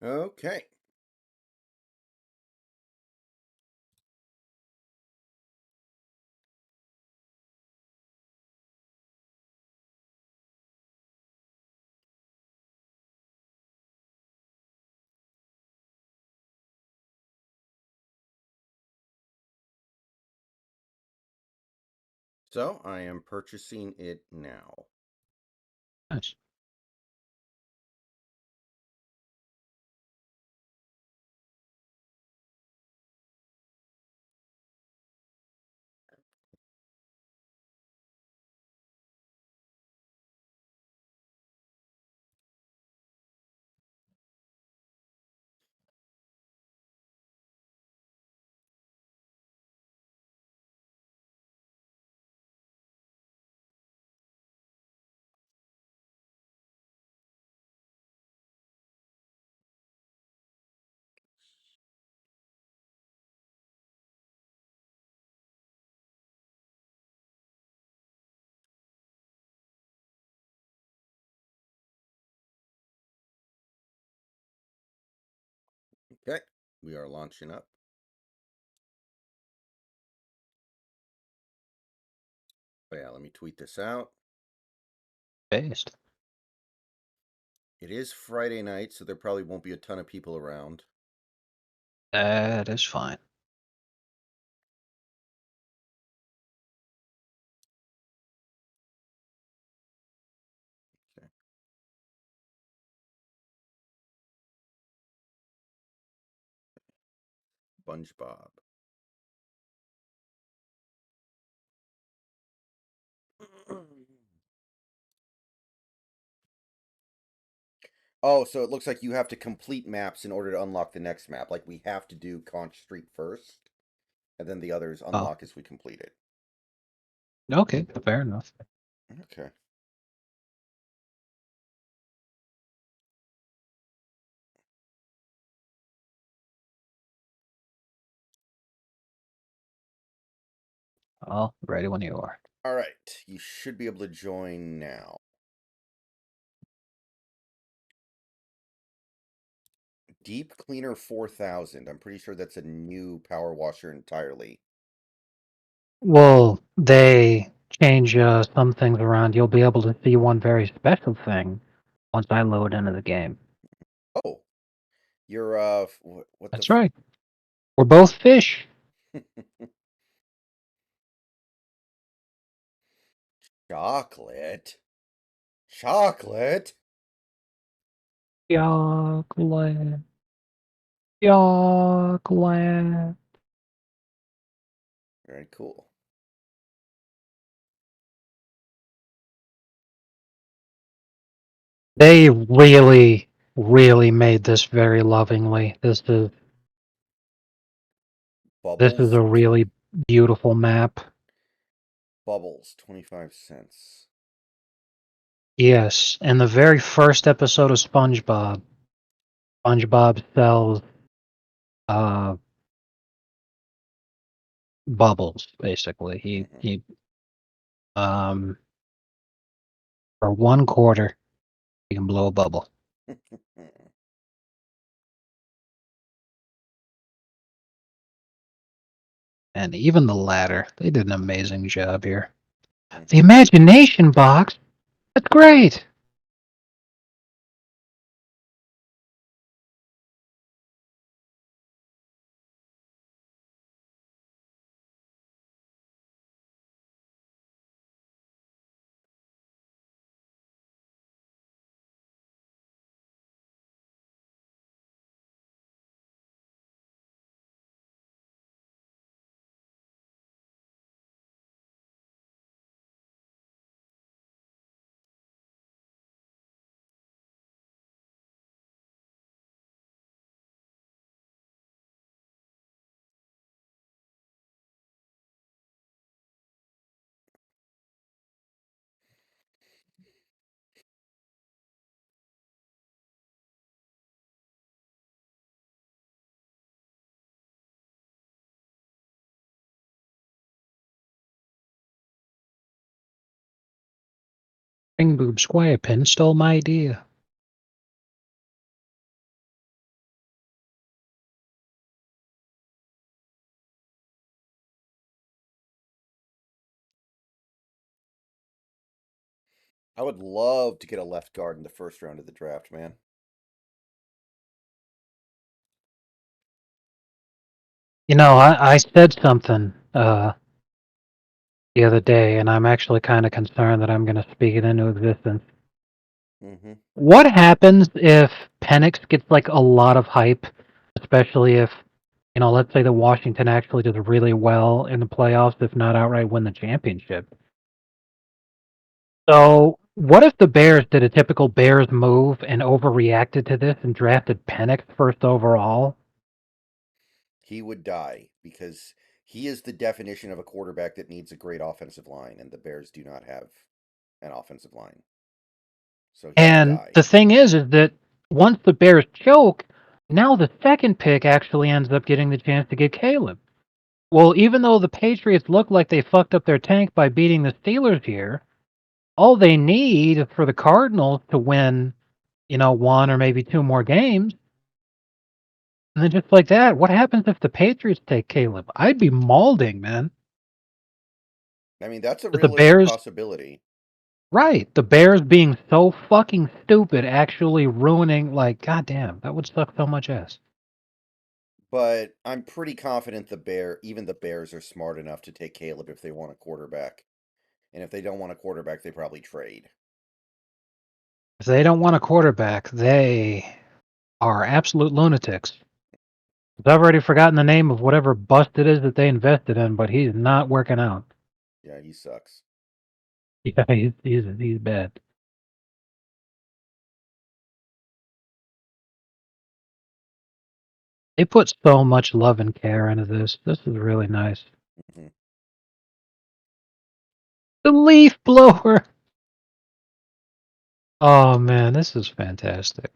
Okay. So I am purchasing it now. Nice. Okay. We are launching up. Oh, yeah, let me tweet this out. Based. It is Friday night, so there probably won't be a ton of people around. That is fine. Okay. Spongebob. Oh, so it looks like you have to complete maps in order to unlock the next map. Like we have to do Conch Street first, and then the others Oh, unlock as we complete it. okay. Fair enough. Okay. Well, ready when you are. All right. You should be able to join now. Deep Cleaner 4000. I'm pretty sure that's a new power washer entirely. Well, they change some things around. You'll be able to see one very special thing once I load into the game. Oh, you're what the That's right. We're both fish. chocolate? Chocolate? Chocolate. Chocolate. Very cool. They really, really made this very lovingly. This is Bubbles. a really beautiful map. Bubbles. 25 cents. Yes, in the very first episode of SpongeBob, SpongeBob sells uh bubbles. Basically, he Mhm. he um for 1 quarter he can blow a bubble, and even the latter, they did an amazing job here. The Mhm. imagination box, that's great. Ring Boob Squire Pin stole my idea. I would love to get a left guard in the first round of the draft, man. I said something the other day, and I'm actually kind of concerned that I'm going to speak it into existence. Mm-hmm. What happens if Penix gets like a lot of hype, especially if, let's say that Washington actually does really well in the playoffs, if not outright win the championship? So, what if the Bears did a typical Bears move and overreacted to this and drafted Penix first overall? He would die because he is the definition of a quarterback that needs a great offensive line, and the Bears do not have an offensive line. So he would And die. the thing is that once the Bears choke, now the second pick actually ends up getting the chance to get Caleb. Well, even though the Patriots look like they fucked up their tank by beating the Steelers here, all they need for the Cardinals to win, one or maybe two more games. And then just like that, what happens if the Patriots take Caleb? I'd be mauling, man. I mean, that's a But the realistic Bears, possibility. right, the Bears being so fucking stupid actually ruining, like, goddamn, that would suck so much ass. But I'm pretty confident even the Bears are smart enough to take Caleb if they want a quarterback. And if they don't want a quarterback, they probably trade. If they don't want a quarterback, they are absolute lunatics. I've already forgotten the name of whatever bust it is that they invested in, but he's not working out. Yeah, he sucks. Yeah, he's bad. They put so much love and care into this. This is really nice. Mhm. The leaf blower. Oh man, this is fantastic.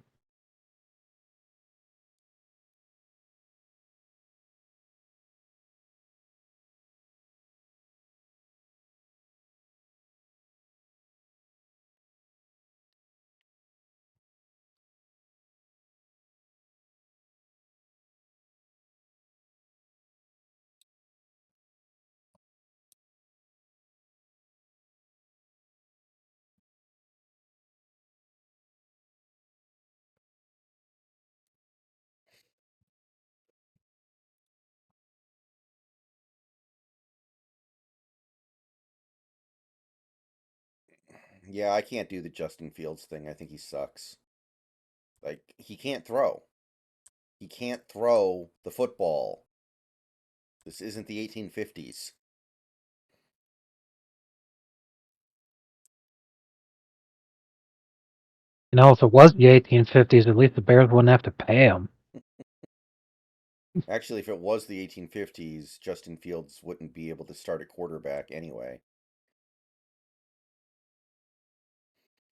Yeah, I can't do the Justin Fields thing. I think he sucks. Like, he can't throw. He can't throw the football. This isn't the 1850s. If it was the 1850s, at least the Bears wouldn't have to pay him. Actually, if it was the 1850s, Justin Fields wouldn't be able to start a quarterback anyway.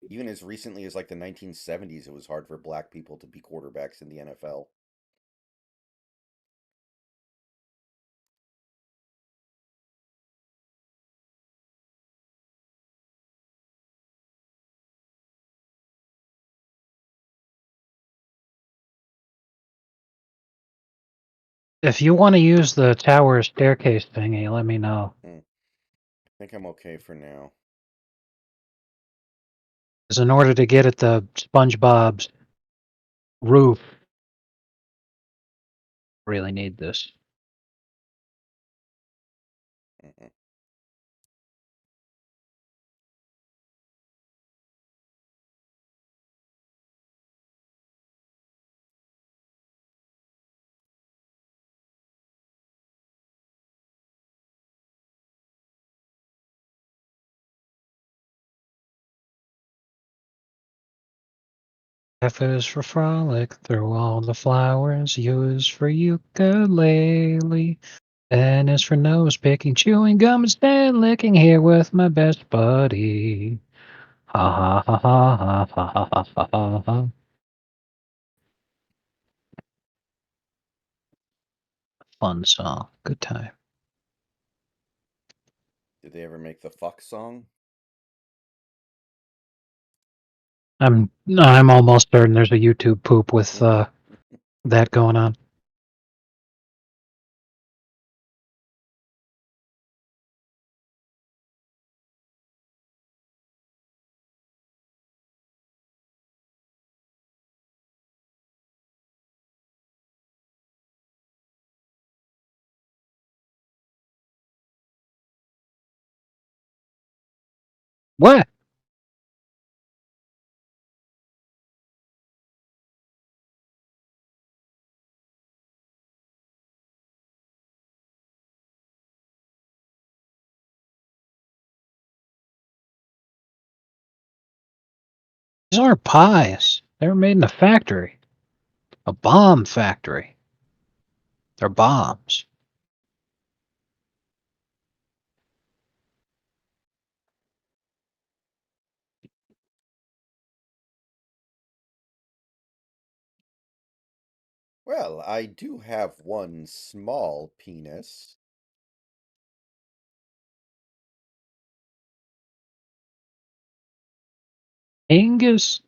Even as recently as like the 1970s, it was hard for black people to be quarterbacks in the NFL. If you want to use the tower staircase thingy, let me know. I think I'm okay for now. Because in order to get at the Spongebob's roof, really need this. Mhm. F is for frolic through all the flowers. U is for ukulele. N is for nose picking, chewing gum, and stand licking here with my best buddy. Ha ha ha ha ha ha ha ha ha ha. Fun song. Good time. Did they ever make the fuck song? I'm almost certain there's a YouTube poop with that going on. What? These aren't pies. They were made in a factory. A bomb factory. They're bombs. Well, I do have one small penis. Angus?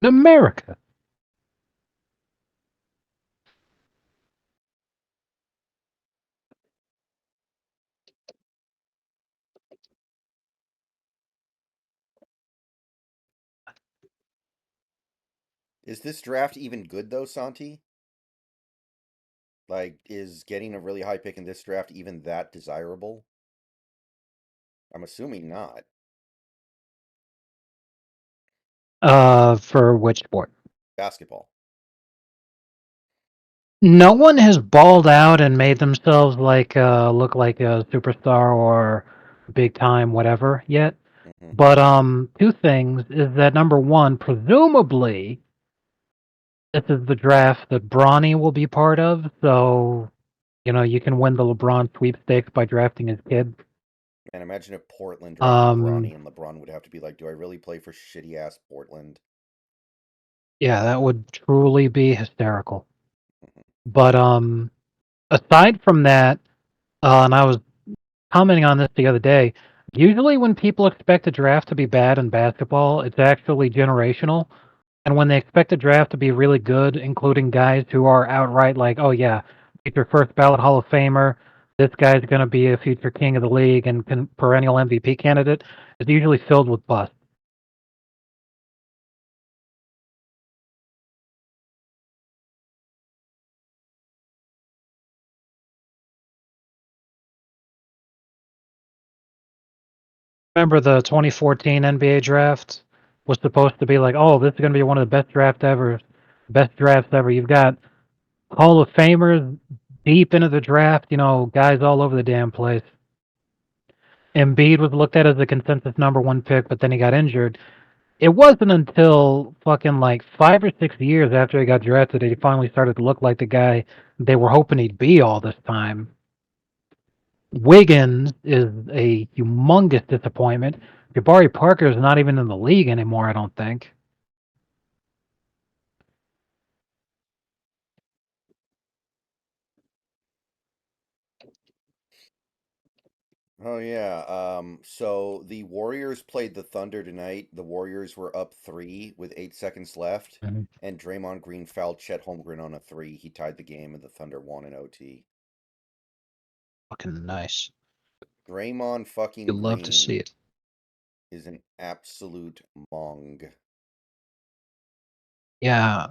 In America. Is this draft even good though, Santi? Like, is getting a really high pick in this draft even that desirable? I'm assuming not. For which sport? Basketball. No one has balled out and made themselves like look like a superstar or big time whatever yet. Hmm. But two things is that number one, presumably this is the draft that Bronny will be part of, so you can win the LeBron sweepstakes by drafting his kid. And imagine if Portland drafted Um, Bronny and LeBron would have to be like, do I really play for shitty ass Portland? yeah, that would truly be hysterical. Mhm. But aside from that, and I was commenting on this the other day. Usually, when people expect a draft to be bad in basketball, it's actually generational. And when they expect a draft to be really good, including guys who are outright like, oh, yeah, future first ballot Hall of Famer, this guy's going to be a future king of the league and perennial MVP candidate, it's usually filled with bust. Remember the 2014 NBA draft was supposed to be like, oh, this is going to be one of the best drafts ever. You've got Hall of Famers deep into the draft, guys all over the damn place. Embiid was looked at as a consensus number one pick, but then he got injured. It wasn't until fucking like 5 or 6 years after he got drafted that he finally started to look like the guy they were hoping he'd be all this time. Wiggins is a humongous disappointment. Jabari Parker is not even in the league anymore, I don't think. Oh yeah. So the Warriors played the Thunder tonight. The Warriors were up 3 with 8 seconds left, Mhm. and Draymond Green fouled Chet Holmgren on a three. He tied the game, and the Thunder won in OT. Fucking nice. Draymond You fucking love to see Green it. is an absolute mong. Yeah.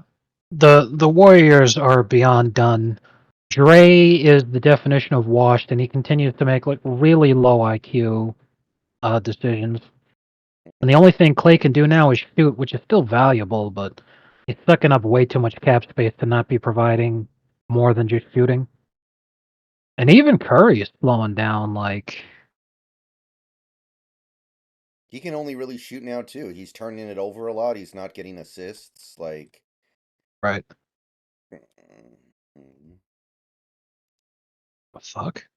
The Warriors are beyond done. Dre is the definition of washed, and he continues to make like really low IQ decisions. And the only thing Clay can do now is shoot, which is still valuable, but he's sucking up way too much cap space to not be providing more than just shooting. And even Curry is slowing down. Like, He can only really shoot now too. He's turning it over a lot. He's not getting assists. Like, right? mm, The fuck?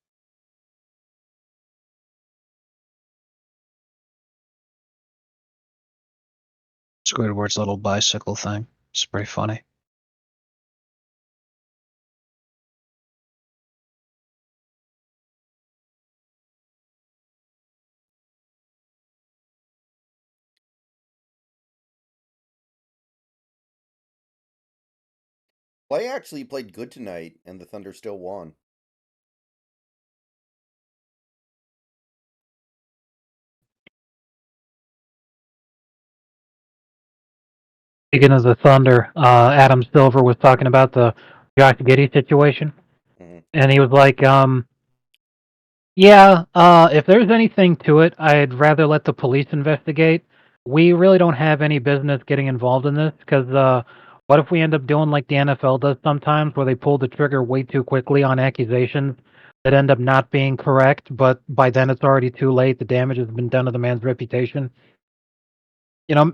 Squidward's little bicycle thing. It's pretty funny. Clay actually played good tonight, and the Thunder still won. Speaking of the Thunder, Adam Silver was talking about the Josh Giddey situation, Hmm. and he was like, "Yeah, if there's anything to it, I'd rather let the police investigate. We really don't have any business getting involved in this because what if we end up doing like the NFL does sometimes, where they pull the trigger way too quickly on accusations that end up not being correct, but by then it's already too late. The damage has been done to the man's reputation."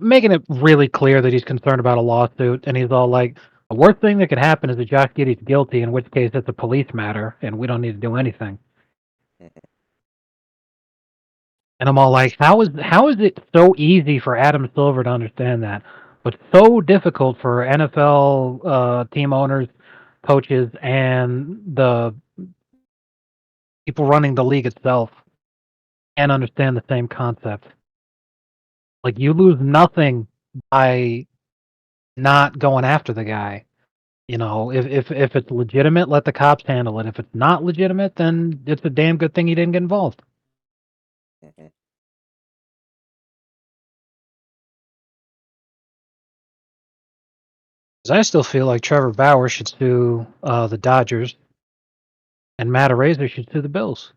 Making it really clear that he's concerned about a lawsuit, and he's all like, "The worst thing that could happen is that Josh Giddey's guilty, in which case it's a police matter, and we don't need to do anything." Hmm. And I'm all like, how is it so easy for Adam Silver to understand that, but so difficult for NFL team owners, coaches, and the people running the league itself can't understand the same concept? Like, you lose nothing by not going after the guy. If it's legitimate, let the cops handle it. If it's not legitimate, then it's a damn good thing he didn't get involved. Hmm. 'Cause I still feel like Trevor Bauer should sue the Dodgers, and Matt Araiza should sue the Bills.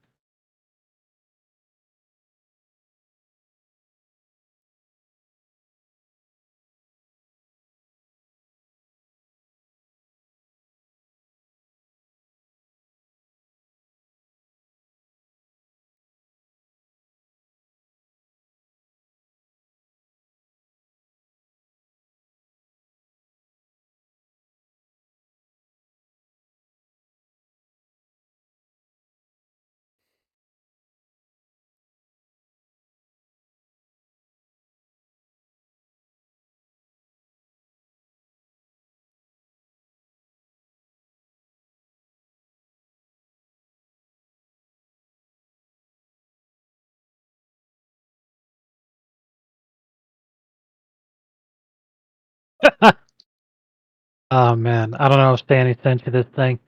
Oh man, I don't know if Stanley sent you this thing.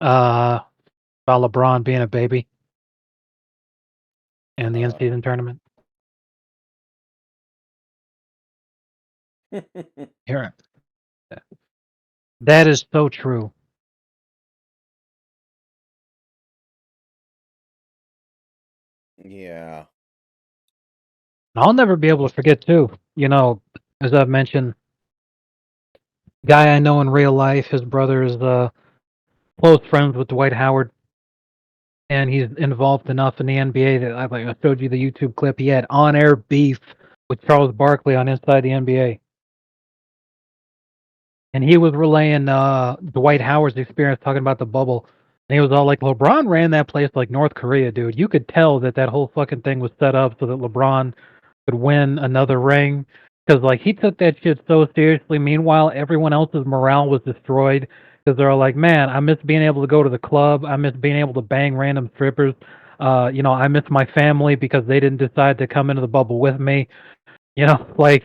Uh, about LeBron being a baby in the Uh, in-season tournament. Here, that is so true. yeah. I'll never be able to forget too. As I've mentioned, guy I know in real life, his brother is close friends with Dwight Howard, and he's involved enough in the NBA that I showed you the YouTube clip. He had on-air beef with Charles Barkley on Inside the NBA, and he was relaying Dwight Howard's experience talking about the bubble. And he was all like, "LeBron ran that place like North Korea, dude. You could tell that whole fucking thing was set up so that LeBron could win another ring, because like he took that shit so seriously. Meanwhile, everyone else's morale was destroyed because they're all like, man, I miss being able to go to the club. I miss being able to bang random strippers. I miss my family because they didn't decide to come into the bubble with me. Like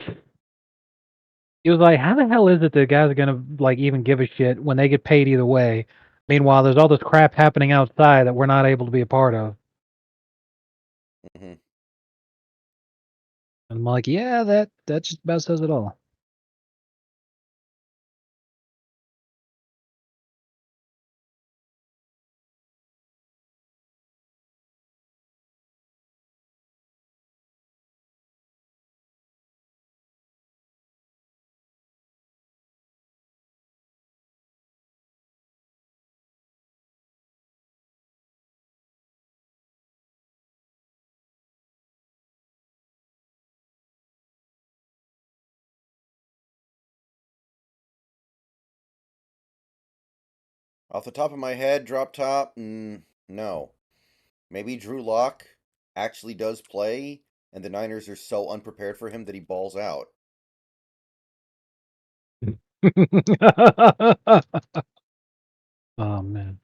he was like, how the hell is it that guys are gonna like even give a shit when they get paid either way? Meanwhile, there's all this crap happening outside that we're not able to be a part of." Hmm. And I'm like, yeah, that just about says it all. Off the top of my head, drop top, no. Maybe Drew Lock actually does play, and the Niners are so unprepared for him that he balls out. Oh man.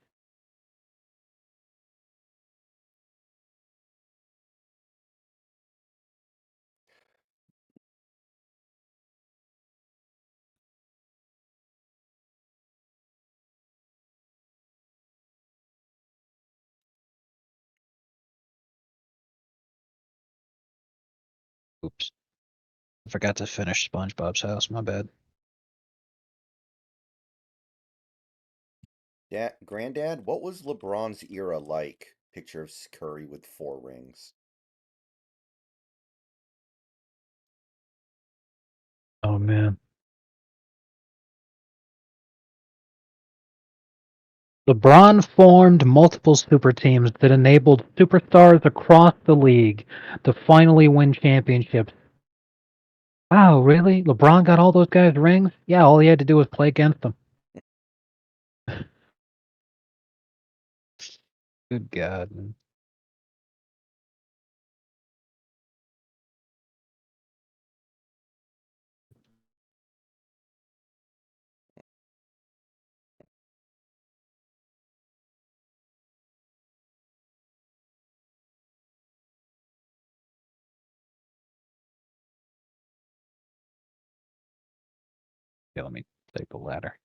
Oops. I forgot to finish SpongeBob's house. My bad. Granddad, what was LeBron's era like? Picture of Curry with 4 rings. Oh man. LeBron formed multiple super teams that enabled superstars across the league to finally win championships. Wow, really? LeBron got all those guys rings? Yeah, all he had to do was play against them. Good God, man. Yeah, let me take the ladder.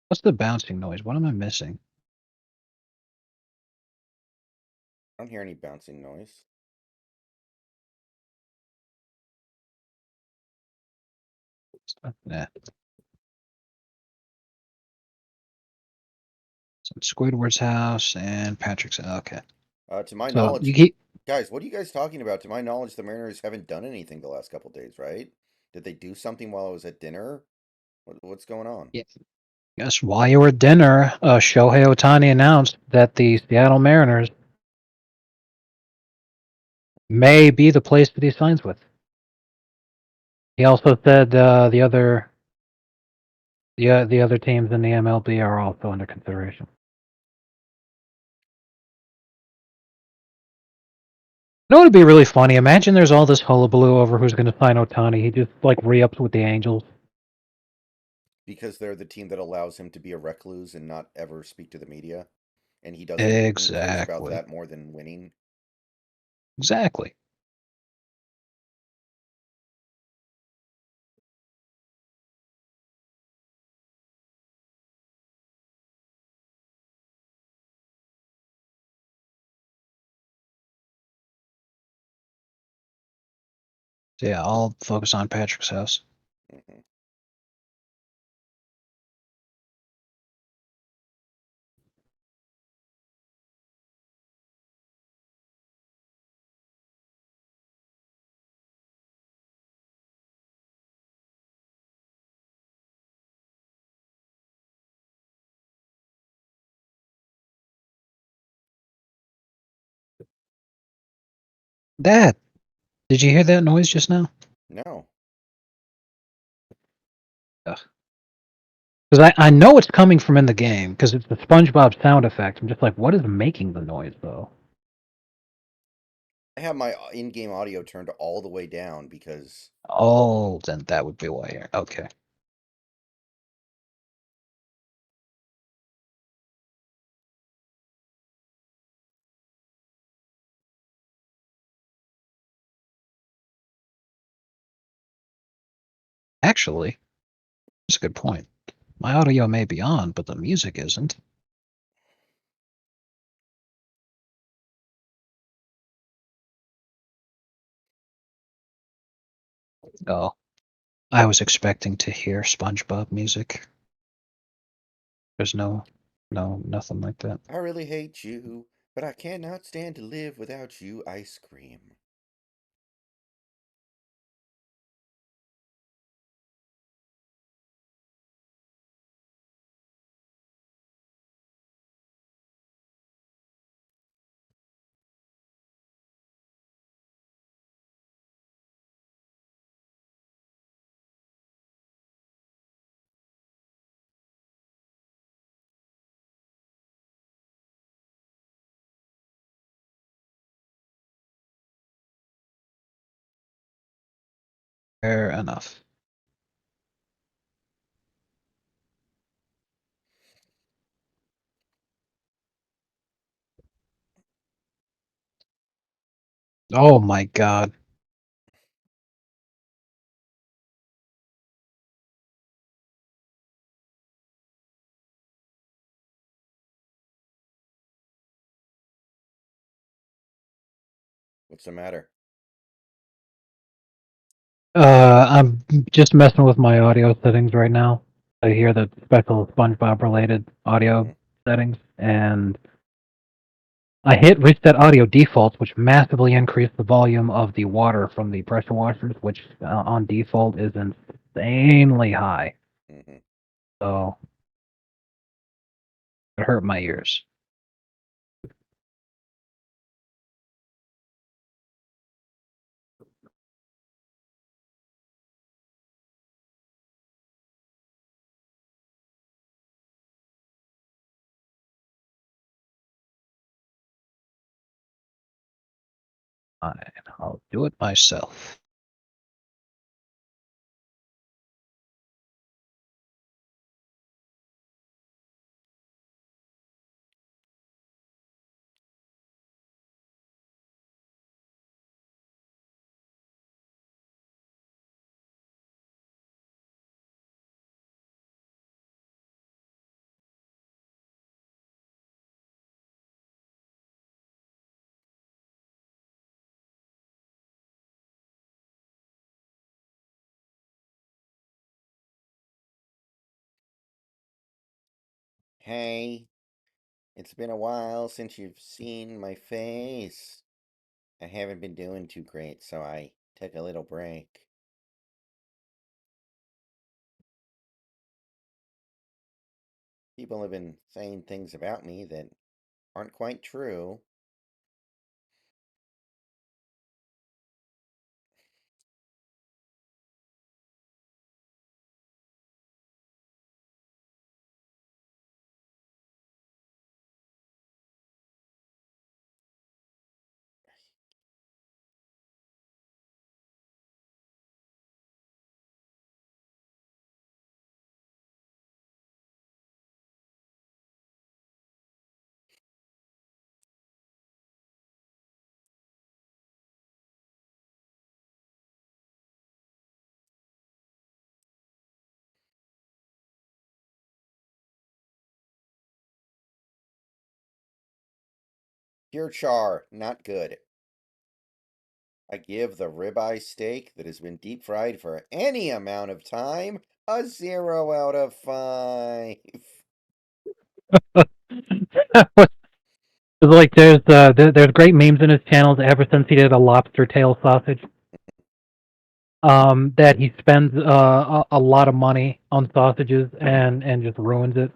What's the bouncing noise? What am I missing? I don't hear any bouncing noise. Nah. So Squidward's house and Patrick's. Okay. To my So knowledge, you keep. guys, what are you guys talking about? To my knowledge, the Mariners haven't done anything the last couple days, right? Did they do something while I was at dinner? What's going on? Yeah. Yes, while you were at dinner, Shohei Ohtani announced that the Seattle Mariners may be the place that he signs with. He also said the other teams in the MLB are also under consideration. You know what would be really funny? Imagine there's all this hullabaloo over who's going to sign Ohtani. He just like re-ups with the Angels. Because they're the team that allows him to be a recluse and not ever speak to the media, and he cares about Exactly. that more than winning. Exactly. So yeah, I'll focus on Patrick's house. Hmm. Dad, did you hear that noise just now? No. Because I know it's coming from in the game, because it's the SpongeBob sound effect. I'm just like, what is making the noise, though? I have my in-game audio turned all the way down because Oh, then that would be why. Okay. Actually, that's a good point. My audio may be on, but the music isn't. Oh, I was expecting to hear SpongeBob music. There's nothing like that. I really hate you, but I cannot stand to live without you, ice cream. Fair enough. Oh my God. What's the matter? I'm just messing with my audio settings right now. I hear the special Spongebob related audio Mm-hmm. settings, and I hit reset audio defaults, which massively increased the volume of the water from the pressure washers, which on default is insanely high. Mm-hmm. So it hurt my ears. Fine, I'll do it myself. Hey, it's been a while since you've seen my face. I haven't been doing too great, so I took a little break. People have been saying things about me that aren't quite true. Pure char, not good. I give the ribeye steak that has been deep fried for any amount of time a 0 out of 5. It's like there's great memes in his channels ever since he did a lobster tail sausage. That he spends a lot of money on sausages and just ruins it.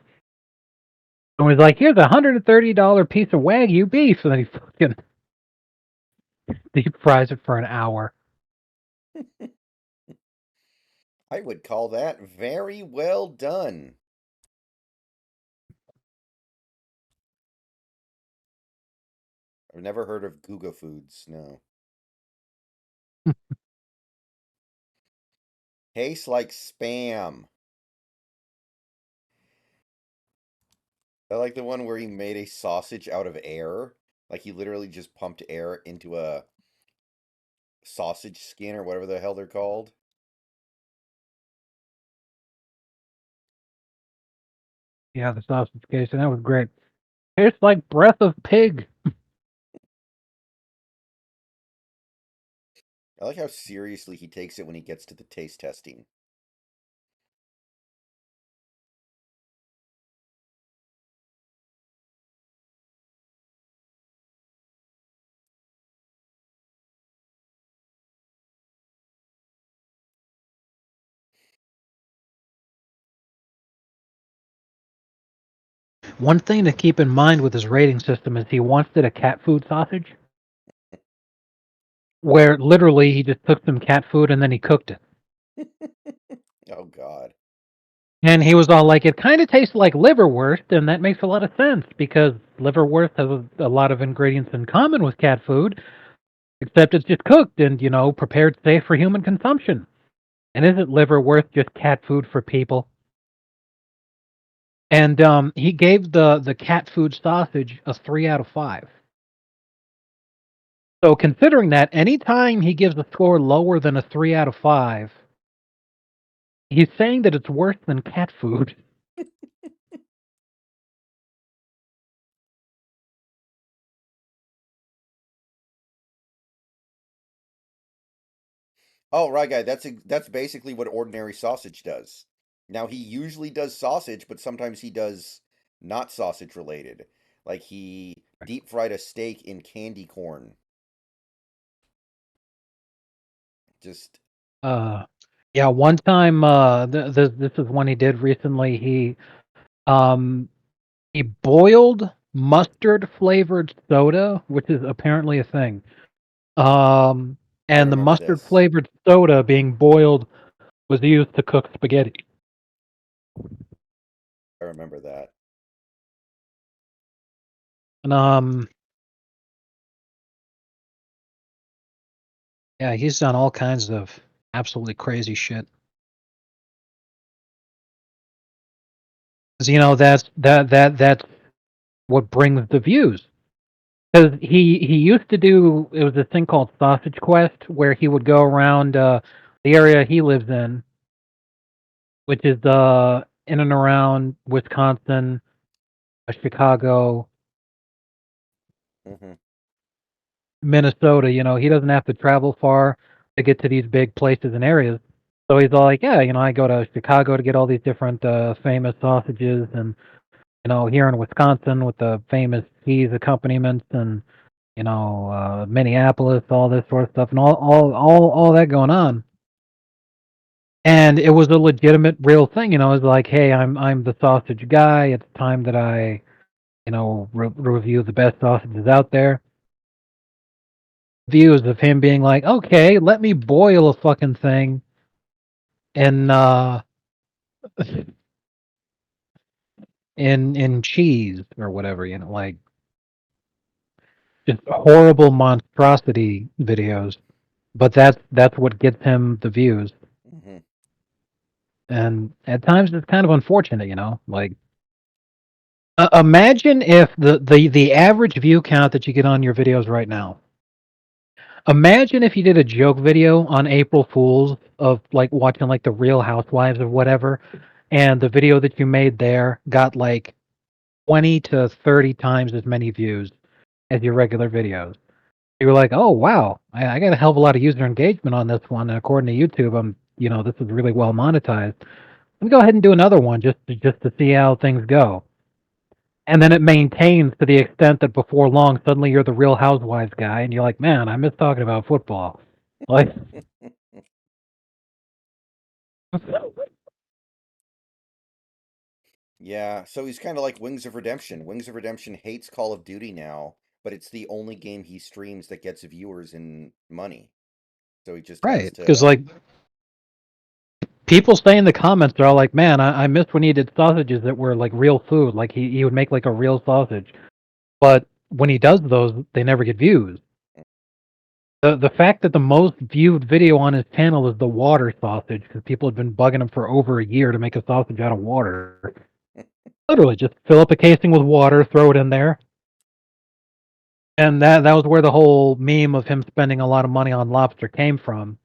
And he's like, here's $130 piece of Wagyu beef, and then he fucking deep fries it for an hour. I would call that very well done. I've never heard of Guga Foods, no. Tastes like spam. I like the one where he made a sausage out of air. Like he literally just pumped air into a sausage skin or whatever the hell they're called. Yeah, the sausage case, and that was great. Tastes like breath of pig. I like how seriously he takes it when he gets to the taste testing. One thing to keep in mind with his rating system is he once did a cat food sausage, where literally he just took some cat food and then he cooked it. Oh God. And he was all like, it kind of tastes like liverwurst, and that makes a lot of sense because liverwurst has a lot of ingredients in common with cat food, except it's just cooked and, prepared safe for human consumption. And isn't liverwurst just cat food for people? And he gave the cat food sausage a 3 out of 5. So considering that, anytime he gives a score lower than a 3 out of 5, he's saying that it's worse than cat food. Oh, right, guy. That's basically what ordinary sausage does. Now he usually does sausage, but sometimes he does not sausage related. Like he deep fried a steak in candy corn. Just Uh, yeah, one time, this is one he did recently. Um, he boiled mustard flavored soda, which is apparently a thing. Um, I and the remember mustard this. flavored soda being boiled was used to cook spaghetti. I remember that. And yeah, he's done all kinds of absolutely crazy shit. 'Cause, you know, that's what brings the views. Because he used to do, it was a thing called Sausage Quest, where he would go around the area he lives in, which is in and around Wisconsin, Chicago, Hmm. Minnesota. You know, he doesn't have to travel far to get to these big places and areas. So he's all like, yeah, you know, I go to Chicago to get all these different famous sausages, and you know, here in Wisconsin with the famous cheese accompaniments, and you know, Minneapolis, all this sort of stuff, and all that going on. And it was a legitimate, real thing. You know, it's like, hey, I'm the sausage guy. It's time that I, you know, review the best sausages out there. Views of him being like, okay, let me boil a fucking thing in in cheese or whatever. You know, like just horrible monstrosity videos. But that's what gets him the views. Hmm. And at times it's kind of unfortunate, you know. Like, imagine if the average view count that you get on your videos right now. Imagine if you did a joke video on April Fools of like watching like the Real Housewives or whatever, and the video that you made there got like 20 to 30 times as many views as your regular videos. You were like, oh wow, I got a hell of a lot of user engagement on this one, and according to YouTube, you know, this is really well monetized. Let me go ahead and do another one just to see how things go. And then it maintains to the extent that before long, suddenly you're the Real Housewives guy, and you're like, man, I miss talking about football. Like, Yeah, so he's kind of like Wings of Redemption. Wings of Redemption hates Call of Duty now, but it's the only game he streams that gets viewers and money. So he just has right? Because to. like people say in the comments, they're all like, man, I missed when he did sausages that were like real food. Like he would make like a real sausage, but when he does those, they never get views. The fact that the most viewed video on his channel is the water sausage because people have been bugging him for over a year to make a sausage out of water. Literally, just fill up a casing with water, throw it in there, and that was where the whole meme of him spending a lot of money on lobster came from.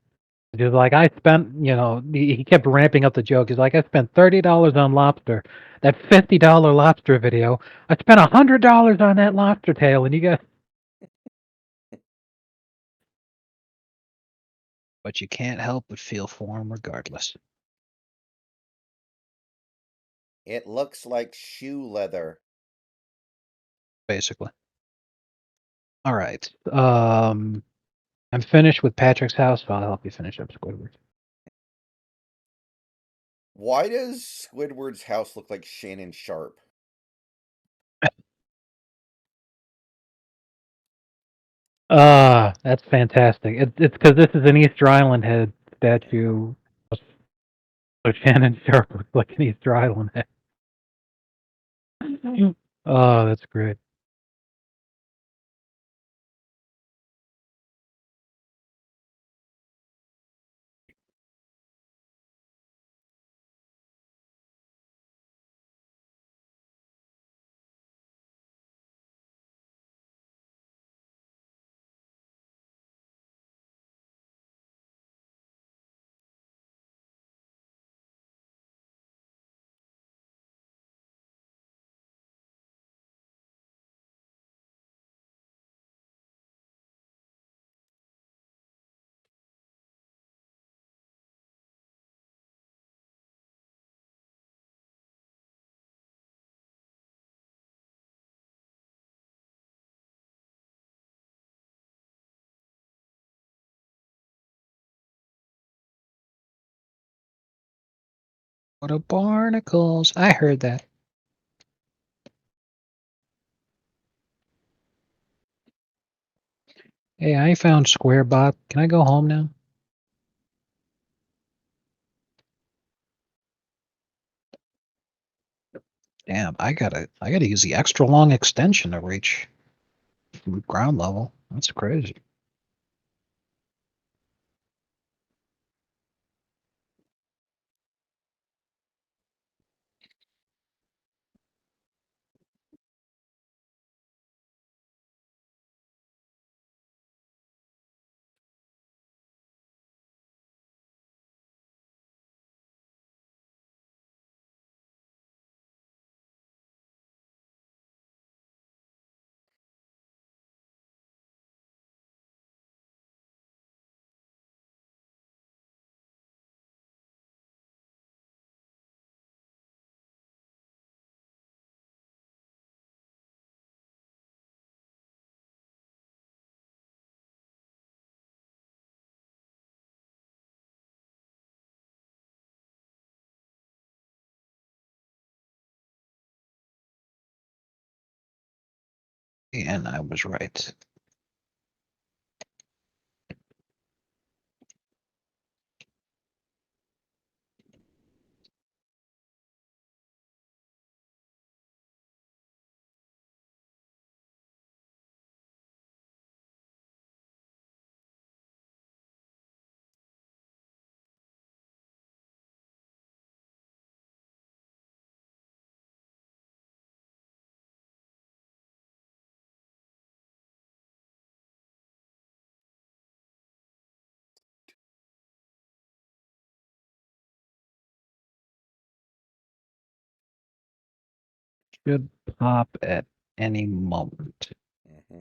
He was like, I spent, you know, he kept ramping up the joke. He's like, I spent $30 on lobster. That $50 lobster video, I spent $100 on that lobster tail, and you guys. But you can't help but feel for him regardless. It looks like shoe leather. Basically. All right. I'm finished with Patrick's house, so I'll help you finish up Squidward. Why does Squidward's house look like Shannon Sharp? That's fantastic. It's because this is an Easter Island head statue. So Shannon Sharp looks like an Easter Island head. Oh, that's great. What a barnacles. I heard that. Hey, I found Squarebot. Can I go home now? Damn, I gotta use the extra long extension to reach ground level. That's crazy. And I was right. Should pop at any moment. Mm-hmm.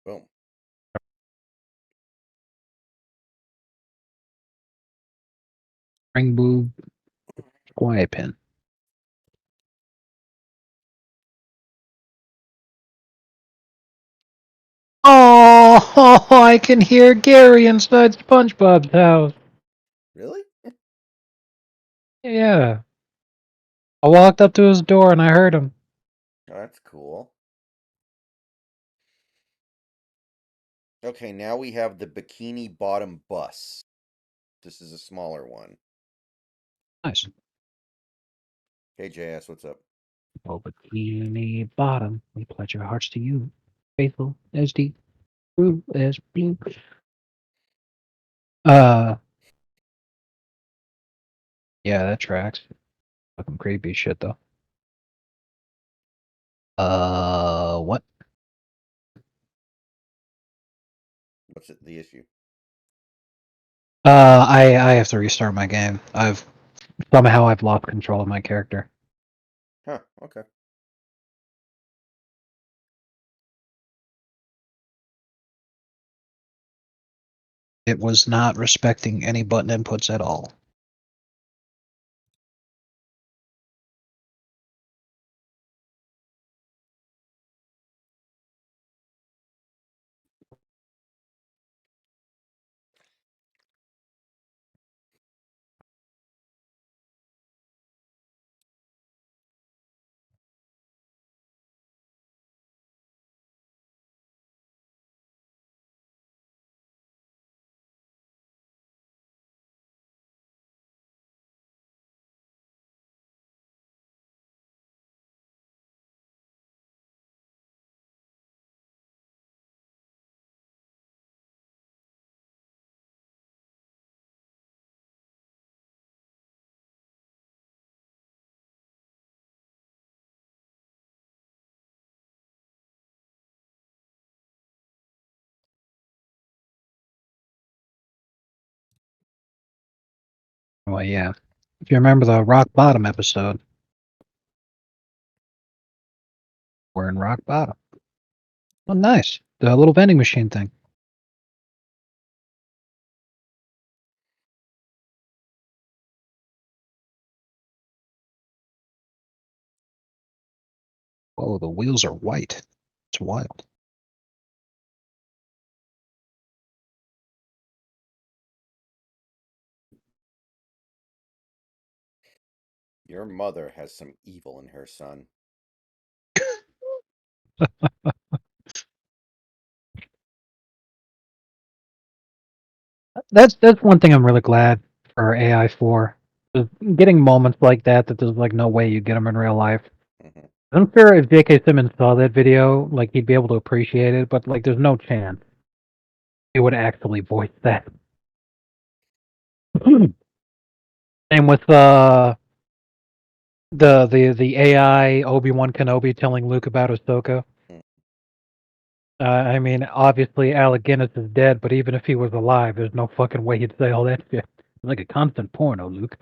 Boom. Spring boob, quiet pin. Oh, I can hear Gary inside SpongeBob's house. Really? Yeah. I walked up to his door and I heard him. Oh, that's cool. Okay, now we have the Bikini Bottom Bus. This is a smaller one. Nice. Hey, JS, what's up? Oh, bikini bottom, we pledge our hearts to you. Faithful as deep, true as blue. Uh, yeah, that tracks. Fucking creepy shit though. What? What's the issue? I have to restart my game. I've lost control of my character. Huh, okay. It was not respecting any button inputs at all. Well, yeah. If you remember the rock bottom episode, we're in rock bottom. Oh, nice. The little vending machine thing. Oh, the wheels are white. It's wild. Your mother has some evil in her, son. That's one thing I'm really glad for AI for. Just getting moments like that there's like no way you get them in real life. Hmm. I'm sure if J.K. Simmons saw that video, like he'd be able to appreciate it, but like there's no chance he would actually voice that. Same with the AI Obi-Wan Kenobi telling Luke about Ahsoka. I mean, obviously Alec Guinness is dead, but even if he was alive, there's no fucking way he'd say all that shit. It's like a constant porno, Luke.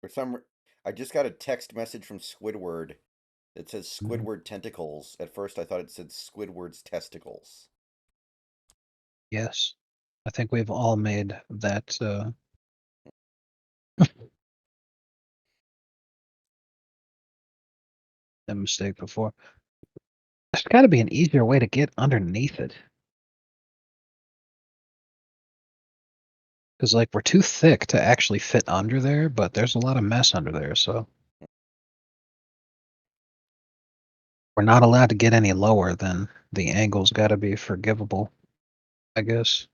For some, I just got a text message from Squidward that says Squidward tentacles. At first, I thought it said Squidward's testicles. Yes. I think we've all made that that mistake before. There's got to be an easier way to get underneath it. Because, like, we're too thick to actually fit under there, but there's a lot of mess under there, so. We're not allowed to get any lower than the angle's got to be forgivable, I guess.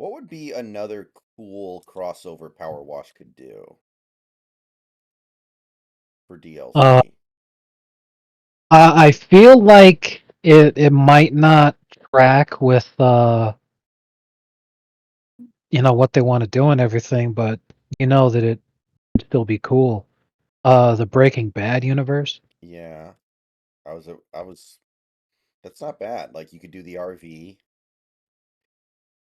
What would be another cool crossover PowerWash could do for Uh, DLC? I feel like it might not track with what they want to do and everything, but that it would still be cool. The Breaking Bad universe. Yeah, I was. That's not bad. Like you could do the RV,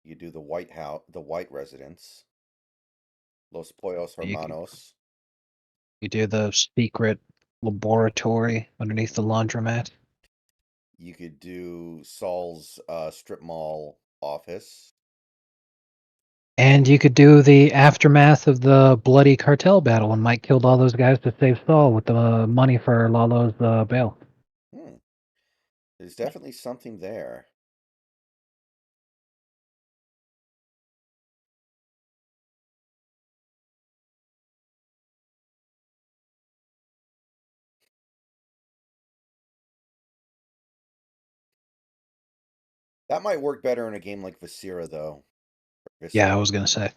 you could do the White House, the White Residence, Los Pollos You could Hermanos. you do the secret laboratory underneath the laundromat. You could do Saul's strip mall office. And you could do the aftermath of the bloody cartel battle when Mike killed all those guys to save Saul with the money for Lalo's bail. Hmm. There's definitely something there. That might work better in a game like Viscera, though. Yeah, I Viscera. was gonna say.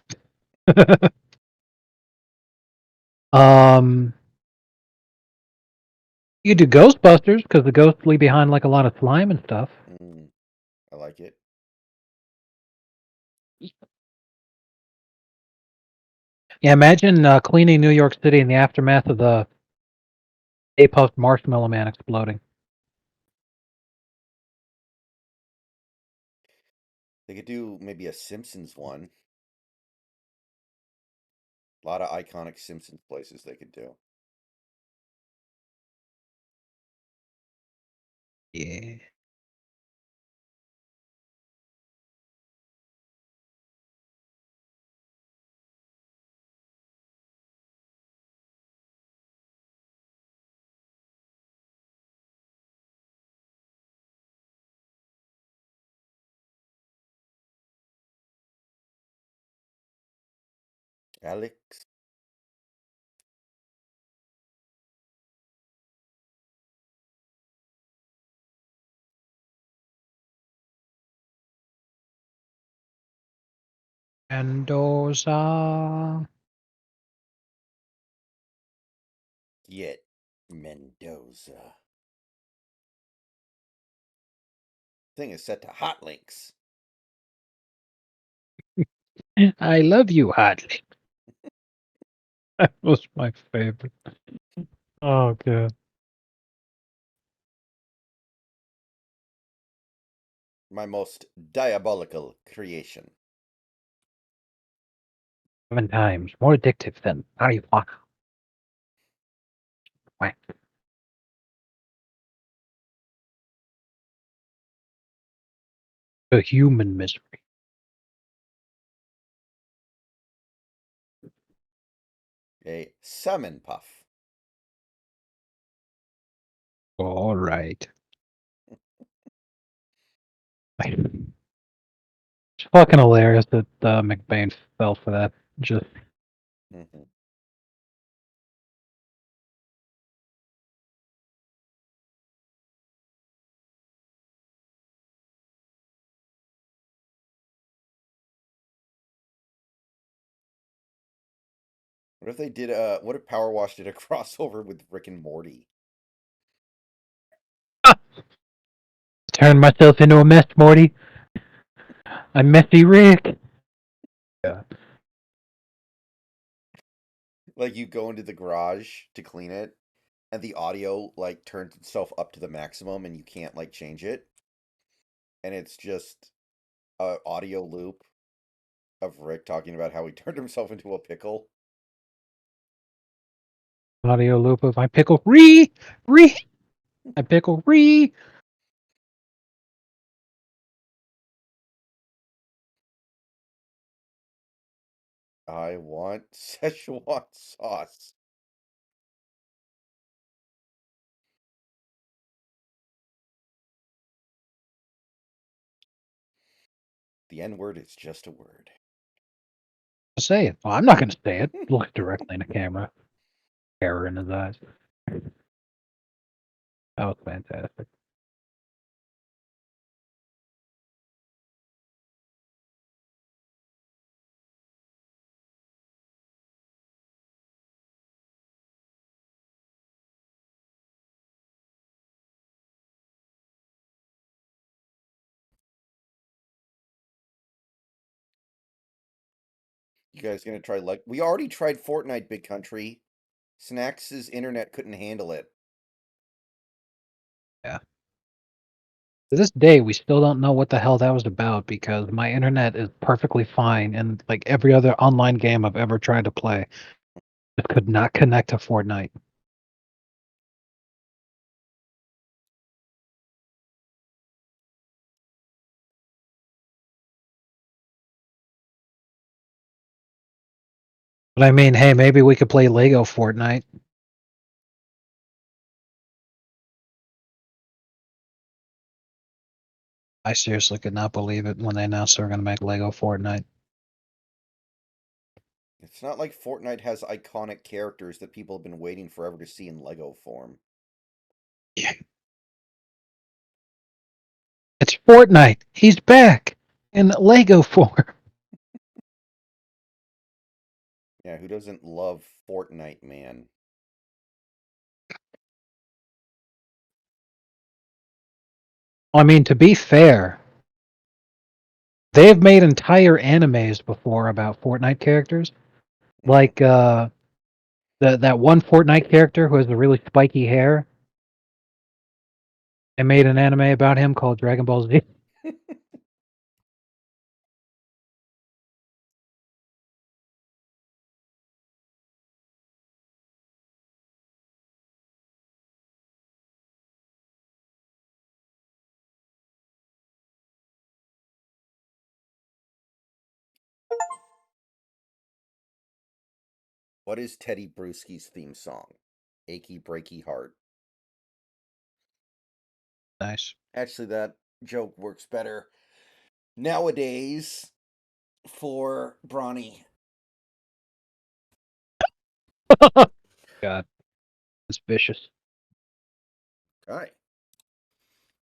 Um, you could do Ghostbusters because the ghosts leave behind like a lot of slime and stuff. I like it. Yeah, imagine cleaning New York City in the aftermath of the Stay Puft Marshmallow Man exploding. They could do maybe a Simpsons one. A lot of iconic Simpsons places they could do. Yeah. Alex. Mendoza. Get Mendoza. Thing is set to hot links. I love you, Hadley. That was my favorite. Oh, God. My most diabolical creation. 7 times more addictive than marijuana. Whack. The human misery. A summon puff. All right. It's fucking hilarious that McBain fell for that. Just Mm-hmm. What if they did what if PowerWash did a crossover with Rick and Morty? turned myself into a mess, Morty. I'm messy Rick. Yeah. Like you go into the garage to clean it and the audio like turns itself up to the maximum and you can't like change it. And it's just a audio loop of Rick talking about how he turned himself into a pickle. Audio loop of my pickle. My pickle. I want Szechuan sauce. The N word is just a word. Say it. Well, I'm not going to say it. Look directly in the camera. Terror in his eyes. That was fantastic. You guys gonna try like we already tried Fortnite, Big Country. Snacks' internet couldn't handle it. Yeah. To this day, we still don't know what the hell that was about because my internet is perfectly fine, and like every other online game I've ever tried to play, it could not connect to Fortnite. But I mean, hey, maybe we could play Lego Fortnite. I seriously could not believe it when they announced they were going to make Lego Fortnite. It's not like Fortnite has iconic characters that people have been waiting forever to see in Lego form. Yeah. It's Fortnite. He's back in Lego form. Yeah, who doesn't love Fortnite, man? I mean, to be fair, they've made entire animes before about Fortnite characters. Like that one Fortnite character who has the really spiky hair. They made an anime about him called Dragon Ball Z. What is Teddy Bruschi's theme song? Achy Breaky Heart. Nice. Actually, that joke works better nowadays for Bronny. God, it's vicious. Okay.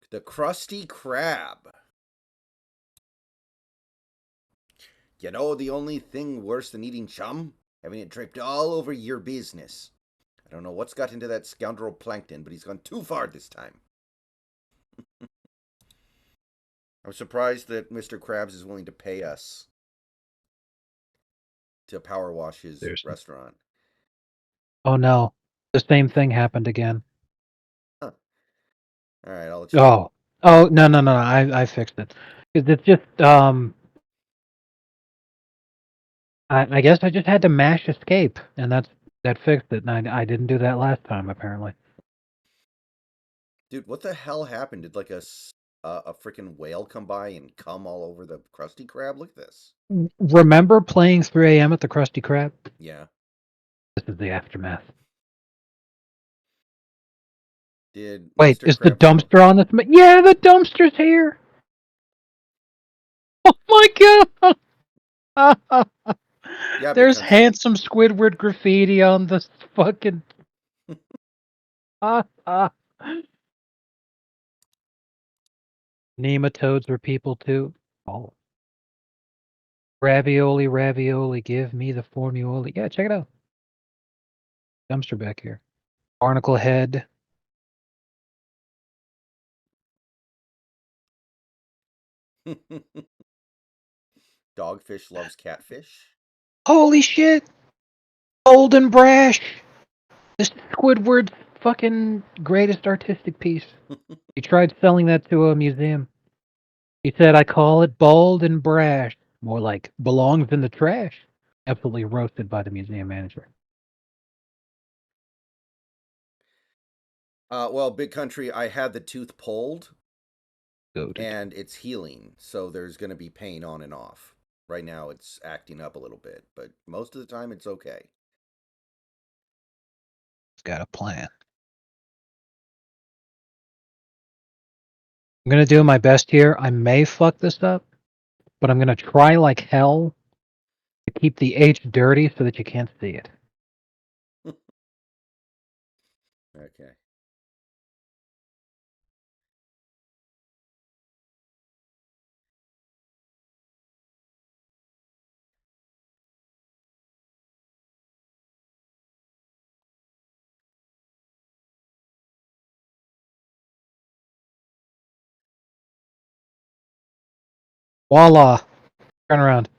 The Krusty Krab. You know the only thing worse than eating chum? Having it draped all over your business. I don't know what's got into that scoundrel Plankton, but he's gone too far this time. I'm surprised that Mr. Krabs is willing to pay us to power wash his Seriously. restaurant. Oh no, the same thing happened again. Huh. All right, I'll let you. Oh no. I fixed it. It's just I guess I just had to mash escape, and that fixed it. And I didn't do that last time apparently. Dude, what the hell happened? Did like a freaking whale come by and come all over the Krusty Krab? Look at this. Remember playing 3 a.m. at the Krusty Krab? Yeah. This is the aftermath. Did Wait, Mr. is the Krabs come? dumpster on this? Yeah, the dumpster's here. Oh my god! Yeah, big There's country. handsome Squidward graffiti on this fucking. Nematodes were people too. Oh. Ravioli, ravioli, give me the formuoli. Yeah, check it out. Dumpster back here. Barnacle head. Dogfish loves catfish. Holy shit! Bold and brash. This is Squidward's fucking greatest artistic piece. He tried selling that to a museum. He said, I call it bold and brash. More like belongs in the trash. Absolutely roasted by the museum manager. Well, big country, I had the tooth pulled Goated. and it's healing, so there's going to be pain on and off. Right now, it's acting up a little bit, but most of the time, it's okay. He's got a plan. I'm gonna do my best here. I may fuck this up, but I'm gonna try like hell to keep the H dirty so that you can't see it. Okay. Voila! Turn around.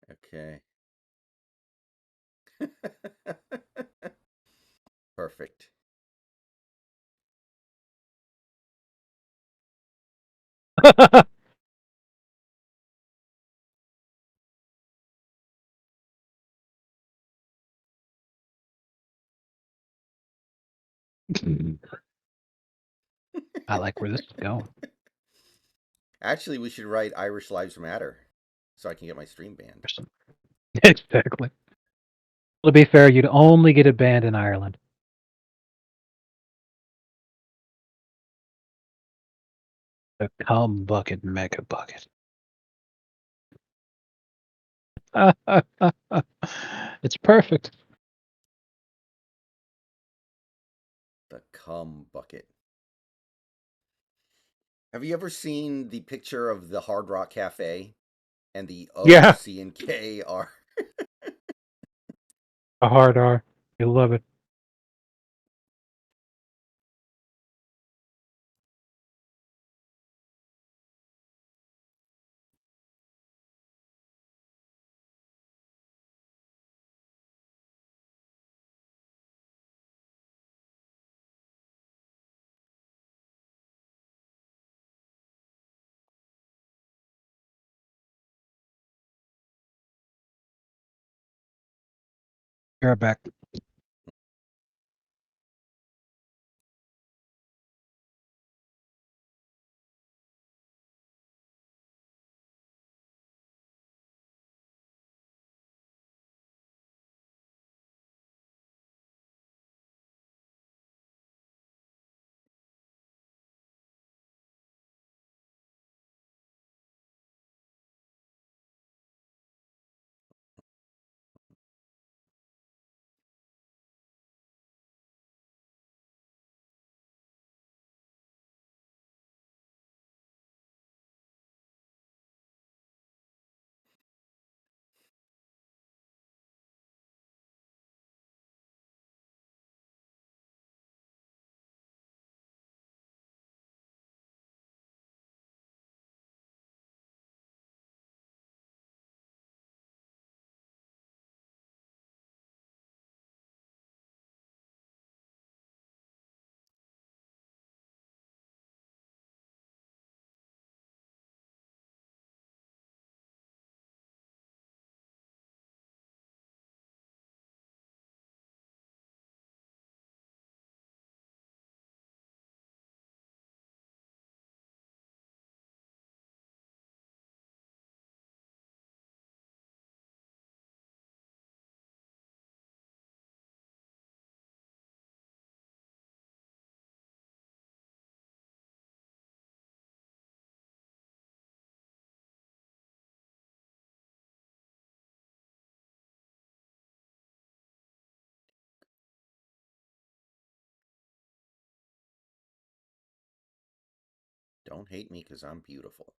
Okay. Perfect. I like where this is going. Actually, we should write Irish Lives Matter so I can get my stream banned. Exactly. To be fair, you'd only get it banned in Ireland. The cum bucket mega bucket. It's perfect. The cum bucket. Have you ever seen the picture of the Hard Rock Cafe and the O, Yeah. C, and K are? A hard R. You love it. You're back. Don't hate me because I'm beautiful.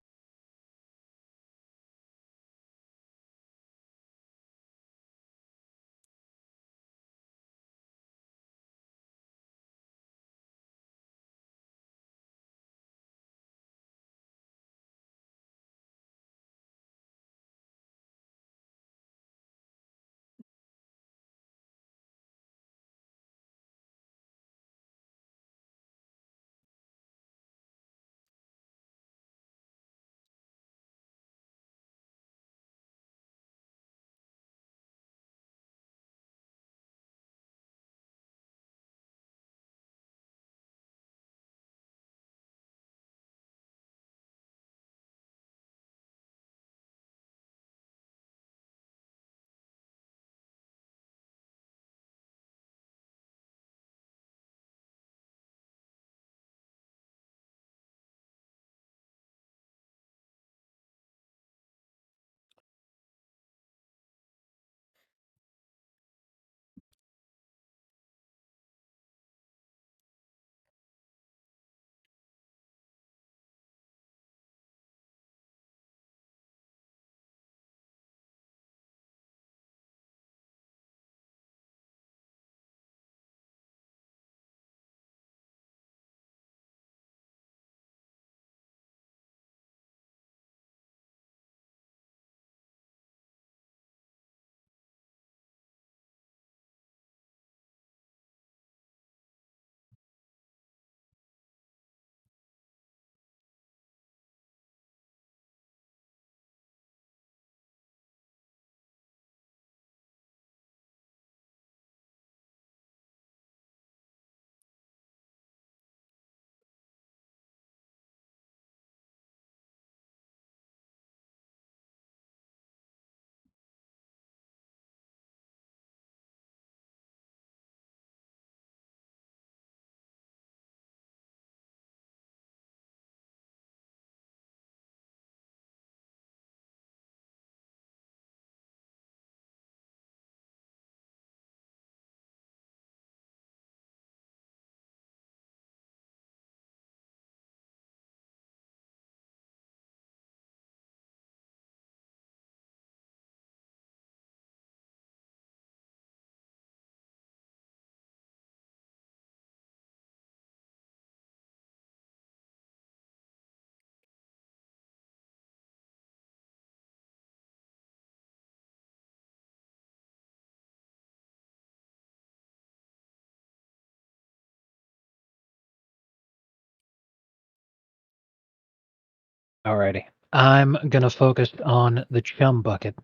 Alrighty. I'm gonna focus on the chum bucket.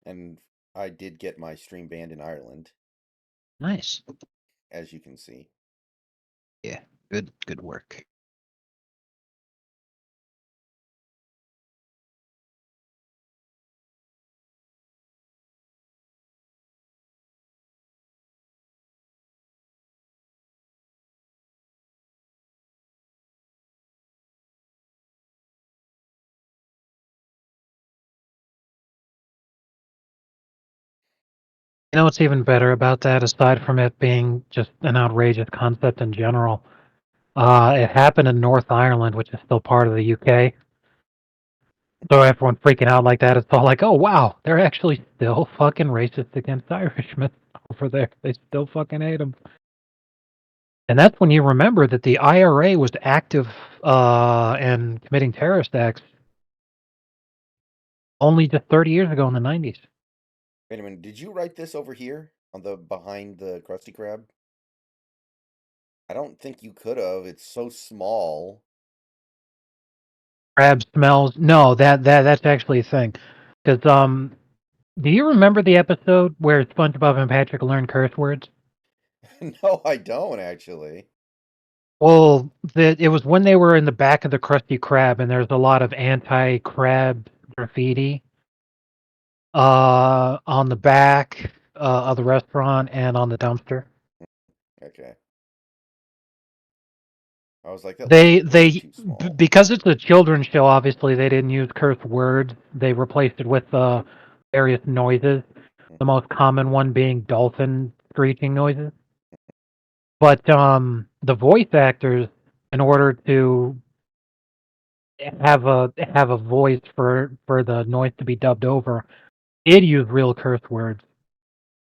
And I did get my stream banned in Ireland, Nice. as you can see. Yeah. Good work. You know what's even better about that, aside from it being just an outrageous concept in general? It happened in North Ireland, which is still part of the UK. So everyone freaking out like that, it's all like, oh wow, they're actually still fucking racist against Irishmen over there. They still fucking hate them. And that's when you remember that the IRA was active and committing terrorist acts only just 30 years ago in the 90s. Wait a minute, did you write this over here on the behind the Krusty Krab? I don't think you could have. It's so small. Crab smells. No, that's actually a thing. Because do you remember the episode where SpongeBob and Patrick learn curse words? No, I don't actually. Well, it was when they were in the back of the Krusty Krab, and there's a lot of anti-crab graffiti on the back of the restaurant and on the dumpster. Okay. I was like, that looks They way too small. because it's a children's show. Obviously, they didn't use curse words. They replaced it with various noises. The most common one being dolphin screeching noises. But the voice actors, in order to have a voice for the noise to be dubbed over, did use real curse words,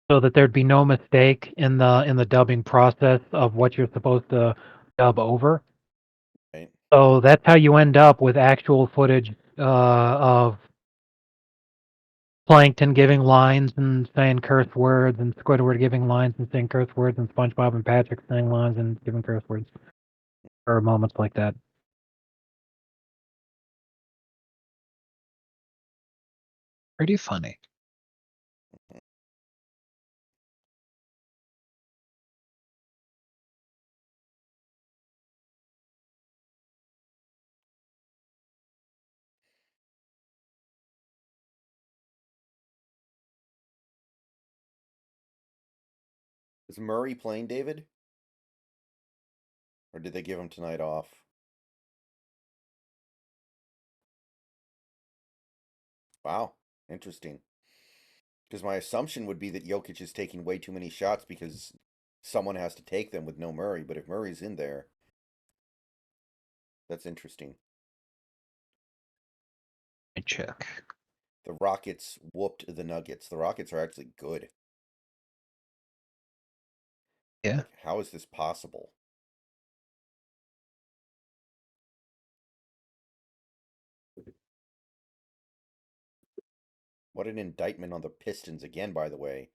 so that there'd be no mistake in the dubbing process of what you're supposed to dub over. Right? So that's how you end up with actual footage of Plankton giving lines and saying curse words, and Squidward giving lines and saying curse words, and SpongeBob and Patrick saying lines and giving curse words, or moments like that. Pretty funny. Is Murray playing David? Or did they give him tonight off? Wow, interesting. Because my assumption would be that Jokic is taking way too many shots because someone has to take them with no Murray. But if Murray's in there, that's interesting. I check. The Rockets whooped the Nuggets. The Rockets are actually good. Yeah. Like, how is this possible? What an indictment on the Pistons again, by the way.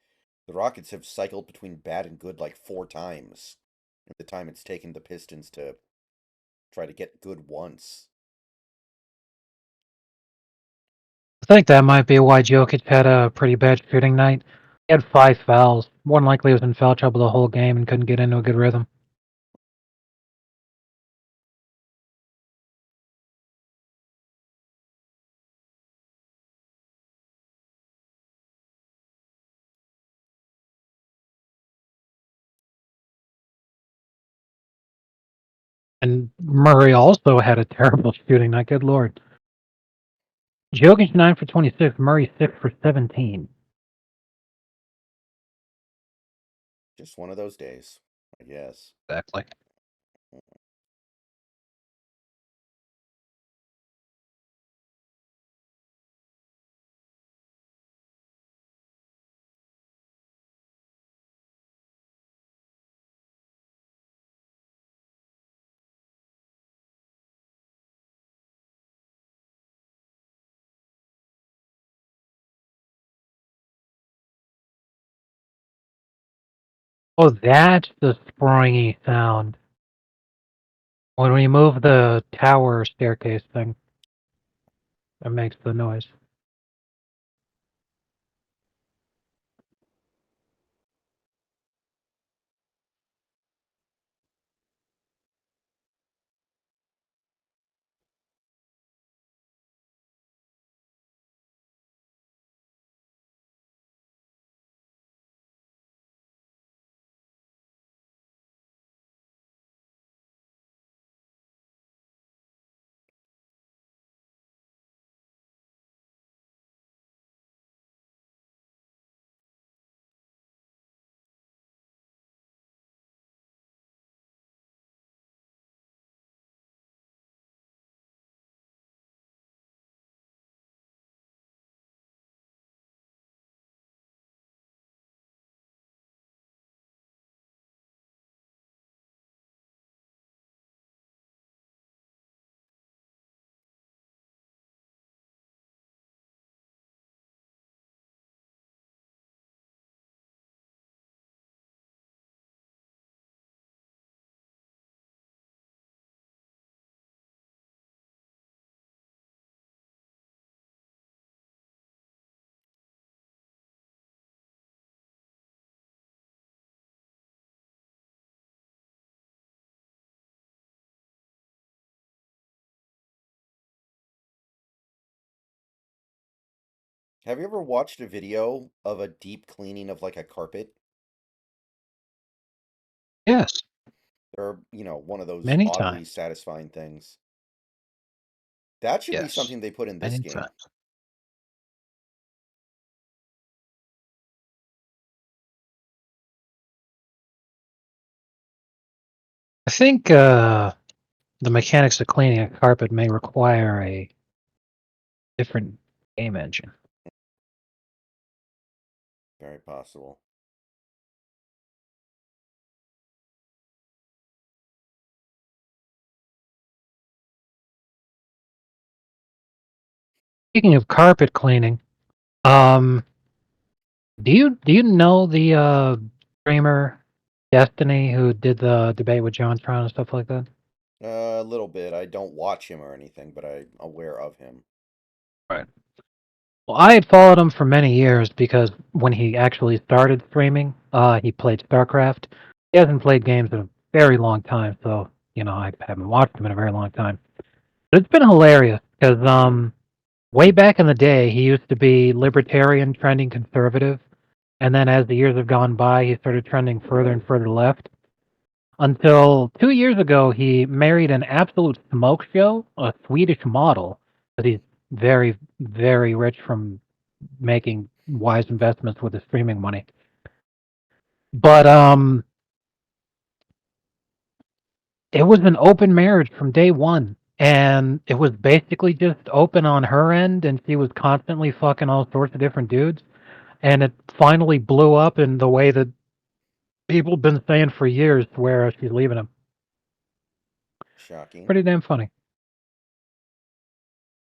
The Rockets have cycled between bad and good like 4 times in the time it's taken the Pistons to try to get good once. I think that might be why Jokic had a pretty bad shooting night. He had 5 fouls. More than likely, he was in foul trouble the whole game and couldn't get into a good rhythm. And Murray also had a terrible shooting night. Good lord. Jokic 9 for 26. Murray 6 for 17. Just one of those days, I guess. Exactly. Oh, that's the springy sound. When we move the tower staircase thing. That makes the noise. Have you ever watched a video of a deep cleaning of like a carpet? Yes, Or, one of those Many oddly times. satisfying things. That should be yes, something they put in this many game. times. I think the mechanics of cleaning a carpet may require a different game engine. Very possible. Speaking of carpet cleaning, um, do you know the streamer Destiny who did the debate with Jontron and stuff like that? A little bit. I don't watch him or anything, but I'm aware of him. Right. Well, I had followed him for many years because when he actually started streaming, he played StarCraft. He hasn't played games in a very long time, so I haven't watched him in a very long time. But it's been hilarious because way back in the day, he used to be libertarian, trending conservative, and then as the years have gone by, he started trending further and further left. Until 2 years ago, he married an absolute smoke show, a Swedish model, because he's very, very rich from making wise investments with his streaming money. But it was an open marriage from day one, and it was basically just open on her end, and she was constantly fucking all sorts of different dudes, and it finally blew up in the way that people have been saying for years, where she's leaving him. Shocking. Pretty damn funny.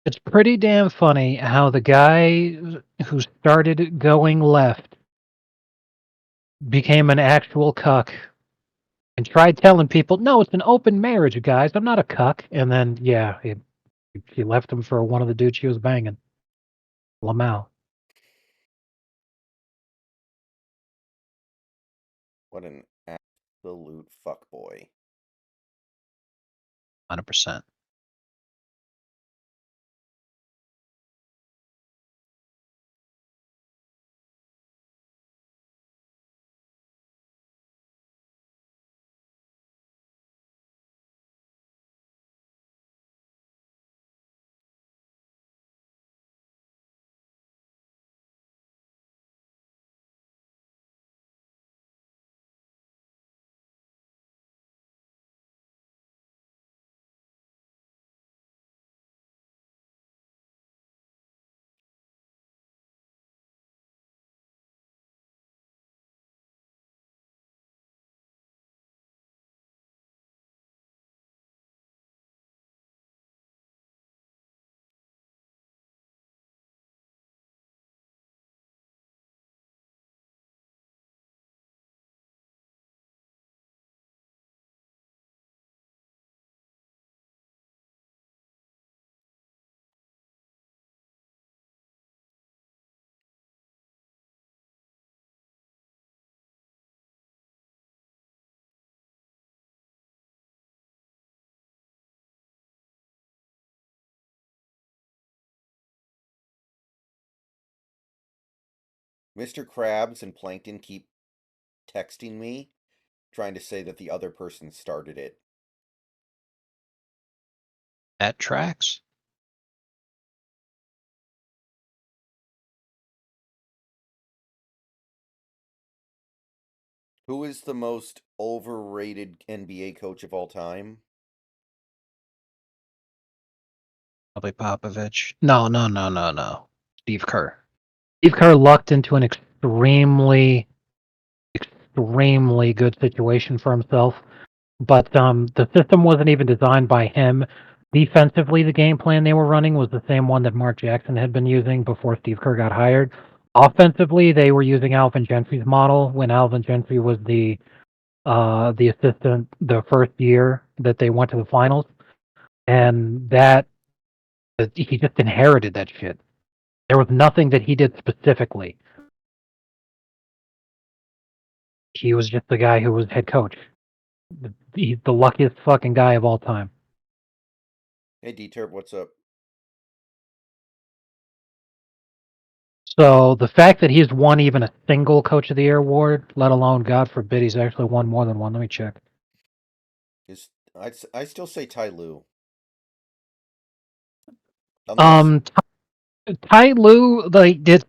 It's pretty damn funny how the guy who started going left became an actual cuck and tried telling people, no, it's an open marriage, guys. I'm not a cuck. And then, yeah, she left him for one of the dudes she was banging, Lamau. What an absolute fuckboy. 100%. Mr. Krabs and Plankton keep texting me, trying to say that the other person started it. That tracks. Who is the most overrated NBA coach of all time? Probably Popovich. No. Steve Kerr. Steve Kerr lucked into an extremely good situation for himself. But the system wasn't even designed by him. Defensively, the game plan they were running was the same one that Mark Jackson had been using before Steve Kerr got hired. Offensively, they were using Alvin Gentry's model when Alvin Gentry was the assistant the first year that they went to the finals, and that he just inherited that shit. There was nothing that he did specifically. He was just the guy who was head coach. He's the luckiest fucking guy of all time. Hey, D-Turp, what's up? So the fact that he's won even a single Coach of the Year award, let alone, God forbid, he's actually won more than one. Let me check. I still say Ty Lue. Unless Ty Lue, like, did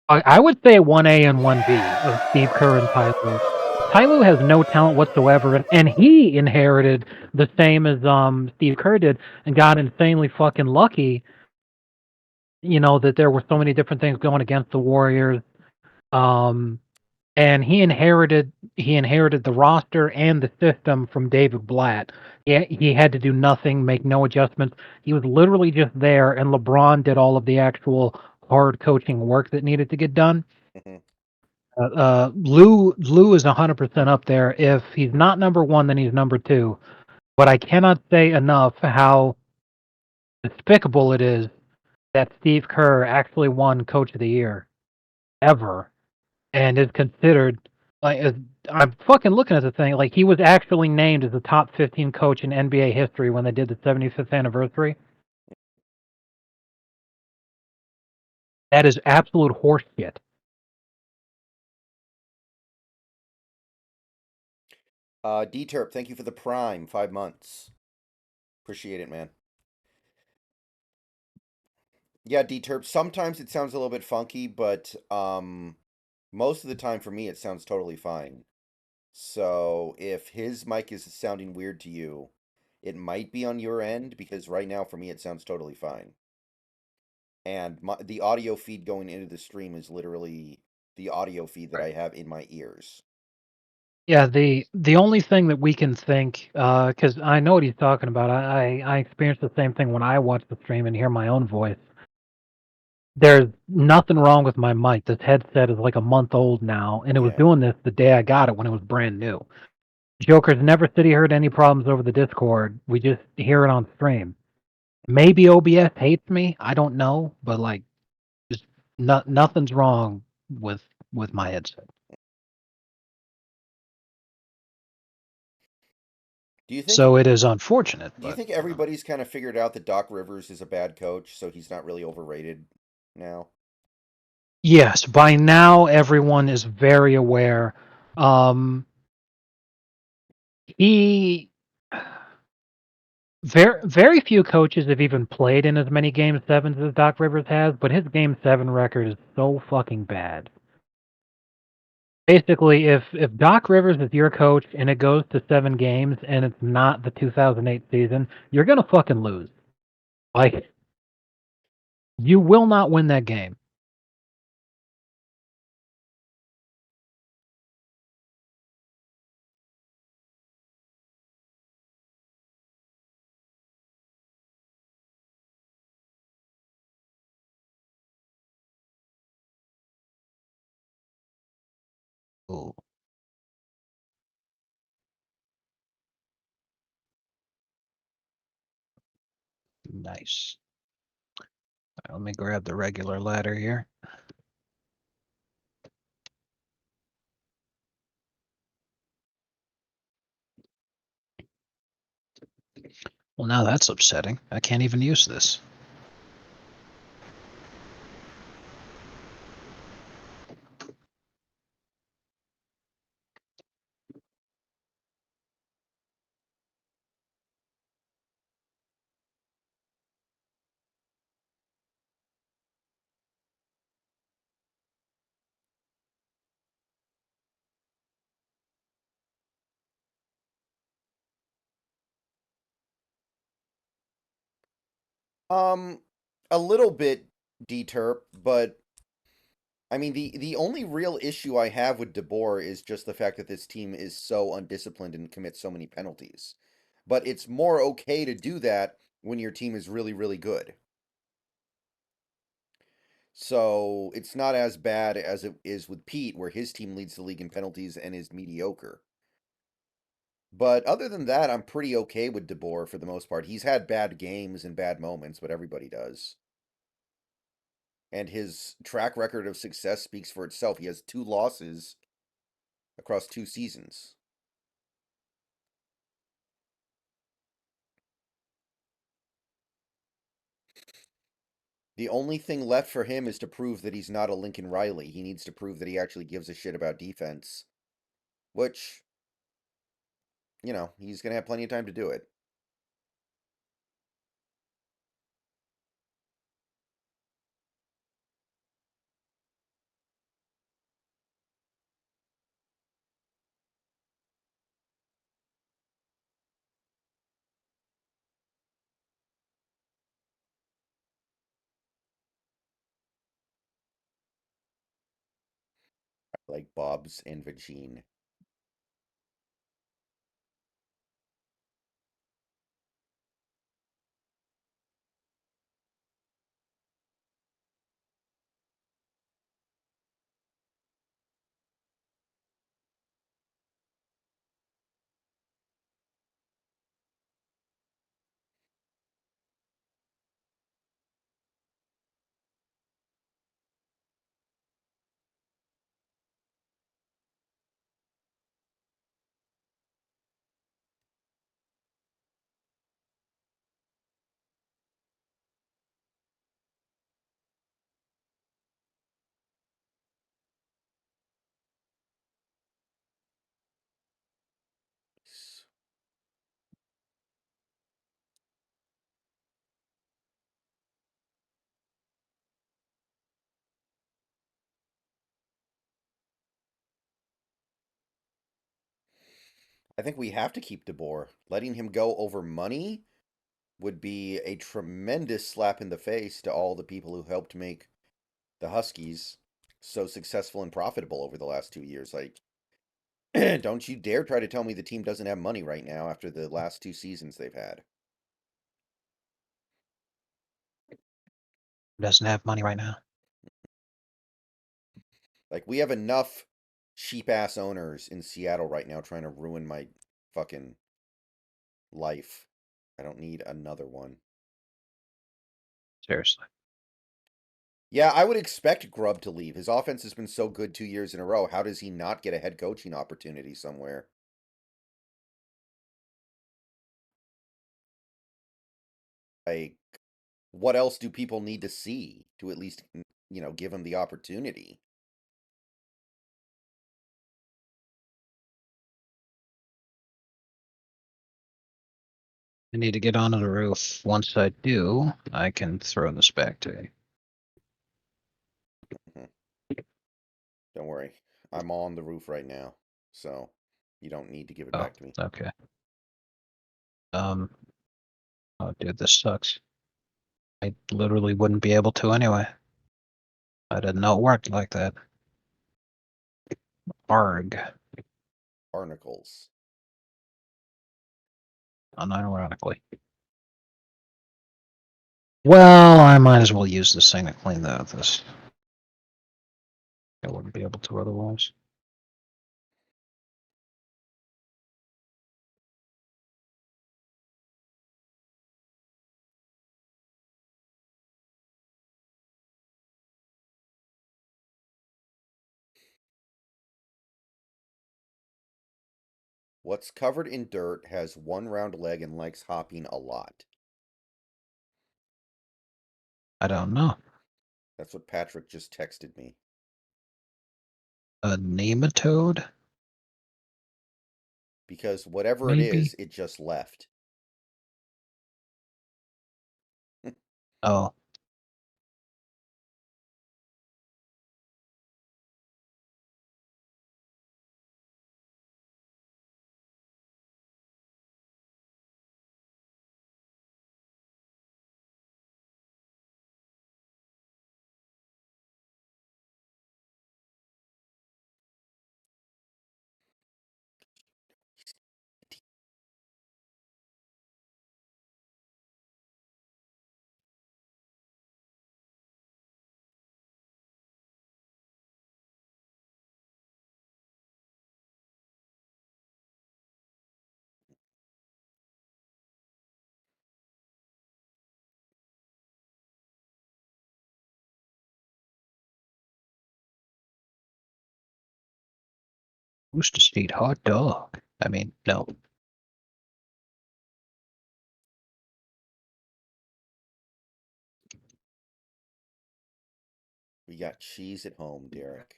I would say 1A and 1B of Steve Kerr and Ty Lue. Ty Lue has no talent whatsoever, and he inherited the same as Steve Kerr did, and got insanely fucking lucky. You know that there were so many different things going against the Warriors. And he inherited the roster and the system from David Blatt. He had to do nothing, make no adjustments. He was literally just there, and LeBron did all of the actual hard coaching work that needed to get done. Mhm. Lou is 100% up there. If he's not number one, then he's number two. But I cannot say enough how despicable it is that Steve Kerr actually won Coach of the Year ever, and is considered like I'm fucking looking at the thing. Like, he was actually named as the top 15 coach in NBA history when they did the 75th anniversary. That is absolute horseshit. D-Turp, thank you for the Prime, 5 months. Appreciate it, man. Yeah, D-Turp, sometimes it sounds a little bit funky, but most of the time for me it sounds totally fine. So if his mic is sounding weird to you, it might be on your end, because right now for me it sounds totally fine. And the audio feed going into the stream is literally the audio feed that I have in my ears. Yeah, the only thing that we can think, because I know what he's talking about. I experienced the same thing when I watch the stream and hear my own voice. There's nothing wrong with my mic. This headset is like a month old now, and it was Yeah. doing this the day I got it when it was brand new. Joker's never said he heard any problems over the Discord. We just hear it on stream. Maybe OBS hates me. I don't know, but like, just nothing's wrong with my headset. Do you think So it is unfortunate, do you but think everybody's kind of figured out that Doc Rivers is a bad coach, so he's not really overrated now? yes, by now everyone is very aware. He very few coaches have even played in as many Game 7s as Doc Rivers has, but his Game 7 record is so fucking bad. Basically, if Doc Rivers is your coach and it goes to 7 games and it's not the 2008 season, you're gonna fucking lose. Like, you will not win that game. ooh, nice. All right, let me grab the regular ladder here. Well, now that's upsetting. I can't even use this. A little bit deterp, but I mean the only real issue I have with DeBoer is just the fact that this team is so undisciplined and commits so many penalties. But it's more okay to do that when your team is really, really good. So it's not as bad as it is with Pete, where his team leads the league in penalties and is mediocre. But other than that, I'm pretty okay with DeBoer for the most part. He's had bad games and bad moments, but everybody does. And his track record of success speaks for itself. He has 2 losses across 2 seasons. The only thing left for him is to prove that he's not a Lincoln Riley. He needs to prove that he actually gives a shit about defense, which, he's going to have plenty of time to do it. Like Bob's and Vagine. I think we have to keep DeBoer. Letting him go over money would be a tremendous slap in the face to all the people who helped make the Huskies so successful and profitable over the last 2 years. Like, don't you dare try to tell me the team doesn't have money right now after the last 2 seasons they've had. Doesn't have money right now. Like, we have enough cheap ass owners in Seattle right now trying to ruin my fucking life. I don't need another one. Seriously. Yeah, I would expect Grubb to leave. His offense has been so good 2 years in a row. How does he not get a head coaching opportunity somewhere? Like, what else do people need to see to at least, give him the opportunity? I need to get onto the roof. Once I do, I can throw this back to you. Don't worry. I'm on the roof right now, so you don't need to give it Oh, back to me. okay. Oh, dude, this sucks. I literally wouldn't be able to anyway. I didn't know it worked like that. Arg. Barnacles. Unironically. Well, I might as well use this thing to clean this. I wouldn't be able to otherwise. What's covered in dirt has one round leg and likes hopping a lot. I don't know. That's what Patrick just texted me. A nematode? Because whatever it Maybe? is, it just left. Oh. Who's to eat hot dog? I mean, no. We got cheese at home, Derek.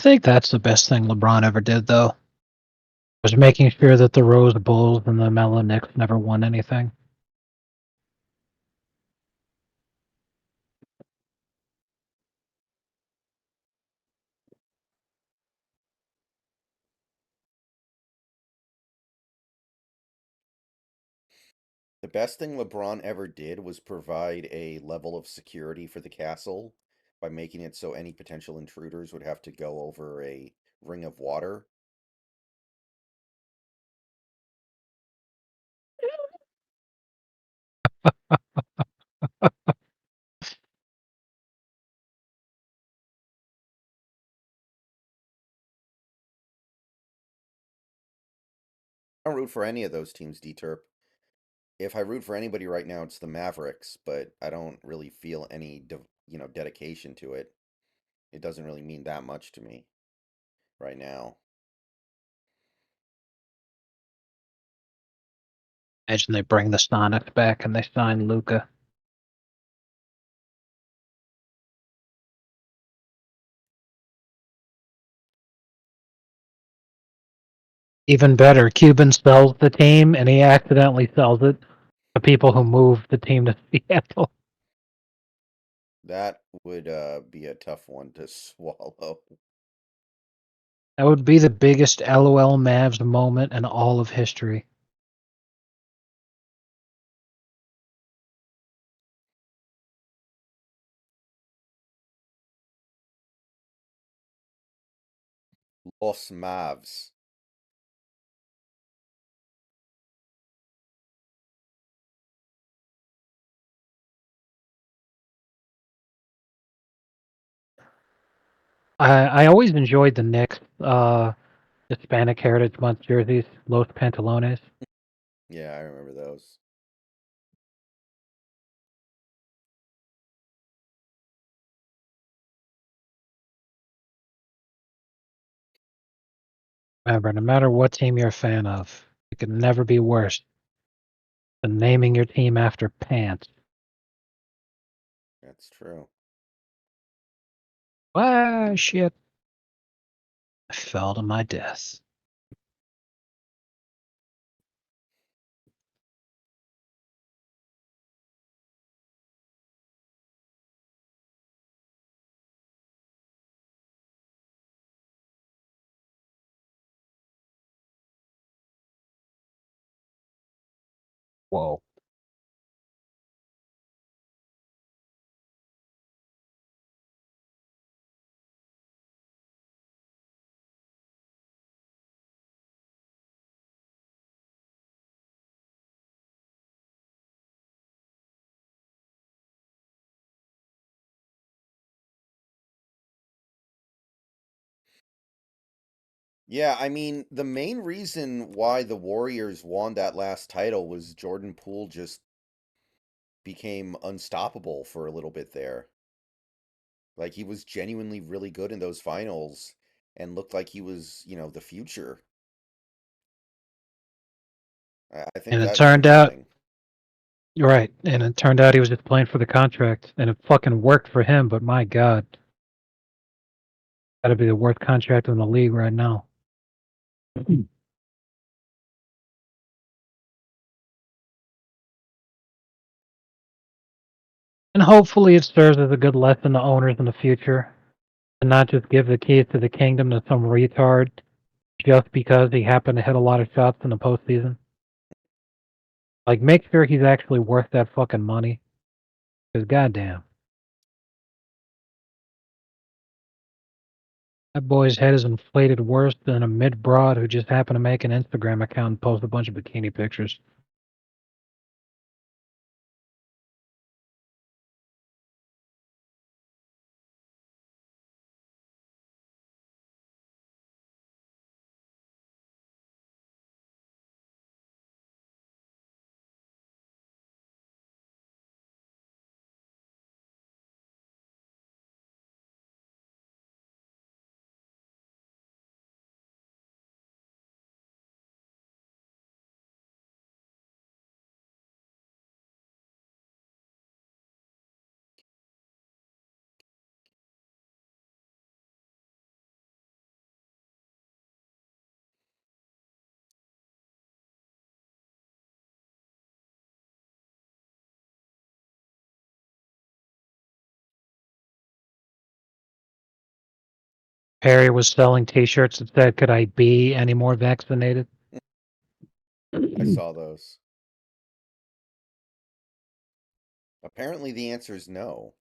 I think that's the best thing LeBron ever did, though. Was making sure that the Rose Bulls and the Mellow Knicks never won anything. The best thing LeBron ever did was provide a level of security for the castle by making it so any potential intruders would have to go over a ring of water. I don't root for any of those teams, D-Terp. If I root for anybody right now, it's the Mavericks, but I don't really feel any, dedication to it. It doesn't really mean that much to me right now. Imagine they bring the Sonics back and they sign Luca. Even better, Cuban sells the team and he accidentally sells it to people who moved the team to Seattle. That would be a tough one to swallow. That would be the biggest LOL Mavs moment in all of history. Los Mavs. I always enjoyed the Knicks Hispanic Heritage Month jerseys, Los Pantalones. Yeah, I remember those. Remember, no matter what team you're a fan of, it can never be worse than naming your team after pants. That's true. Ah, shit. I fell to my death. Whoa. Yeah, I mean, the main reason why the Warriors won that last title was Jordan Poole just became unstoppable for a little bit there. Like he was genuinely really good in those finals and looked like he was, the future. I think And it that's the turned main out, thing. you're right, and it turned out he was just playing for the contract, and it fucking worked for him, but my god. Gotta be the worst contract in the league right now. And hopefully it serves as a good lesson to owners in the future to not just give the keys to the kingdom to some retard just because he happened to hit a lot of shots in the postseason. Like, make sure he's actually worth that fucking money. Because goddamn, that boy's head is inflated worse than a mid broad who just happened to make an Instagram account and post a bunch of bikini pictures. Perry was selling T-shirts that said, "Could I be any more vaccinated?" I saw those. Apparently, the answer is no.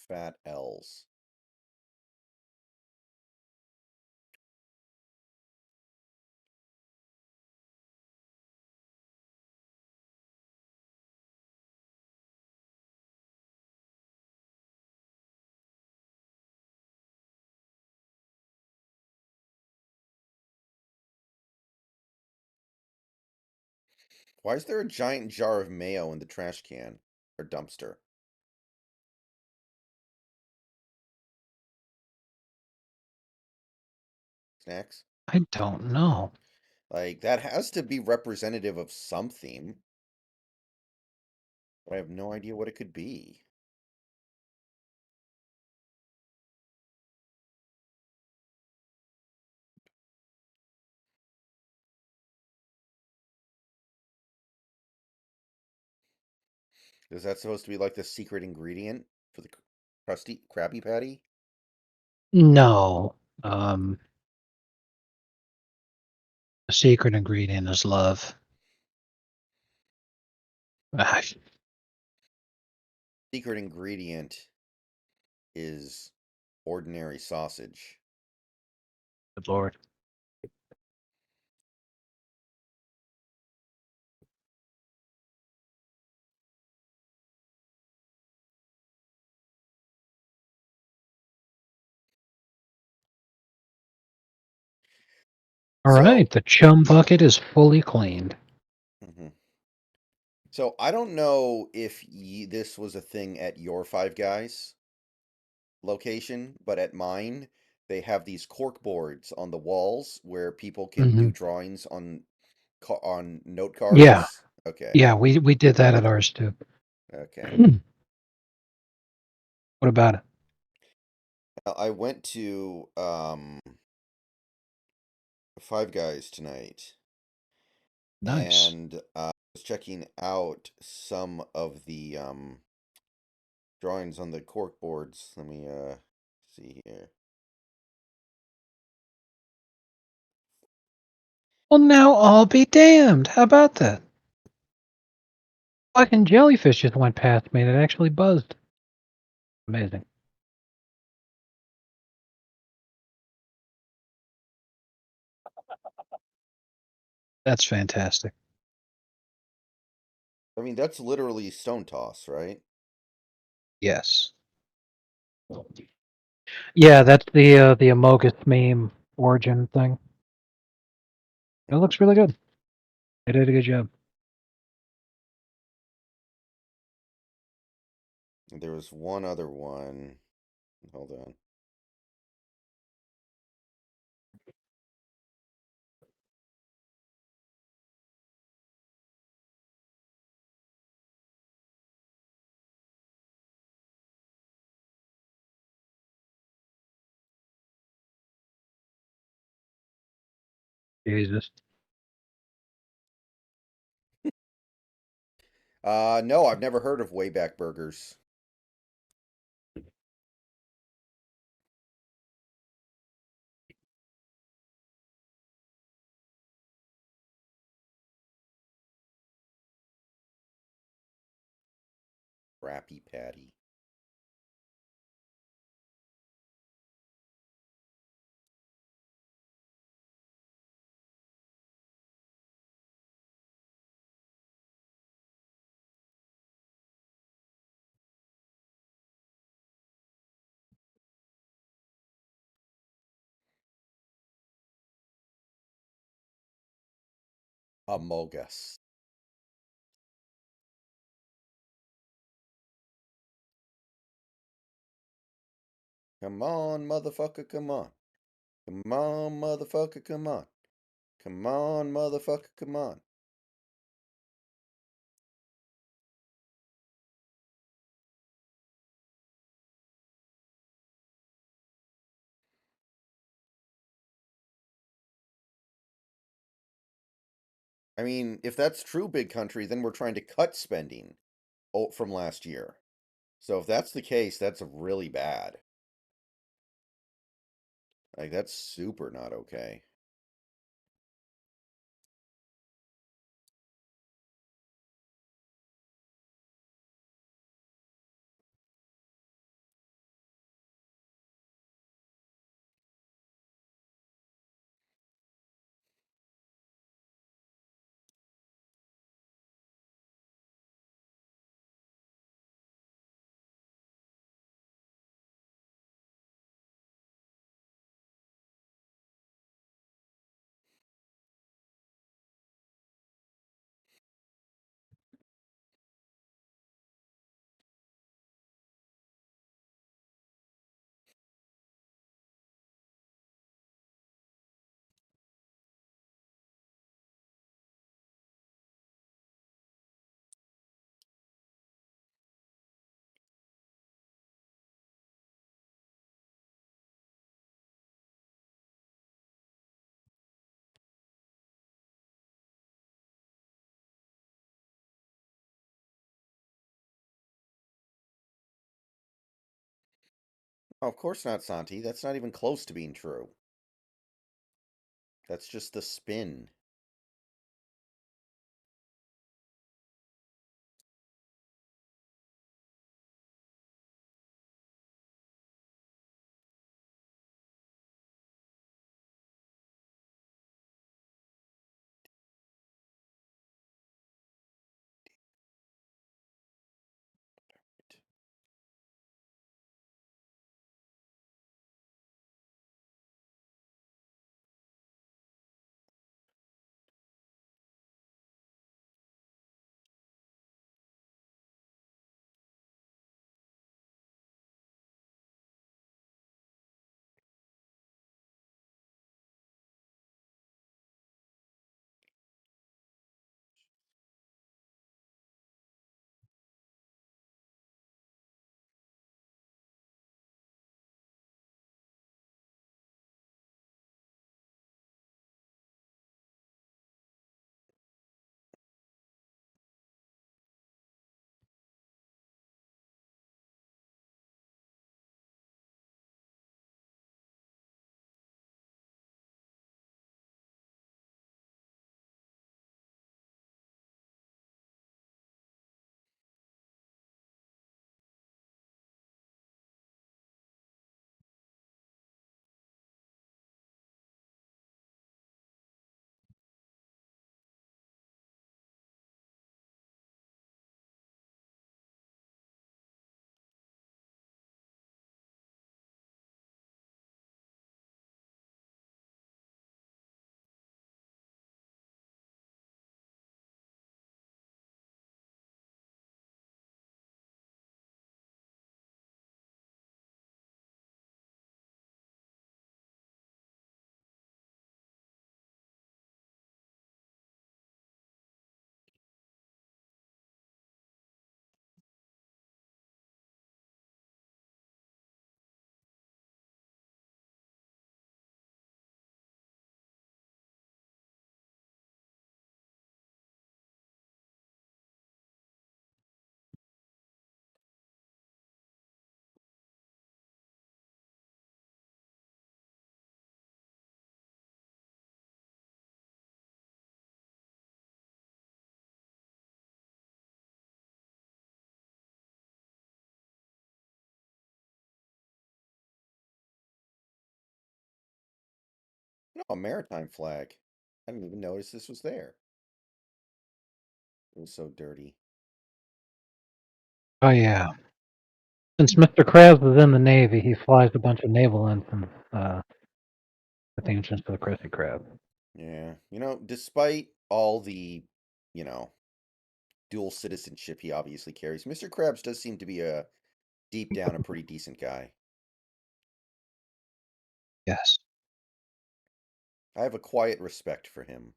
Fat L's. Why is there a giant jar of mayo in the trash can or dumpster? Snacks? I don't know. Like, that has to be representative of something, but I have no idea what it could be. Is that supposed to be like the secret ingredient for the crusty Krabby Patty? No. Um, the secret ingredient is love. Ah, Secret ingredient is ordinary sausage. good Lord. All So, right, the chum bucket is fully cleaned. mhm. So I don't know if this was a thing at your Five Guys location, but at mine, they have these cork boards on the walls where people can Hmm. do drawings on note Yeah, cards. Okay. yeah, we did that at ours too. Okay. What about it? I went to Five Guys tonight Nice. and was checking out some of the drawings on the cork boards. Let me see here. Well, now I'll be damned. How about that? Fucking jellyfish just went past me and it actually buzzed. Amazing. That's fantastic. I mean, that's literally stone toss, right? Yes. Yeah, that's the Amogus meme origin thing. It looks really good. They did a good job. There was one other one. Hold on. Jesus. No, I've never heard of Wayback Burgers. Rappy Patty. Amogus. Come on, motherfucker, come on. Come on, motherfucker, come on. Come on, motherfucker, come on. I mean, if that's true, big country, then we're trying to cut spending from last year. So if that's the case, that's really bad. Like, that's super not okay. Oh, of course not, Santi. That's not even close to being true. That's just the spin. Oh, maritime flag. I didn't even notice this was there. It was so dirty. Oh yeah. Since Mr. Krabs is in the Navy, he flies a bunch of naval ensigns at the entrance to the Krusty Krab. Yeah. Despite all the, you know, dual citizenship he obviously carries, Mr. Krabs does seem to be deep down a pretty decent guy. Yes. I have a quiet respect for him.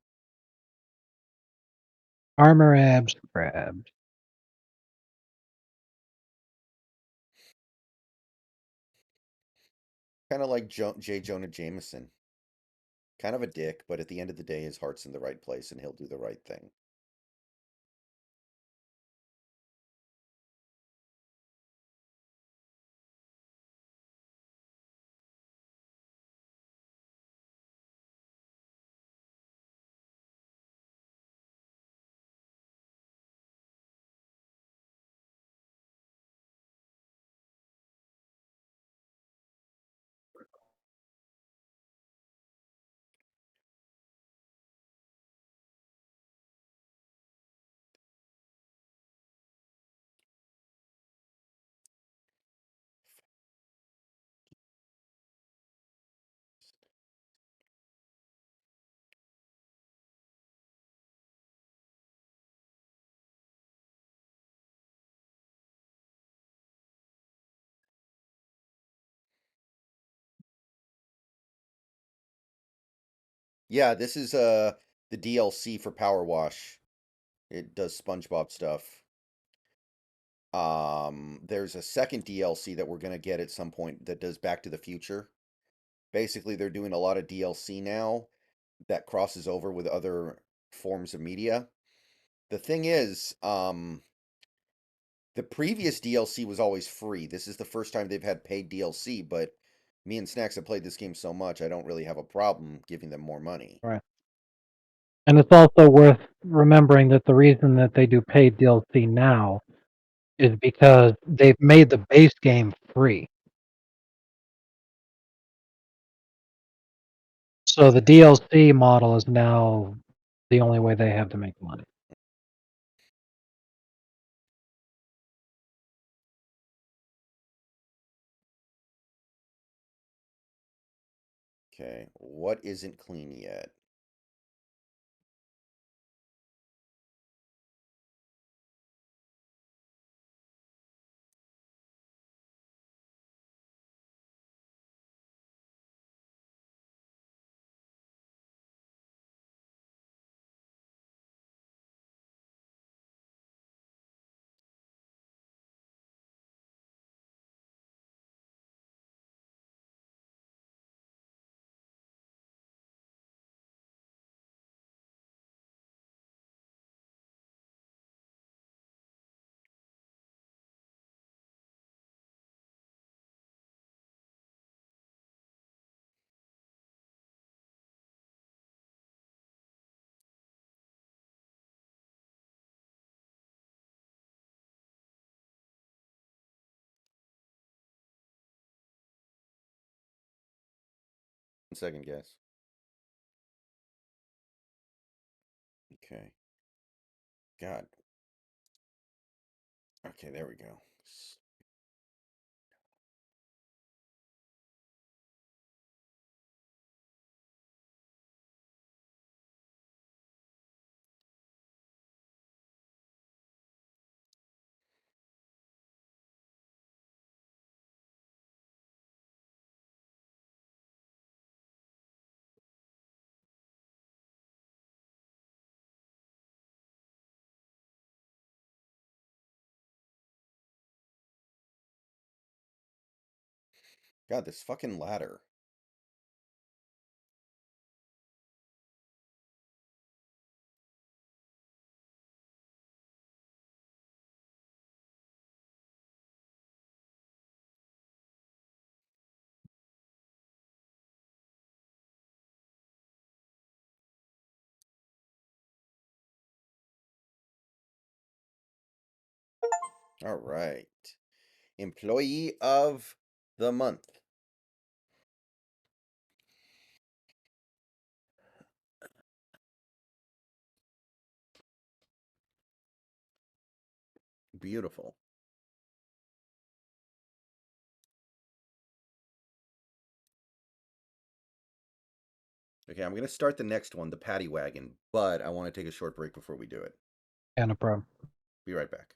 Armor abs Krabs. Kind of like J. Jonah Jameson. Kind of a dick, but at the end of the day, his heart's in the right place and he'll do the right thing. Yeah, this is the DLC for PowerWash. It does SpongeBob stuff. There's a second DLC that we're gonna get at some point that does Back to the Future. Basically, they're doing a lot of DLC now that crosses over with other forms of media. The thing is, the previous DLC was always free. This is the first time they've had paid DLC, but me and Snacks have played this game so much, I don't really have a problem giving them more money. Right. And it's also worth remembering that the reason that they do paid DLC now is because they've made the base game free. So the DLC model is now the only way they have to make money. Okay, what isn't clean yet? One second, guys. Okay. God. Okay, there we go. God, this fucking ladder. All right. Employee of the month. Beautiful. Okay, I'm going to start the next one, the Paddy Wagon, but I want to take a short break before we do it. Yeah, no problem. Be right back.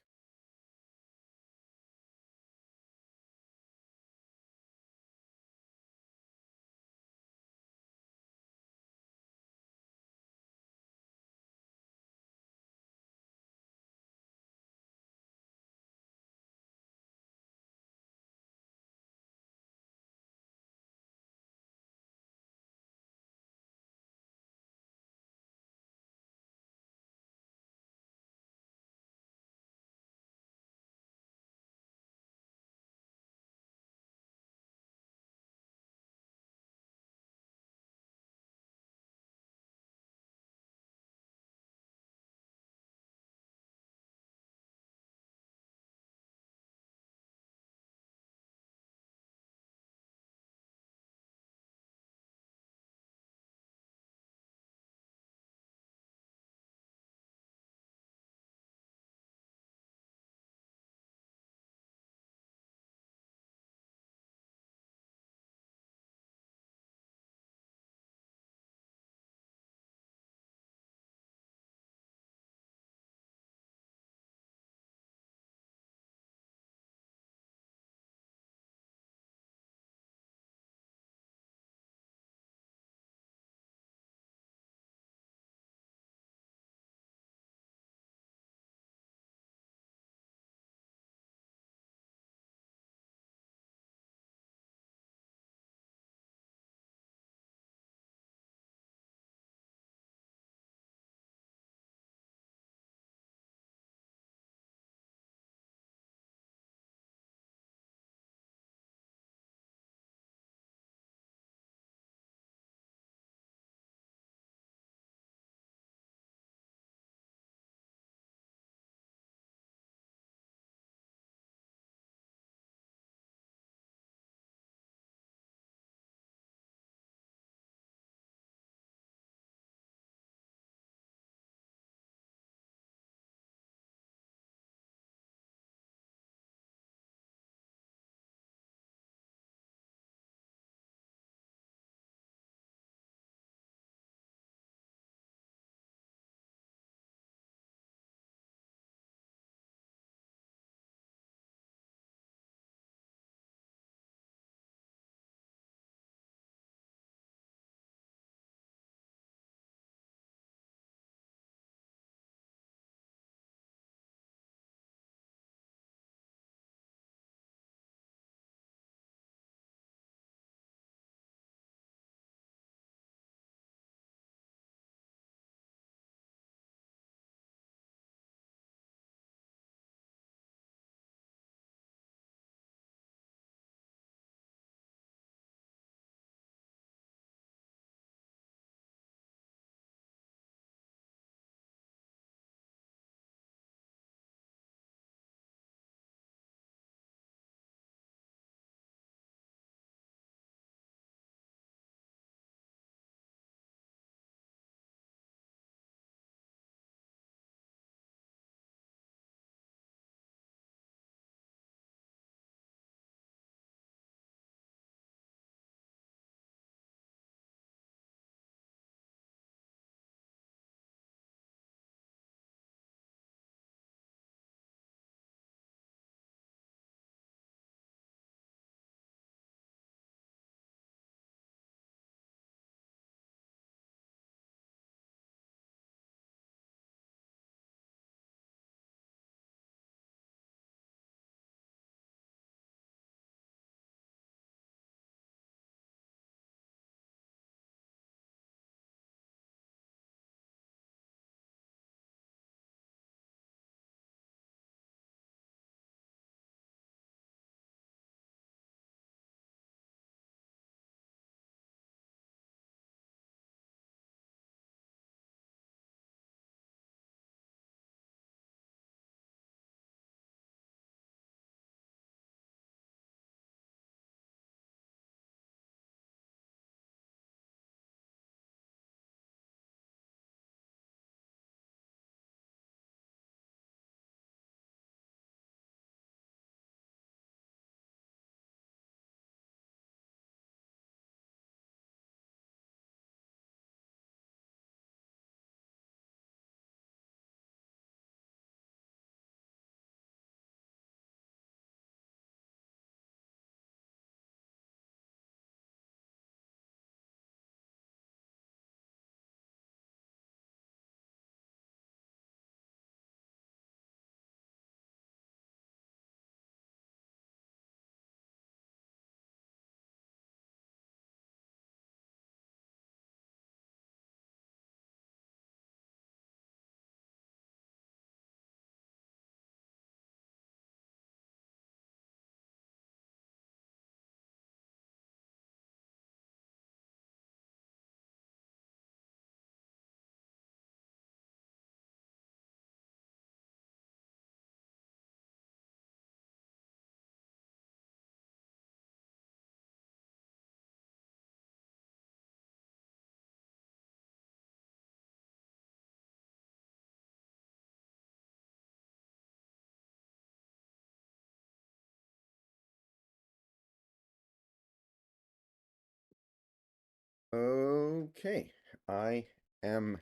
Okay, I am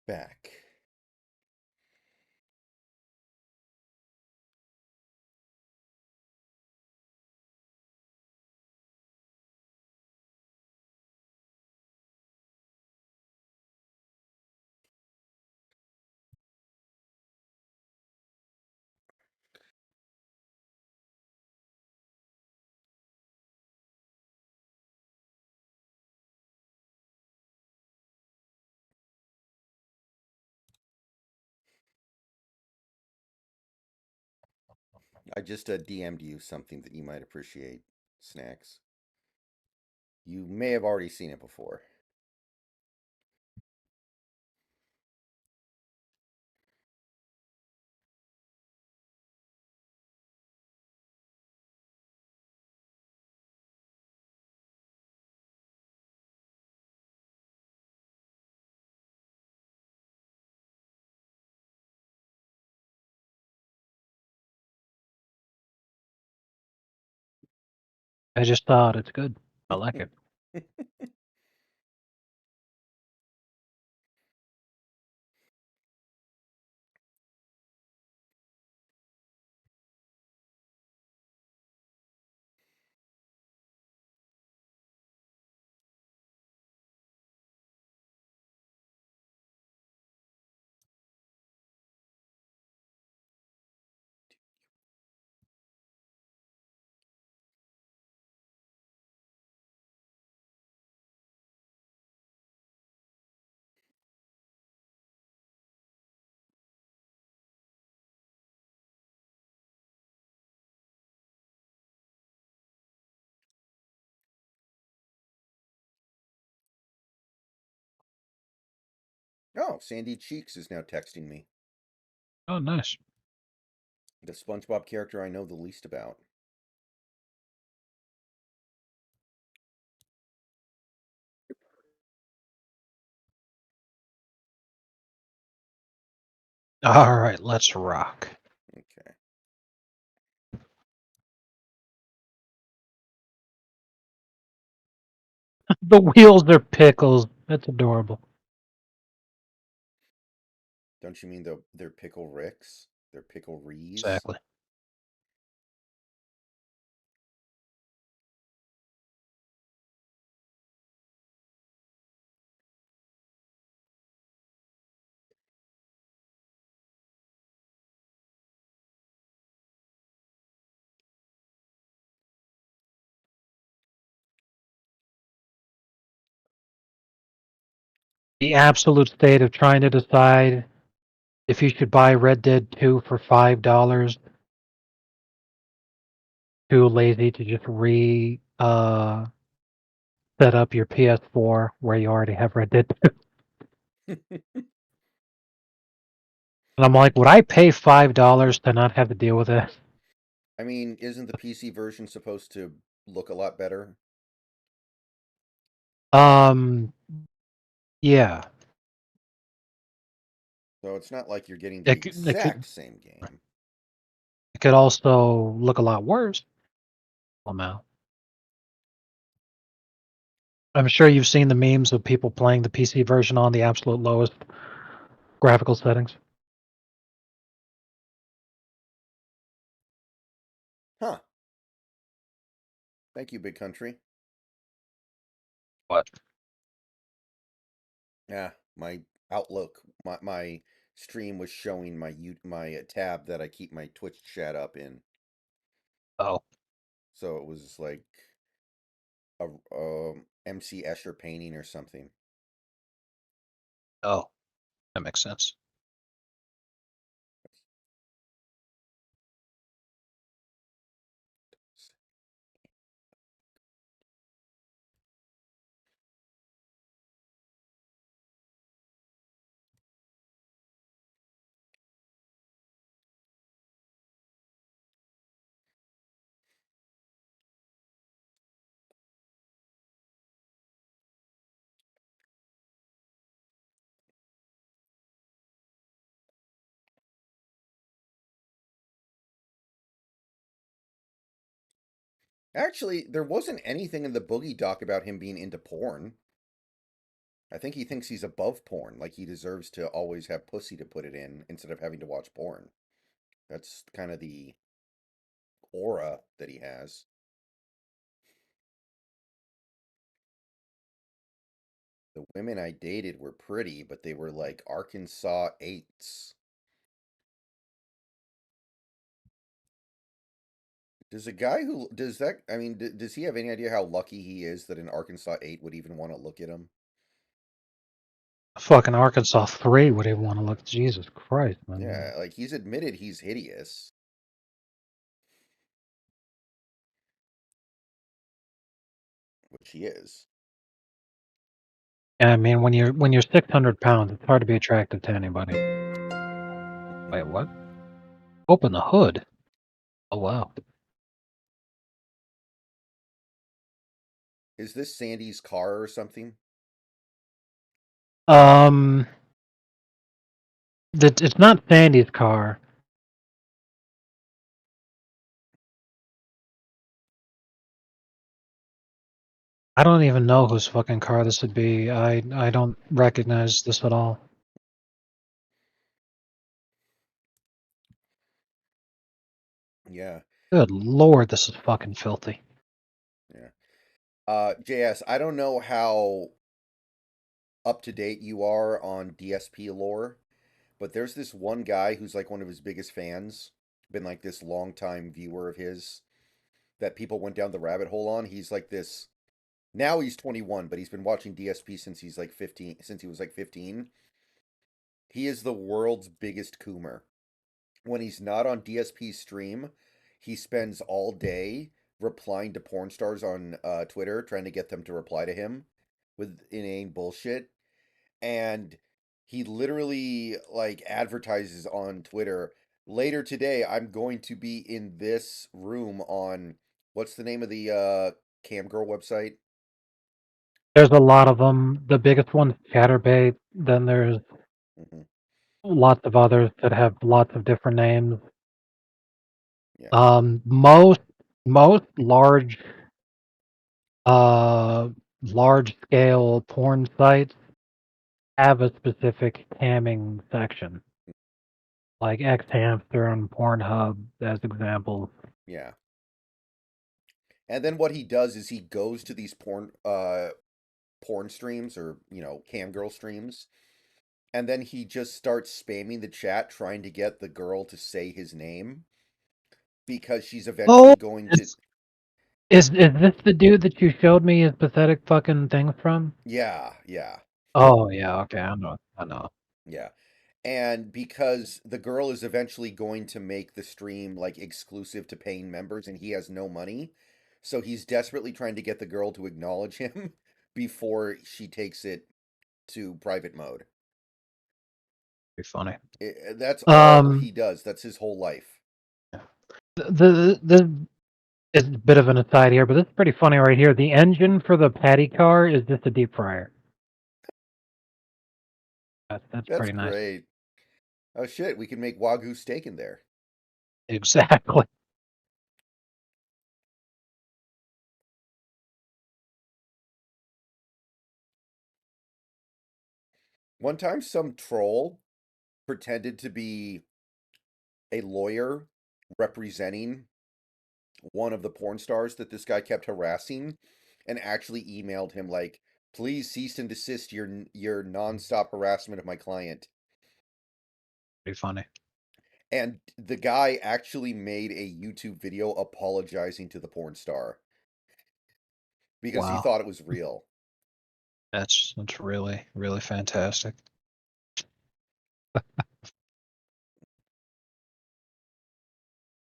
back. I just DM'd you something that you might appreciate, Snacks. You may have already seen it before. I just thought it's good. I like it. Oh, Sandy Cheeks is now texting me. Oh, nice. The SpongeBob character I know the least about. All right, let's rock. Okay. The wheels are pickles. That's adorable. Don't you mean they're Pickle Ricks? They're Pickle Rees? Exactly. The absolute state of trying to decide if you should buy Red Dead 2 for $5. Too lazy to just set up your PS4 where you already have Red Dead 2. And I'm like, would I pay $5 to not have to deal with it? I mean, isn't the PC version supposed to look a lot better? Yeah. So it's not like you're getting the It could, it exact could, same game. it could also look a lot worse. Somehow. I'm sure you've seen the memes of people playing the PC version on the absolute lowest graphical settings. Huh. Thank you, Big Country. What? Yeah, my Outlook, my stream was showing my tab that I keep my Twitch chat up in. Oh, So it was like a MC Escher painting or something. oh, that makes sense. Actually, there wasn't anything in the Boogie doc about him being into porn. I think he thinks he's above porn, like he deserves to always have pussy to put it in instead of having to watch porn. That's kind of the aura that he has. The women I dated were pretty, but they were like Arkansas 8s. Does a guy who does that? I mean, does he have any idea how lucky he is that an Arkansas 8 would even want to look at him? Fucking Arkansas 3 would even want to look. Jesus Christ, man. Yeah, like he's admitted he's hideous. Which he is. Yeah, I mean, when you're 600 pounds, it's hard to be attractive to anybody. Wait, what? Open the hood. Oh wow. Is this Sandy's car or something? It's not Sandy's car. I don't even know whose fucking car this would be. I don't recognize this at all. Yeah. Good lord, this is fucking filthy. Yeah. JS, I don't know how up to date you are on DSP lore, but there's this one guy who's like one of his biggest fans, been like this long time viewer of his that people went down the rabbit hole on. He's like this now he's 21, but he's been watching DSP since he's like 15, since he was like 15. He is the world's biggest coomer. When he's not on DSP's stream, he spends all day replying to porn stars on Twitter, trying to get them to reply to him with inane bullshit. And he literally like advertises on Twitter, later today I'm going to be in this room on what's the name of the cam girl website? There's a lot of them. The biggest one's Chatterbait. Then there's Hmm. lots of others that have lots of different names. Yeah. Most large scale porn sites have a specific camming section, like X Hamster and Pornhub as examples. Yeah. And then what he does is he goes to these porn streams or, cam girl streams, and then he just starts spamming the chat trying to get the girl to say his name because she's eventually Oh, going to. is this the dude that you showed me his pathetic fucking things from? Yeah, yeah, Oh yeah, okay, I know. yeah. And because the girl is eventually going to make the stream like exclusive to paying members and he has no money, so he's desperately trying to get the girl to acknowledge him before she takes it to private mode. Pretty funny. That's all Um, he does. That's his whole life. the is a bit of an aside here, but this is pretty funny right here. The engine for the patty car is just a deep fryer. That's That's pretty nice. great. Oh shit, we can make Wagyu steak in there. Exactly. One time, some troll pretended to be a lawyer representing one of the porn stars that this guy kept harassing and actually emailed him like, please cease and desist your nonstop harassment of my client. Pretty funny. And the guy actually made a YouTube video apologizing to the porn star because he Wow. thought it was real. That's really, really fantastic. Let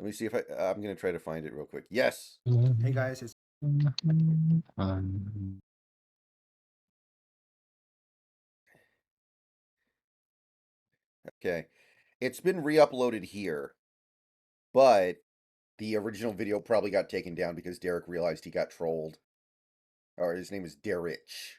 me see if I'm gonna try to find it real quick. Yes. Hey guys, it's Okay. It's been re-uploaded here, but the original video probably got taken down because Derek realized he got trolled. Or his name is Derich.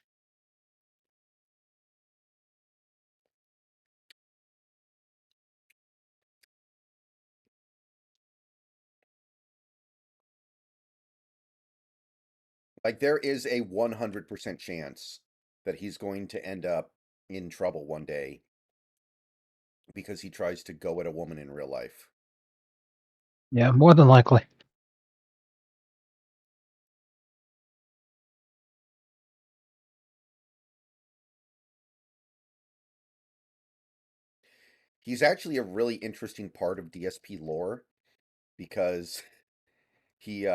Like there is a 100% chance that he's going to end up in trouble one day because he tries to go at a woman in real life. Yeah, more than likely. He's actually a really interesting part of DSP lore because he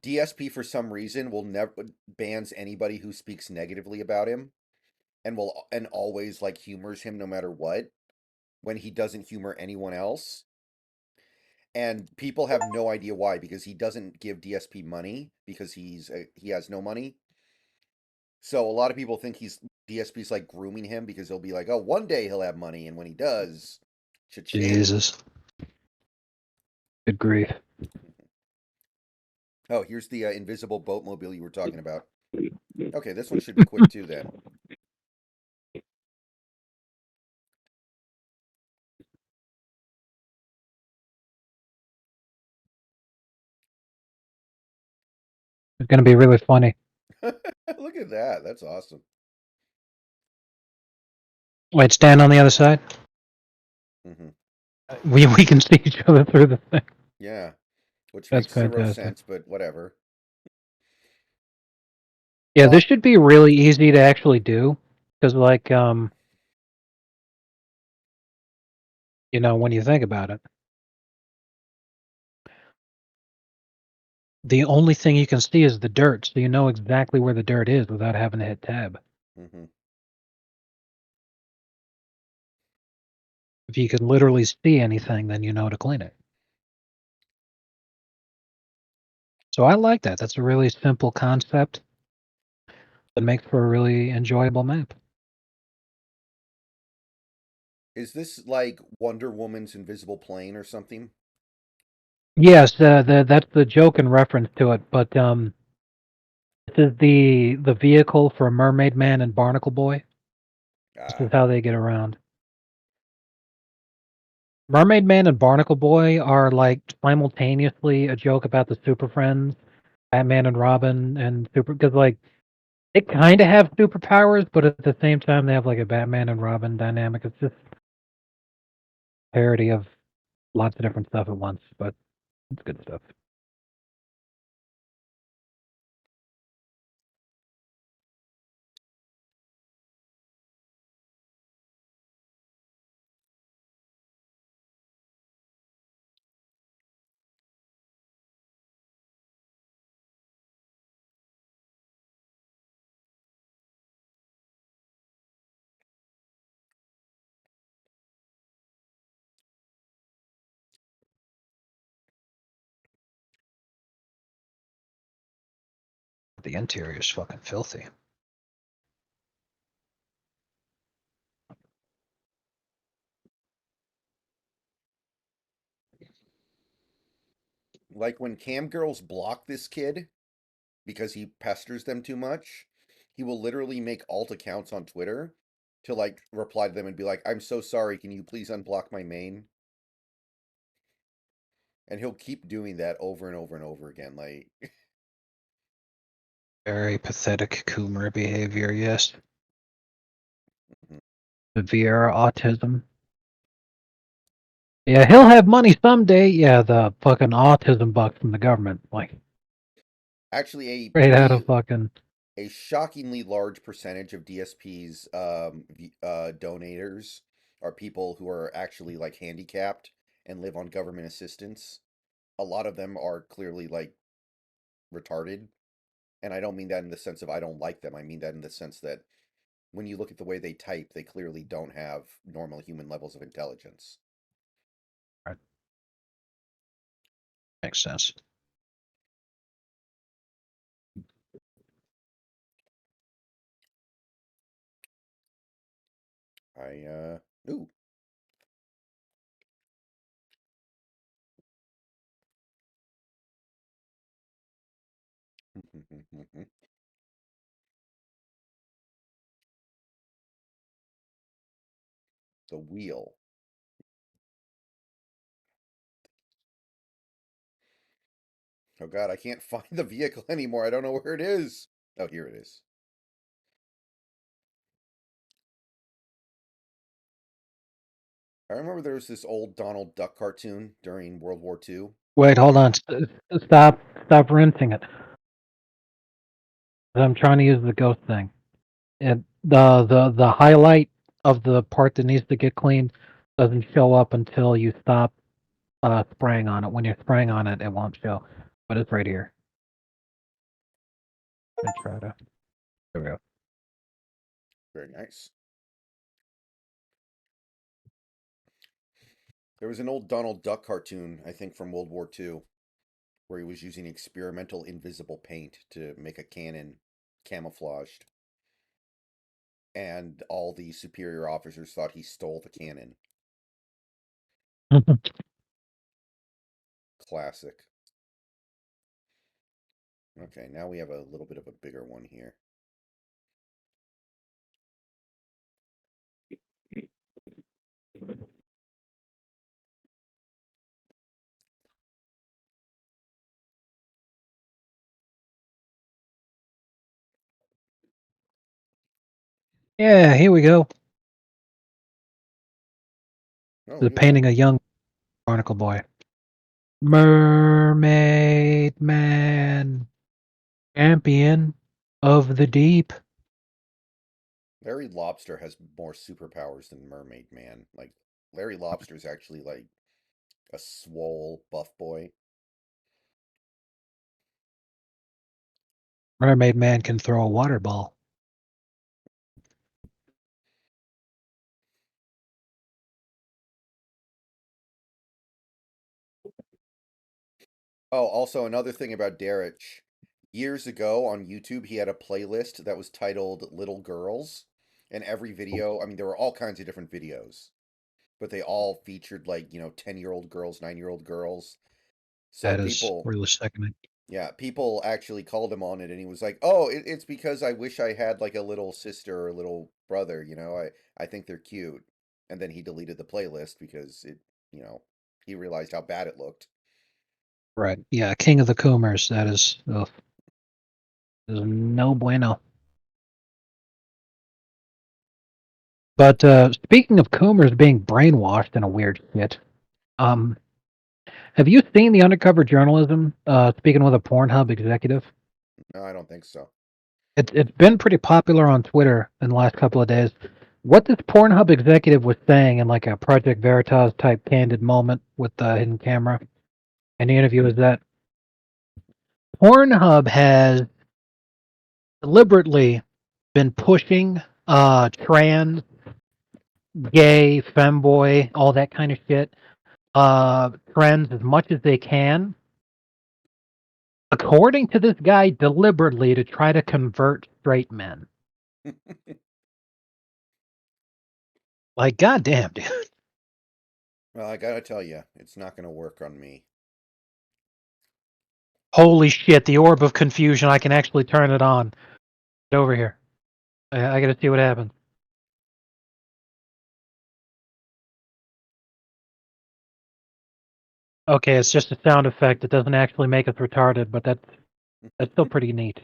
DSP for some reason will never bans anybody who speaks negatively about him and will and always like humors him no matter what when he doesn't humor anyone else. And people have no idea why because he doesn't give DSP money because he has no money. So a lot of people think he's DSP's like grooming him because he'll be like, "Oh, one day he'll have money," and when he does, cha-ching. Jesus. Good grief. Oh, here's the invisible boatmobile you were talking about. Okay, this one should be quick too then. It's gonna be really funny. Look at that. That's awesome. Wait, stand on the other side. Hmm. We can see each other through the thing. Yeah, which That's makes zero fantastic. sense, but whatever. Yeah, Well, this should be really easy to actually do, because like when you think about it, the only thing you can see is the dirt, so you know exactly where the dirt is without having to hit tab. hmm. If you can literally see anything, then you know to clean it. So I like that. That's a really simple concept that makes for a really enjoyable map. Is this like Wonder Woman's invisible plane or something? Yes, that's the joke and reference to it, but this is the vehicle for Mermaid Man and Barnacle Boy. This Ah, is how they get around. Mermaid Man and Barnacle Boy are like simultaneously a joke about the Super Friends, Batman and Robin, and Super, because like they kind of have superpowers, but at the same time they have like a Batman and Robin dynamic. It's just parody of lots of different stuff at once, but it's good stuff. The interior is fucking filthy. like when cam girls block this kid because he pesters them too much, he will literally make alt accounts on Twitter to like reply to them and be like, "I'm so sorry. Can you please unblock my main?" And he'll keep doing that over and over and over again. Like, Very pathetic Coomer behavior, yes. mhm. Severe autism. Yeah, he'll have money someday. Yeah, the fucking autism bucks from the government. Like, Actually, a straight out pretty of fucking. a shockingly large percentage of DSP's donators are people who are actually like handicapped and live on government assistance. A lot of them are clearly like retarded, and I don't mean that in the sense of I don't like them. I mean that in the sense that when you look at the way they type, they clearly don't have normal human levels of intelligence. Right. Makes sense. Ooh. The wheel. Oh god, I can't find the vehicle anymore. I don't know where it is. Oh, here it is. I remember there was this old Donald Duck cartoon during World War II. Wait, hold on. Stop rinsing it. I'm trying to use the ghost thing. The highlight of the part that needs to get cleaned doesn't show up until you stop spraying on it. When you're spraying on it, it won't show. But it's right here. Let me try to. There we go. Very nice. There was an old Donald Duck cartoon, I think, from World War II, where he was using experimental invisible paint to make a cannon camouflaged. And all the superior officers thought he stole the cannon. Classic. Okay, now we have a little bit of a bigger one here. Yeah, here we go. Oh, The look at painting that. a young barnacle boy. Mermaid Man, champion of the deep. Larry Lobster has more superpowers than Mermaid Man. Like, Larry Lobster is actually like a swole buff boy. Mermaid Man can throw a water ball. Oh, also another thing about Derek. Years ago on YouTube, he had a playlist that was titled Little Girls. And every video, I mean, there were all kinds of different videos, but they all featured like, 10-year-old girls, 9-year-old girls. So That is people, really sickening. yeah, people actually called him on it, and he was like, "Oh, it's because I wish I had like a little sister or a little brother. I think they're cute." And then he deleted the playlist because you know, he realized how bad it looked. Right. Yeah, King of the Coomers. That is, is no bueno. But speaking of Coomers being brainwashed in a weird shit, um, have you seen the undercover journalism? Speaking with a Pornhub executive, No, I don't think so. it's been pretty popular on Twitter in the last couple of days. What this Pornhub executive was saying in like a Project Veritas type candid moment with the hidden camera in the interview is that Pornhub has deliberately been pushing trans, gay, femboy, all that kind of shit trends as much as they can, according to this guy, deliberately to try to convert straight men. Like, goddamn, dude. Well, I gotta tell you, it's not gonna work on me. Holy shit, the orb of confusion. I can actually turn it on. Get over here. I gotta see what happens. Okay, it's just a sound effect. It doesn't actually make us retarded, but that's still pretty neat.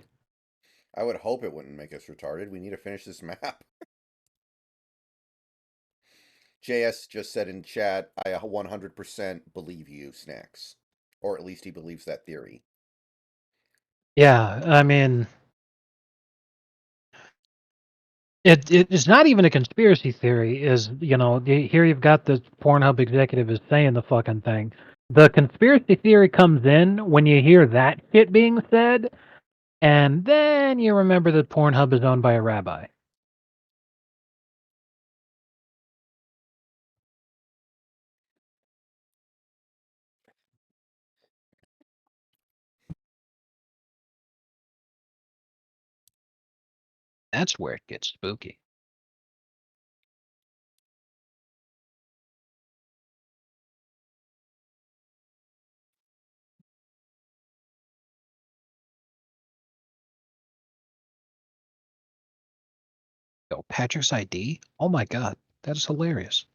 I would hope it wouldn't make us retarded. We need to finish this map. JS just said in chat, I 100% believe you, Snacks. Or at least he believes that theory. Yeah, I mean, it's not even a conspiracy theory. Is here you've got the Pornhub executive is saying the fucking thing. The conspiracy theory comes in when you hear that shit being said, and then you remember that Pornhub is owned by a rabbi. That's where it gets spooky. Yo, Patrick's ID? Oh my god, that is hilarious.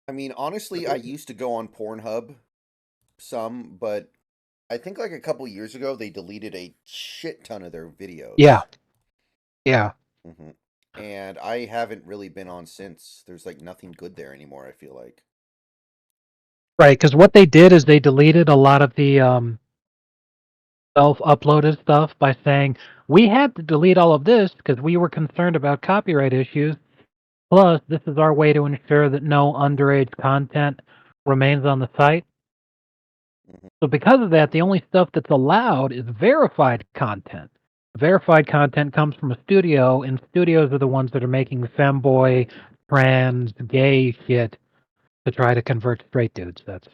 I mean, honestly, I used to go on Pornhub some, but I think like a couple years ago they deleted a shit ton of their Yeah, videos. yeah. hmm And I haven't really been on since. There's like nothing good there anymore, I feel like. Right, because what they did is they deleted a lot of the self-uploaded stuff by saying, we had to delete all of this because we were concerned about copyright issues. Plus, this is our way to ensure that no underage content remains on the site. hmm So because of that, the only stuff that's allowed is verified content. Verified content comes from a studio, and studios are the ones that are making femboy, trans, gay shit to try to convert straight dudes. That's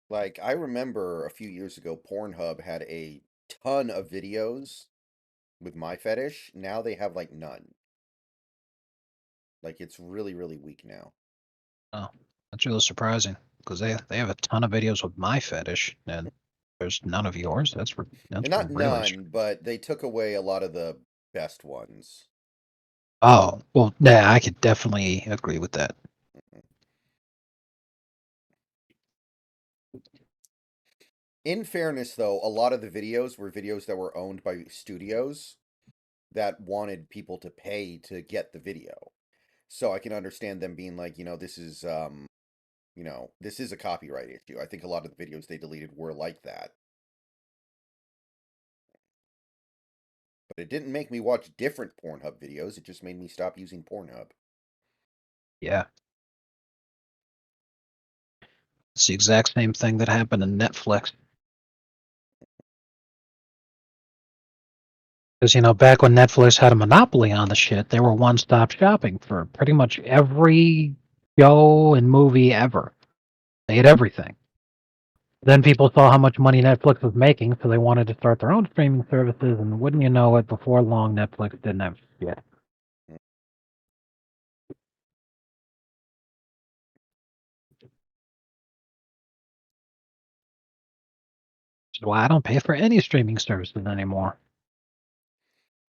Like I remember a few years ago, Pornhub had a ton of videos with my fetish. Now they have like none. Like it's really, really weak now. oh, that's really surprising because they have a ton of videos with my fetish, and there's none of yours. That's And not really none, but they took away a lot of the best ones. oh well. Yeah, I could definitely agree with that. In fairness, though, a lot of the videos were videos that were owned by studios that wanted people to pay to get the video. So I can understand them being like, this is a copyright issue. I think a lot of the videos they deleted were like that. But it didn't make me watch different Pornhub videos. It just made me stop using Pornhub. Yeah, it's the exact same thing that happened in Netflix. Because, back when Netflix had a monopoly on the shit, they were one-stop shopping for pretty much every show and movie ever. They had everything. Then people saw how much money Netflix was making, so they wanted to start their own streaming services, and wouldn't you know it, before long, Netflix didn't have shit. Which is why I don't pay for any streaming services anymore.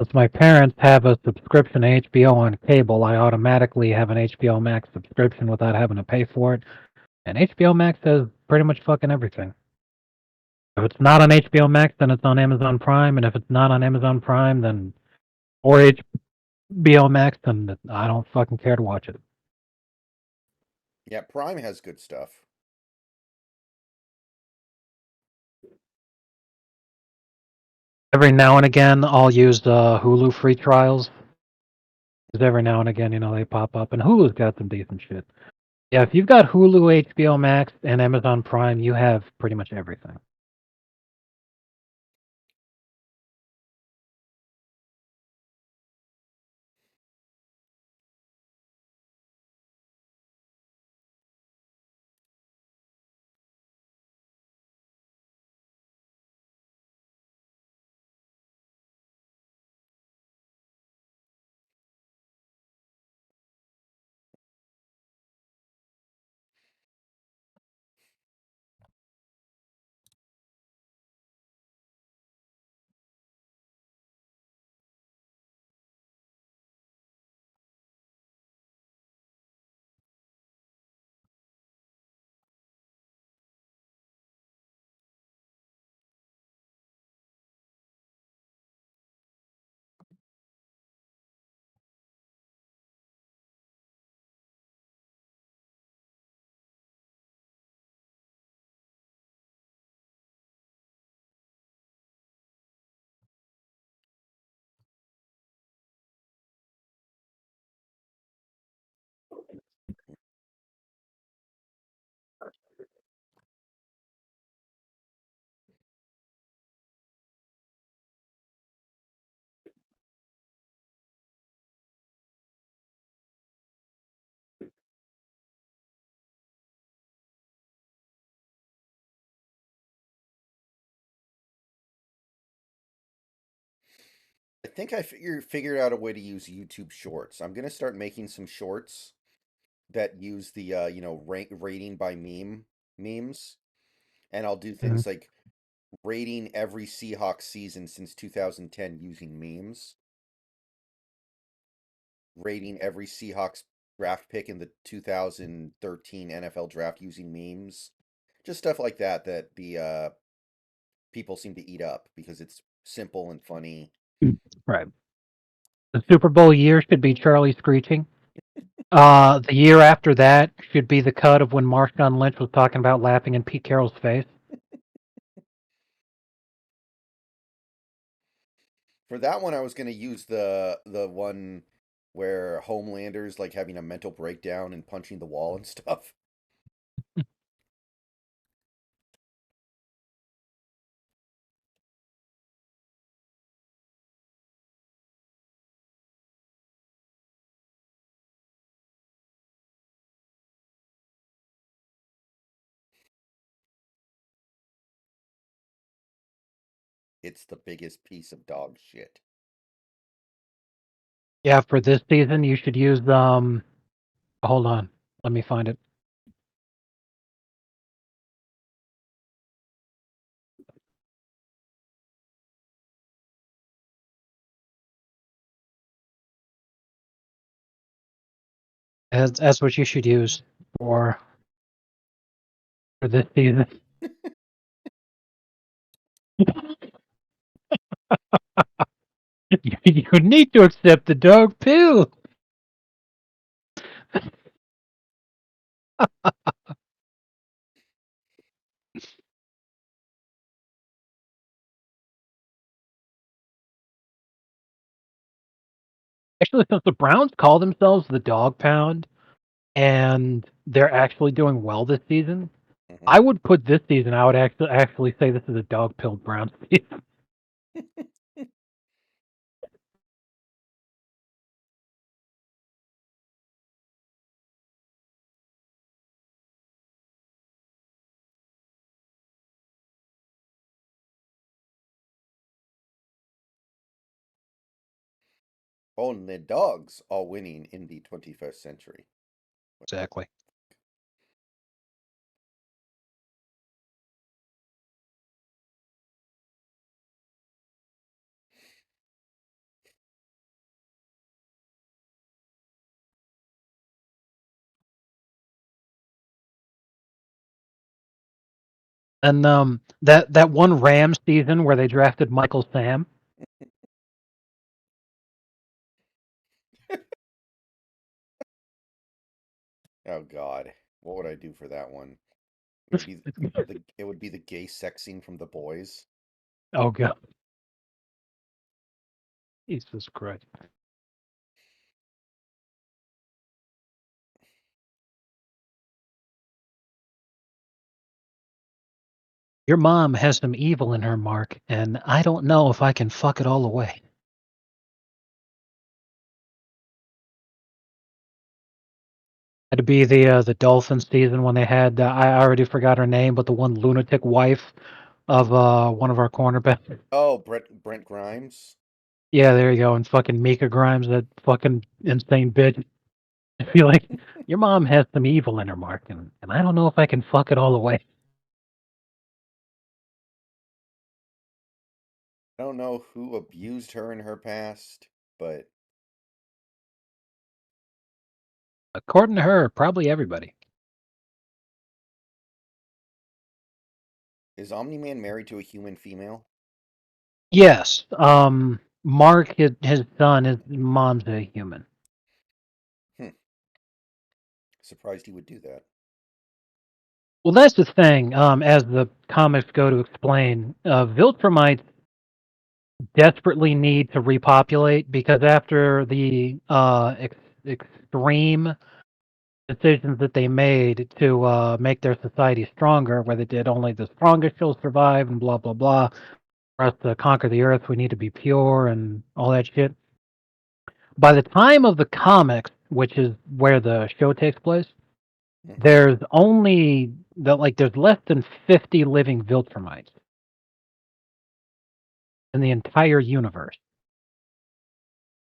Since my parents have a subscription to HBO on cable, I automatically have an HBO Max subscription without having to pay for it. And HBO Max has pretty much fucking everything. If it's not on HBO Max, then it's on Amazon Prime, and if it's not on Amazon Prime, then or HBO Max, then I don't fucking care to watch it. Yeah, Prime has good stuff. Every now and again, I'll use Hulu free trials. Because every now and again, they pop up, and Hulu's got some decent shit. Yeah, if you've got Hulu, HBO Max, and Amazon Prime, you have pretty much everything. I think I figured out a way to use YouTube Shorts. I'm gonna start making some shorts that use the rating by memes, and I'll do Mhm. things like rating every Seahawks season since 2010 using memes, rating every Seahawks draft pick in the 2013 NFL draft using memes, just stuff like that that the people seem to eat up because it's simple and funny. Right. The Super Bowl year should be Charlie screeching. The year after that should be the cut of when Marshawn Lynch was talking about laughing in Pete Carroll's face. For that one, I was going to use the one where Homelander's like having a mental breakdown and punching the wall and stuff. It's the biggest piece of dog shit. Yeah, for this season you should use hold on. Let me find it. That's what you should use for this season. You need to accept the dog poo. Actually, since the Browns call themselves the Dog Pound and they're actually doing well this season, Mhm. I would put this season. I would actually say this is a dog-pilled Browns season. Only dogs are winning in the 21st century. Exactly. And that one Rams season where they drafted Michael Sam. Oh God, what would I do for that one? It would be the gay sex scene from The Boys. Oh god, Jesus Christ! Your mom has some evil in her, Mark, and I don't know if I can fuck it all away. Had to be the Dolphins season when they had I already forgot her name, but the one lunatic wife of one of our cornerbacks. Oh, Brent Grimes. Yeah, there you go. And fucking Mika Grimes, that fucking insane bitch. I feel like your mom has some evil in her, Mark, and I don't know if I can fuck it all away. I don't know who abused her in her past, but According to her, probably everybody. is Omni-Man married to a human female? Yes. Mark, his son, his mom's a human. Hmm. Surprised he would do that. Well, that's the thing. As the comics go to explain, Viltrumites desperately need to repopulate because after the extreme decisions that they made to make their society stronger, where they did only the strongest shall survive and blah blah blah. For us to conquer the earth, we need to be pure and all that shit. By the time of the comics, which is where the show takes place, Mhm. there's only there's less than 50 living Viltrumites in the entire universe.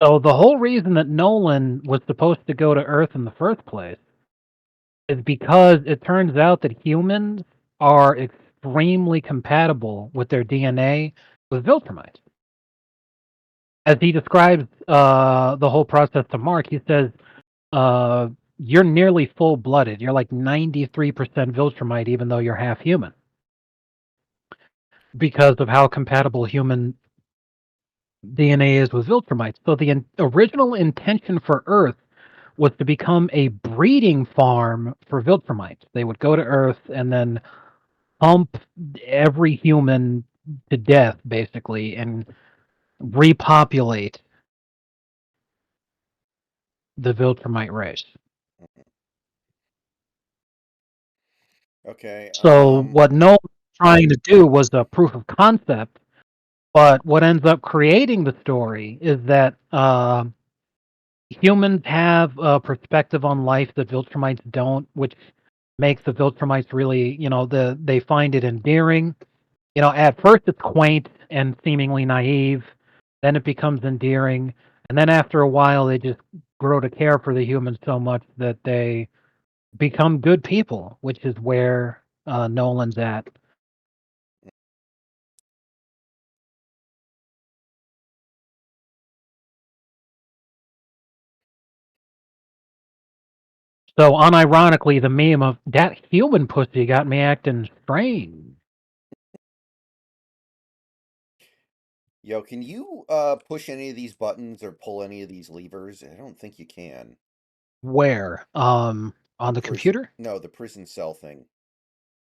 So the whole reason that Nolan was supposed to go to Earth in the first place is because it turns out that humans are extremely compatible with their DNA with Viltrumites. As he describes the whole process to Mark, he says, you're nearly full-blooded. You're like 93% Viltrumite, even though you're half human, because of how compatible human DNA is with Viltrumites. So the original intention for Earth was to become a breeding farm for Viltrumites. They would go to Earth and then pump every human to death, basically, and repopulate the Viltrumite race. Okay. So what Nolan was trying to do was a proof of concept, but what ends up creating the story is that humans have a perspective on life that Viltrumites don't, which makes the Viltrumites really, they find it endearing. At first it's quaint and seemingly naive, then it becomes endearing, and then after a while they just grow to care for the humans so much that they become good people, which is where Nolan's at. So unironically, the meme of that human pussy got me acting strange. Yo, can you push any of these buttons or pull any of these levers? I don't think you can. Where? On the Prison. computer? No, the prison cell thing.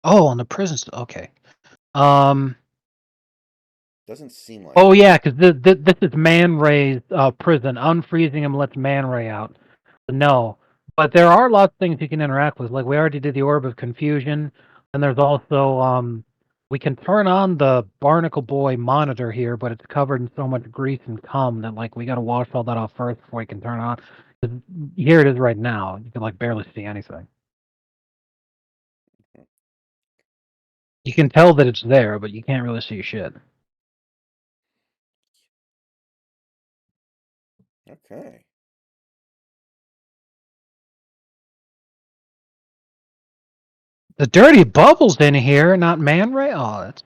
Oh, on the prison. Okay. Um. Doesn't seem like Oh it. yeah, because this is Man Ray's prison. Unfreezing him lets Man Ray out. No, but there are lots of things you can interact with. Like we already did the Orb of Confusion, and there's also we can turn on the Barnacle Boy monitor here, but it's covered in so much grease and cum that like we got to wash all that off first before we can turn it on. 'Cause here it is right now. You can like barely see anything. You can tell that it's there, but you can't really see shit. Okay. The dirty bubbles in here, not Man Ray. Oh, that's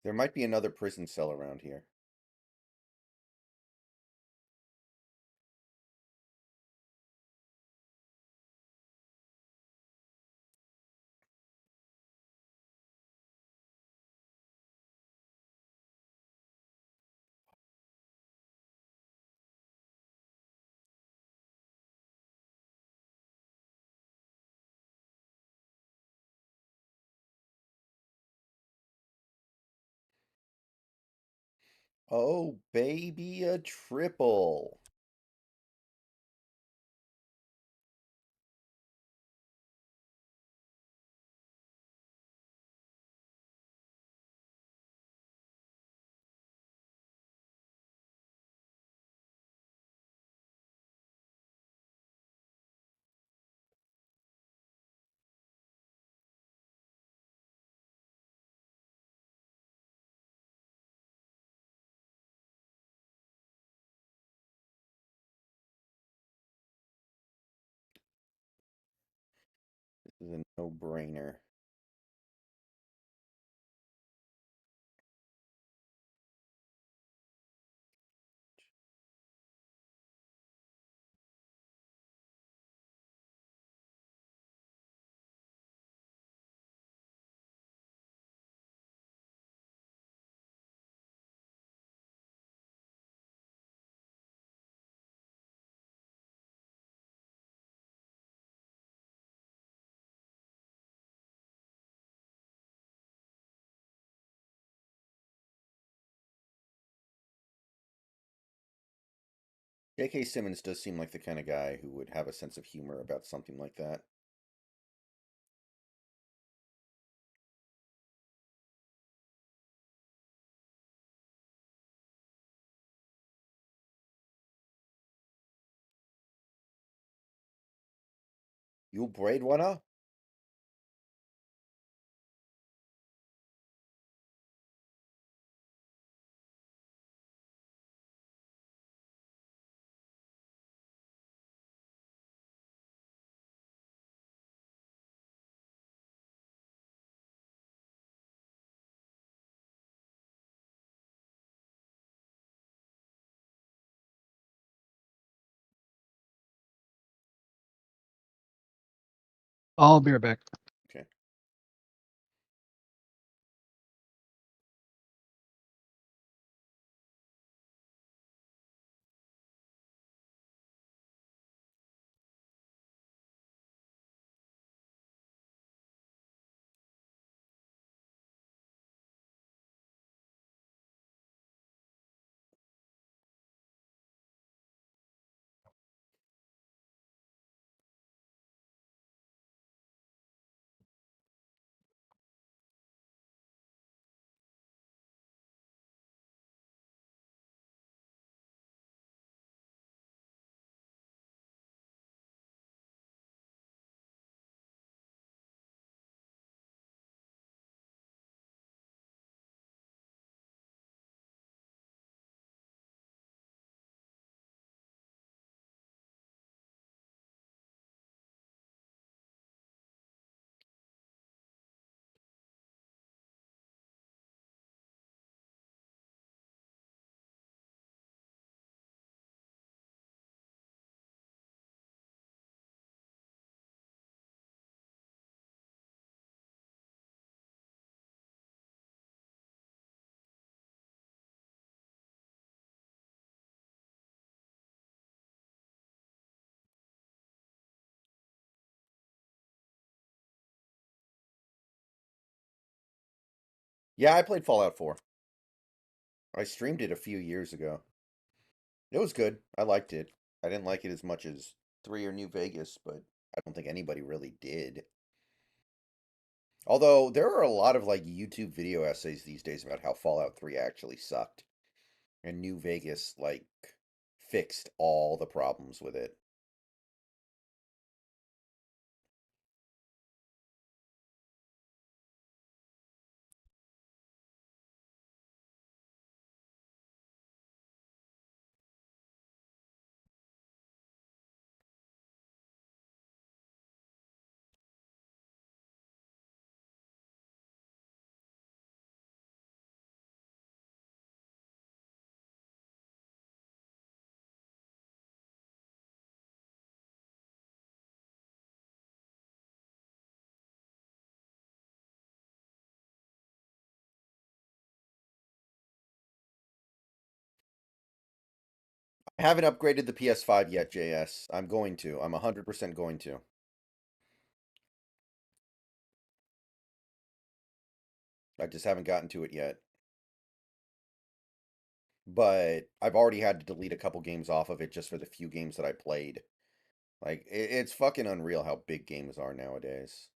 There might be another prison cell around here. Oh, baby, a triple. This is a no-brainer. J.K. Simmons does seem like the kind of guy who would have a sense of humor about something like that. You braid runner? I'll be right back. Okay. Yeah, I played Fallout 4. I streamed it a few years ago. It was good. I liked it. I didn't like it as much as 3 or New Vegas, but I don't think anybody really did. Although there are a lot of like YouTube video essays these days about how Fallout 3 actually sucked and New Vegas like fixed all the problems with it. I haven't upgraded the PS5 yet, JS. I'm going to. I'm 100% going to. I just haven't gotten to it yet. But I've already had to delete a couple games off of it just for the few games that I played. Like, it's fucking unreal how big games are nowadays.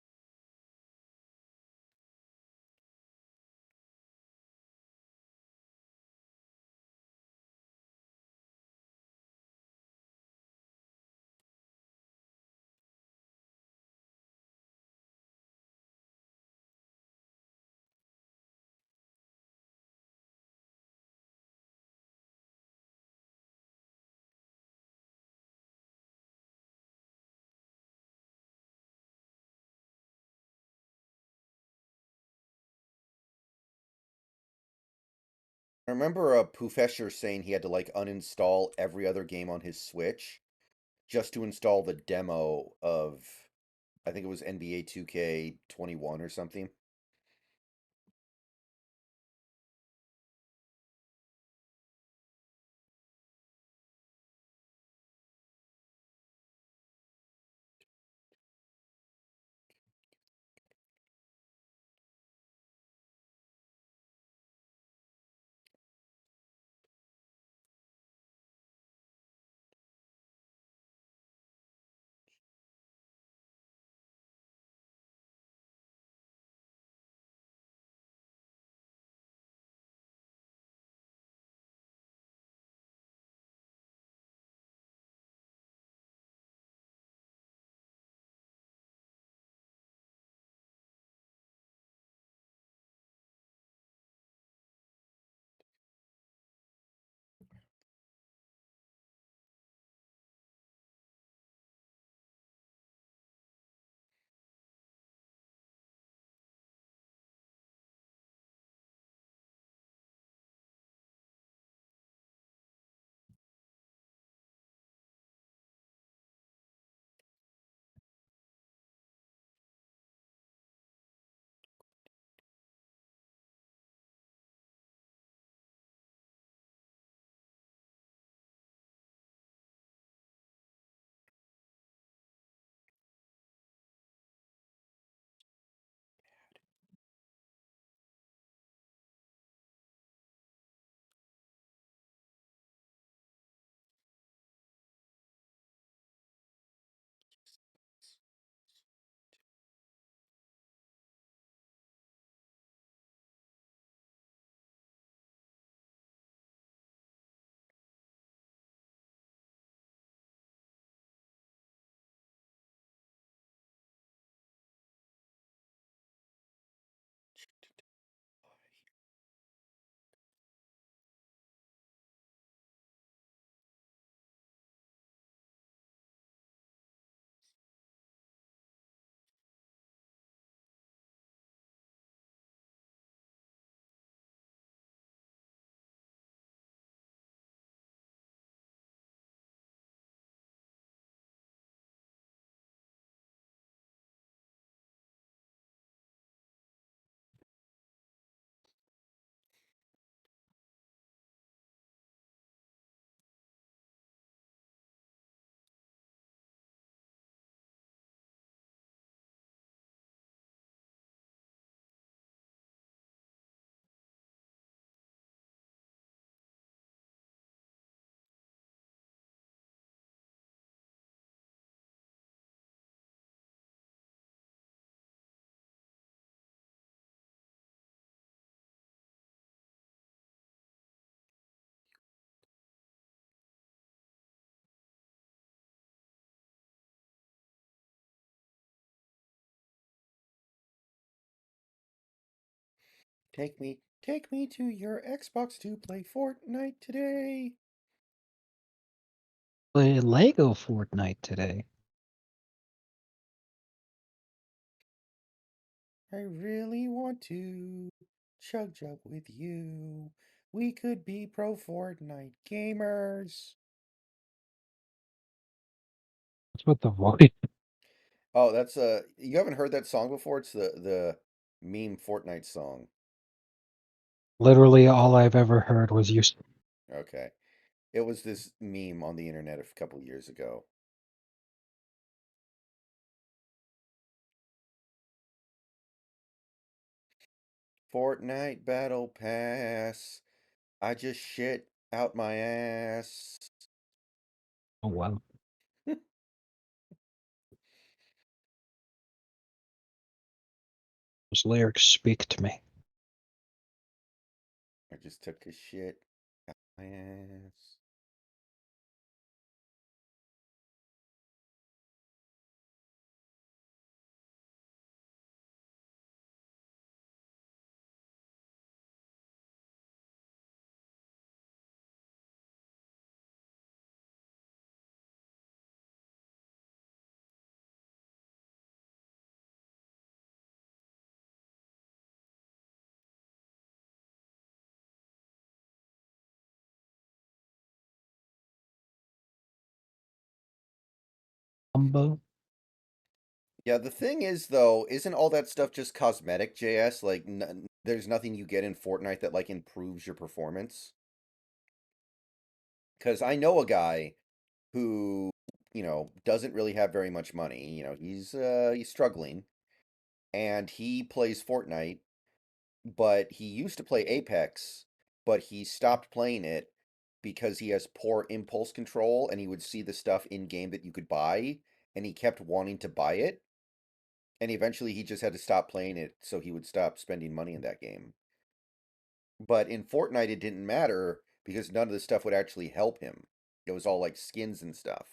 I remember Poofesher saying he had to like uninstall every other game on his Switch just to install the demo of, I think it was NBA 2K21 or something. Take me to your Xbox to play Fortnite today. Play Lego Fortnite today. I really want to chug jug with you. We could be pro Fortnite gamers. That's what the voice. Oh, that's you haven't heard that song before? It's the meme Fortnite song. Literally all I've ever heard was you. Okay. It was this meme on the internet a couple years ago. Fortnite Battle Pass. I just shit out my ass. Oh wow. Those lyrics speak to me. I just took a shit out my ass. Humbo. Yeah, the thing is though, isn't all that stuff just cosmetic, JS? Like, there's nothing you get in Fortnite that like improves your performance. Because I know a guy who, doesn't really have very much money. He's struggling, and he plays Fortnite, but he used to play Apex, but he stopped playing it because he has poor impulse control, and he would see the stuff in game that you could buy, and he kept wanting to buy it. And eventually he just had to stop playing it so he would stop spending money in that game. But in Fortnite, it didn't matter because none of the stuff would actually help him. It was all like skins and stuff.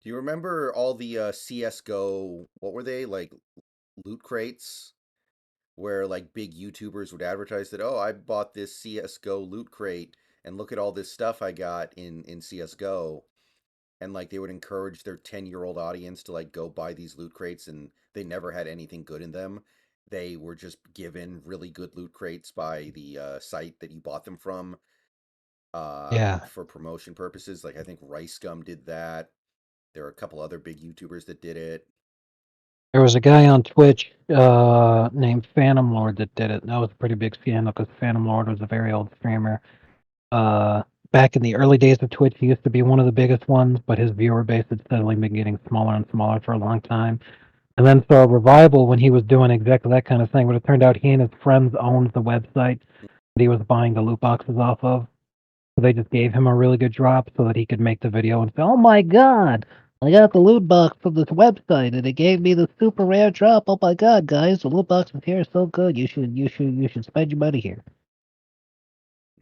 Do you remember all the CS:GO? What were they like? Loot crates, where like big YouTubers would advertise that, oh, I bought this CS:GO loot crate, and look at all this stuff I got in CS:GO, and like they would encourage their 10-year-old audience to like go buy these loot crates, and they never had anything good in them. They were just given really good loot crates by the site that you bought them from Yeah. for promotion purposes. Like I think Rice Gum did that. There are a couple other big YouTubers that did it. There was a guy on Twitch named Phantom Lord that did it, and I was a pretty big fan because Phantom Lord was a very old streamer. Back in the early days of Twitch, he used to be one of the biggest ones, but his viewer base had steadily been getting smaller and smaller for a long time. And then saw a revival when he was doing exactly that kind of thing, but it turned out he and his friends owned the website that he was buying the loot boxes off of. So they just gave him a really good drop so that he could make the video and say, "Oh my god, I got the loot box from this website and it gave me the super rare drop. Oh my god, guys, the loot boxes here are so good. You should spend your money here."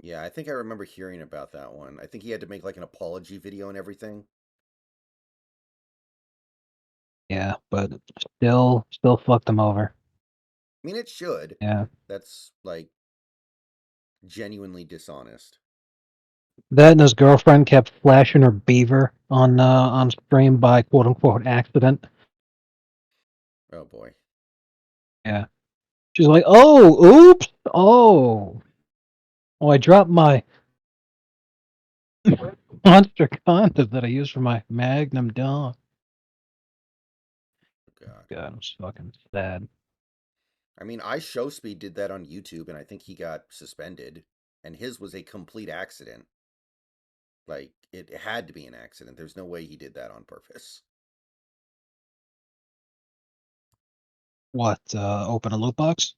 Yeah, I think I remember hearing about that one. I think he had to make like an apology video and everything. Yeah, but still fucked him over. I mean, it should. Yeah. That's like genuinely dishonest. That and his girlfriend kept flashing her beaver on stream by quote unquote accident. Oh boy. Yeah. She's like, "Oh, oops. Oh, I dropped my monster condom that I use for my Magnum dog." God. God, I'm fucking sad. I mean, I Show Speed did that on YouTube, and I think he got suspended. And his was a complete accident. Like it had to be an accident. There's no way he did that on purpose. What, open a loot box?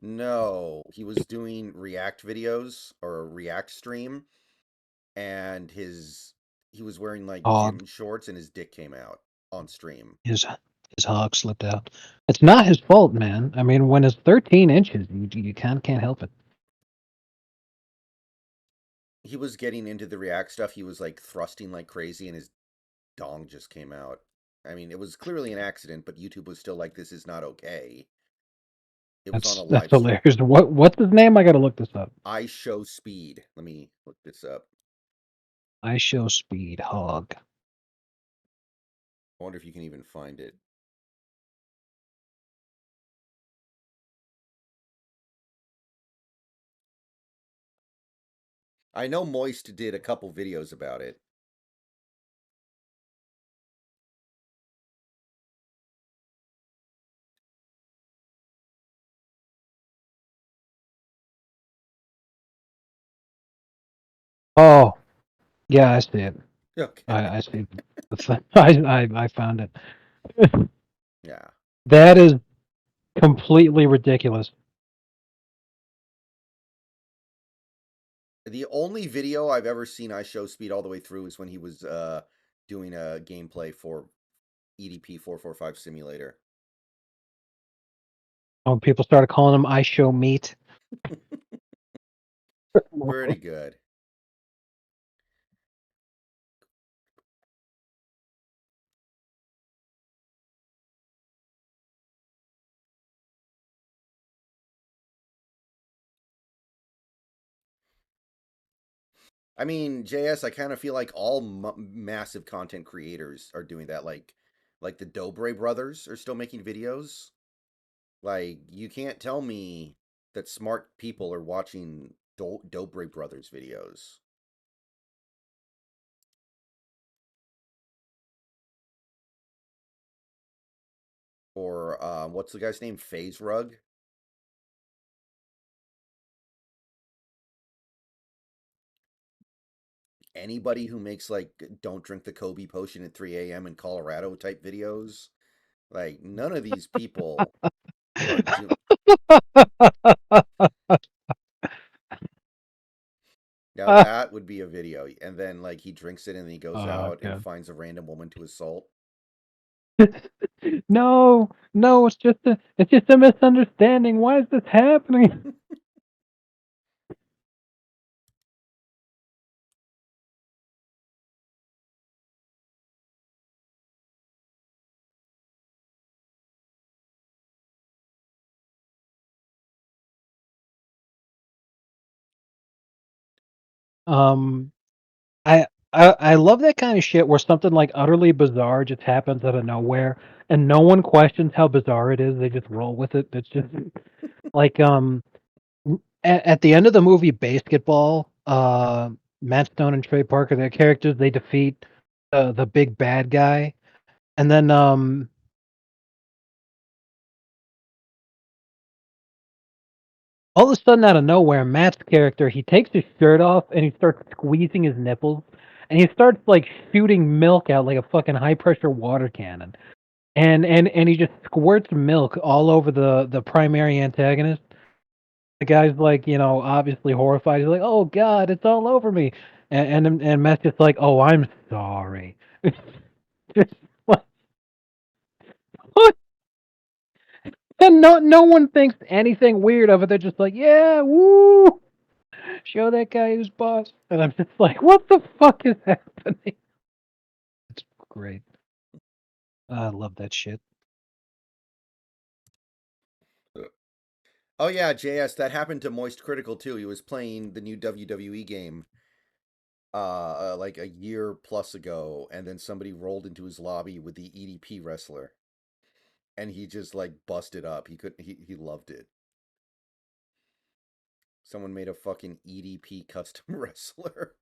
No, he was doing React videos or a React stream, and he was wearing like Hog. gym shorts, and his dick came out on stream. His hog slipped out. It's not his fault, man. I mean, when it's 13 inches, you can't help it. He was getting into the React stuff. He was like thrusting like crazy, and his dong just came out. I mean, it was clearly an accident, but YouTube was still like, "This is not okay." It was on a That's live stream. hilarious. What's his name? I gotta look this up. I Show Speed. Let me look this up. I show speed hog. I wonder if you can even find it. I know Moist did a couple videos about it. Oh, yeah, I see it. Okay. I see. I found it. Yeah. That is completely ridiculous. The only video I've ever seen I Show Speed all the way through is when he was doing a gameplay for EDP 445 Simulator. When people started calling him I show meat. Pretty good. I mean, JS, I kind of feel like all massive content creators are doing that. Like the Dobre brothers are still making videos. Like you can't tell me that smart people are watching Dobre brothers videos. Or what's the guy's name? FaZe Rug. Anybody who makes like don't drink the Kobe potion at 3 a.m. in Colorado type videos, like none of these people are doing. Now that would be a video, and then like he drinks it and then he goes Oh out and god. finds a random woman to assault. No, it's just a misunderstanding. Why is this happening? I love that kind of shit where something like utterly bizarre just happens out of nowhere and no one questions how bizarre it is. They just roll with it. It's just like at the end of the movie Basketball, Matt Stone and Trey Parker, their characters, they defeat the big bad guy, and then all of a sudden, out of nowhere, Matt's character, he takes his shirt off and he starts squeezing his nipples, and he starts like shooting milk out like a fucking high pressure water cannon, and he just squirts milk all over the primary antagonist. The guy's like, obviously horrified. He's like, "Oh God, it's all over me," and Matt's just like, "Oh, I'm sorry." Just like, what? And no one thinks anything weird of it. They're just like, "Yeah, woo." Show that guy who's boss. And I'm just like, what the fuck is happening? It's great. I love that shit. Oh yeah, JS, that happened to Moist Critical too. He was playing the new WWE game like a year plus ago, and then somebody rolled into his lobby with the EDP wrestler. And he just like busted up. He loved it. Someone made a fucking EDP custom wrestler.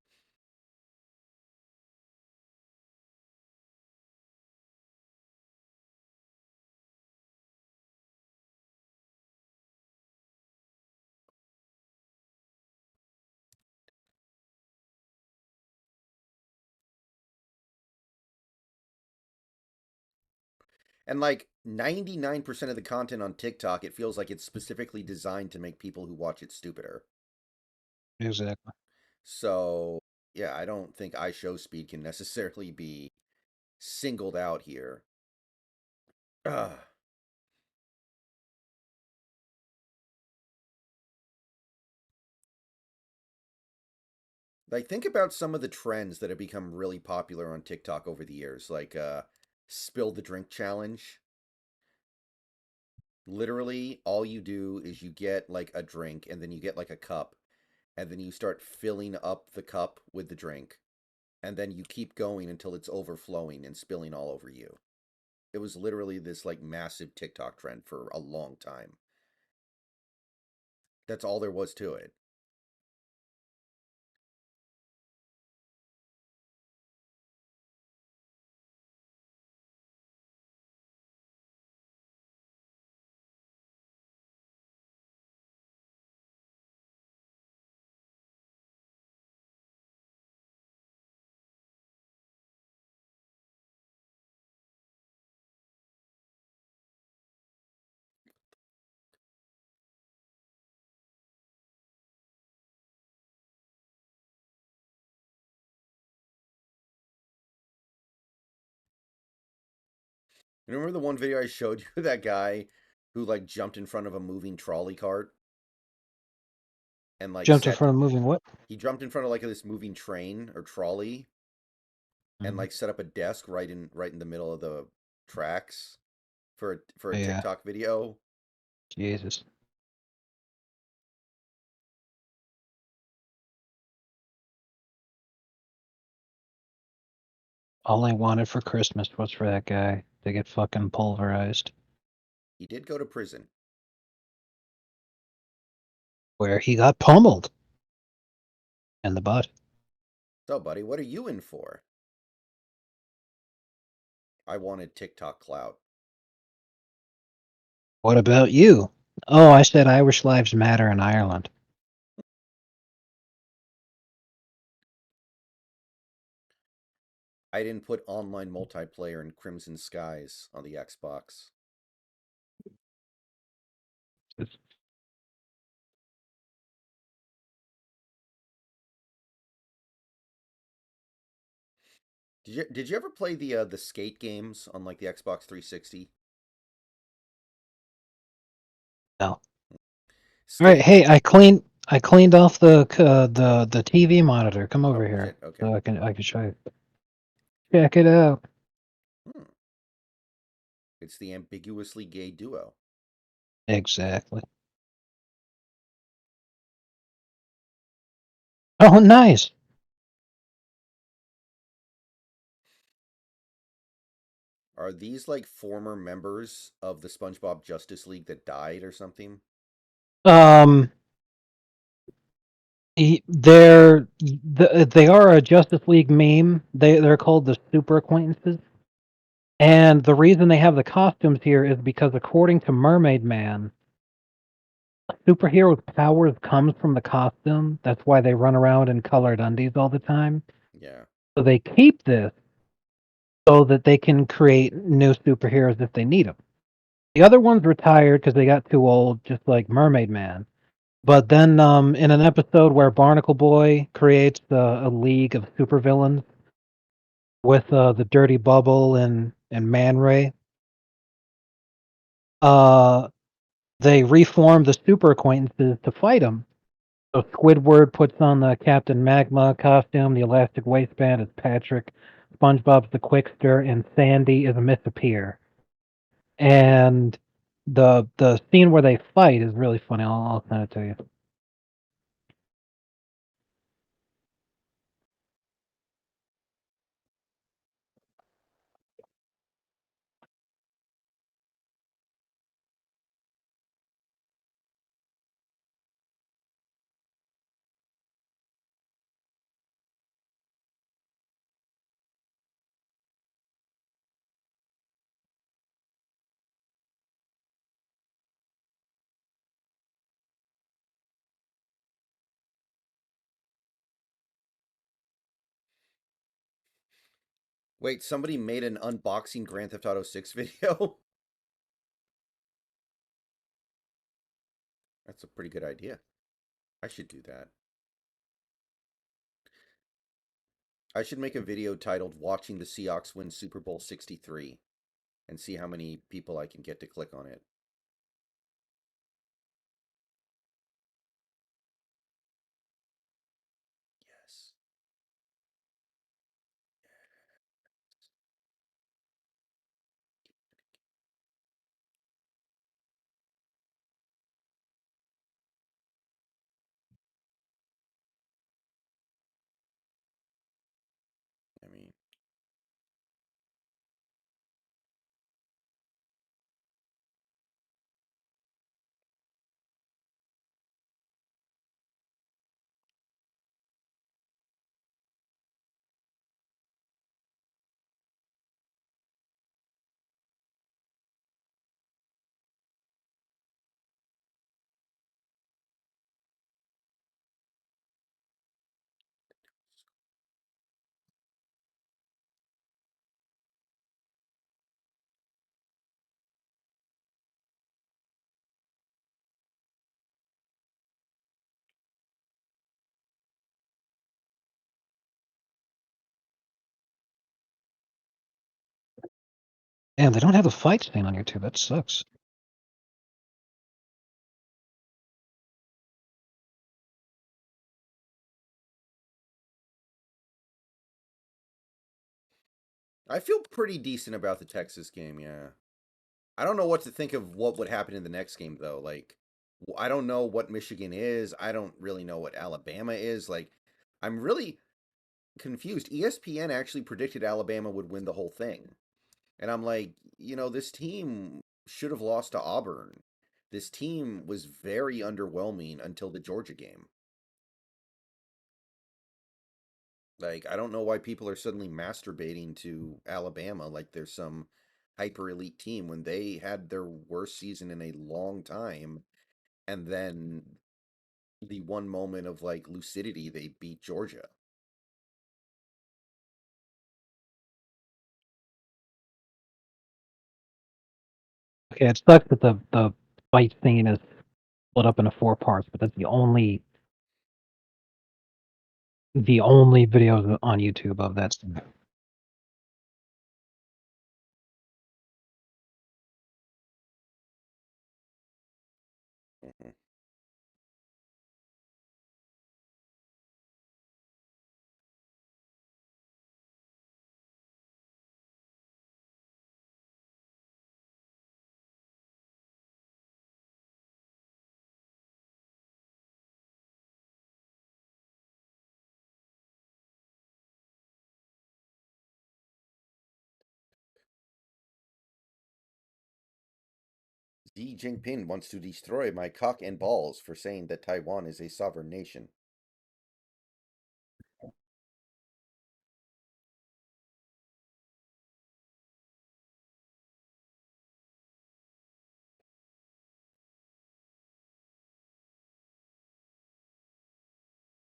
And like 99% of the content on TikTok, it feels like it's specifically designed to make people who watch it stupider. Exactly. So, yeah, I don't think iShowSpeed can necessarily be singled out here. Ugh. Like, think about some of the trends that have become really popular on TikTok over the years, like spill the drink challenge. Literally, all you do is you get like a drink and then you get like a cup and then you start filling up the cup with the drink and then you keep going until it's overflowing and spilling all over you. It was literally this like massive TikTok trend for a long time. That's all there was to it. Remember the one video I showed you, that guy who like jumped in front of a moving trolley cart and like Jumped in set front of moving what? he jumped in front of like this moving train or trolley and Mhm. like set up a desk right in the middle of the tracks for a Yeah. TikTok video. Jesus. All I wanted for Christmas was for that guy to get fucking pulverized. He did go to prison. Where he got pummeled. In the butt. So, buddy, what are you in for? I wanted TikTok clout. What about you? Oh, I said Irish lives matter in Ireland. I didn't put online multiplayer and Crimson Skies on the Xbox. Did you ever play the skate games on like the Xbox 360? No. All right, Skate. hey, I cleaned off the TV monitor. Come over Oh here shit. Okay. so I can show you. Check it out. Hmm. It's the ambiguously gay duo. Exactly. Oh, nice. Are these like former members of the SpongeBob Justice League that died or something? Um, they are a Justice League meme. They're called the Super Acquaintances, and the reason they have the costumes here is because according to Mermaid Man, a superhero's powers comes from the costume. That's why they run around in colored undies all the time. Yeah. So they keep this so that they can create new superheroes if they need them. The other ones retired because they got too old, just like Mermaid Man. But then, in an episode where Barnacle Boy creates a league of supervillains with the Dirty Bubble and Man Ray, uh, they reform the Super Acquaintances to fight him. So Squidward puts on the Captain Magma costume, the elastic waistband is Patrick, SpongeBob's the Quickster, and Sandy is a Miss Appear. And the scene where they fight is really funny. I'll send it to you. Wait, somebody made an unboxing Grand Theft Auto 6 video? That's a pretty good idea. I should do that. I should make a video titled Watching the Seahawks Win Super Bowl 63 and see how many people I can get to click on it. Yes. I mean, Damn, they don't have the fight scene on YouTube. That sucks. I feel pretty decent about the Texas game, yeah. I don't know what to think of what would happen in the next game, though. Like, I don't know what Michigan is. I don't really know what Alabama is. Like, I'm really confused. ESPN actually predicted Alabama would win the whole thing. And I'm like, this team should have lost to Auburn. This team was very underwhelming until the Georgia game. Like, I don't know why people are suddenly masturbating to Alabama like there's some hyper elite team when they had their worst season in a long time. And then the one moment of like lucidity, they beat Georgia. Okay, it sucks that the fight scene is split up into 4 parts, but that's the only videos on YouTube of that scene. Mhm. Xi Jinping wants to destroy my cock and balls for saying that Taiwan is a sovereign nation.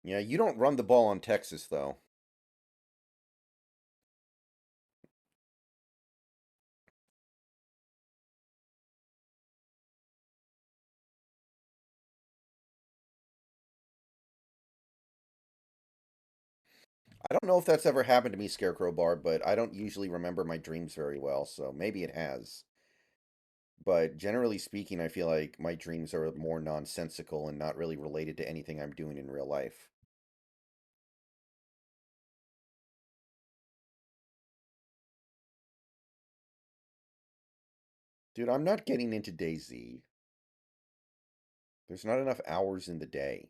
Yeah, you don't run the ball on Texas, though. I don't know if that's ever happened to me, Scarecrow Barb, but I don't usually remember my dreams very well, so maybe it has. But generally speaking, I feel like my dreams are more nonsensical and not really related to anything I'm doing in real life. Dude, I'm not getting into DayZ. There's not enough hours in the day.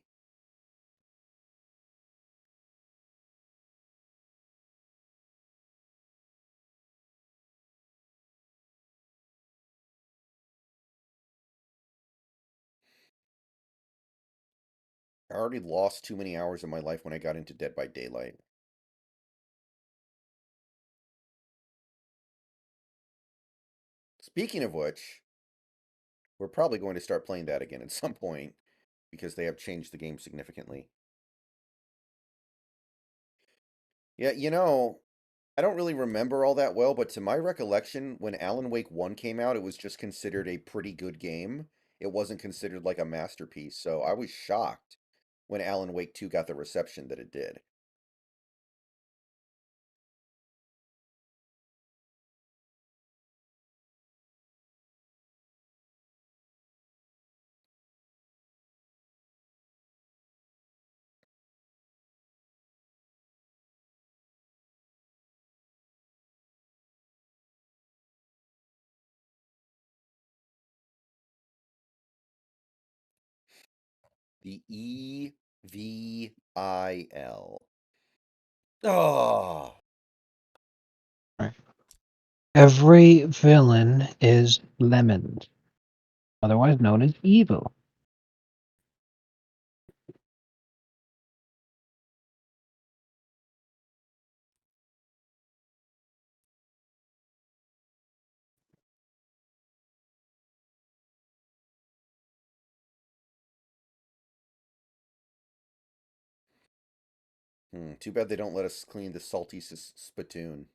I already lost too many hours of my life when I got into Dead by Daylight. Speaking of which, we're probably going to start playing that again at some point because they have changed the game significantly. Yeah, I don't really remember all that well, but to my recollection, when Alan Wake 1 came out, it was just considered a pretty good game. It wasn't considered like a masterpiece, so I was shocked when Alan Wake 2 got the reception that it did. The EVIL. Oh, Every villain is lemons, otherwise known as evil. too bad they don't let us clean the salty spittoon.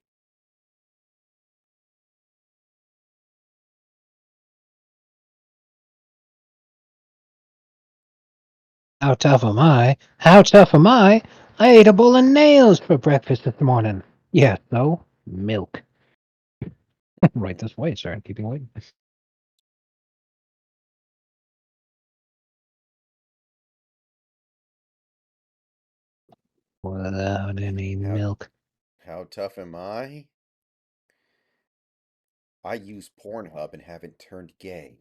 How tough am I? How tough am I? I ate a bowl of nails for breakfast this morning. Yeah, so milk. Right this way, sir. Keeping waiting. Without any How milk. how tough am I? I use Pornhub and haven't turned gay.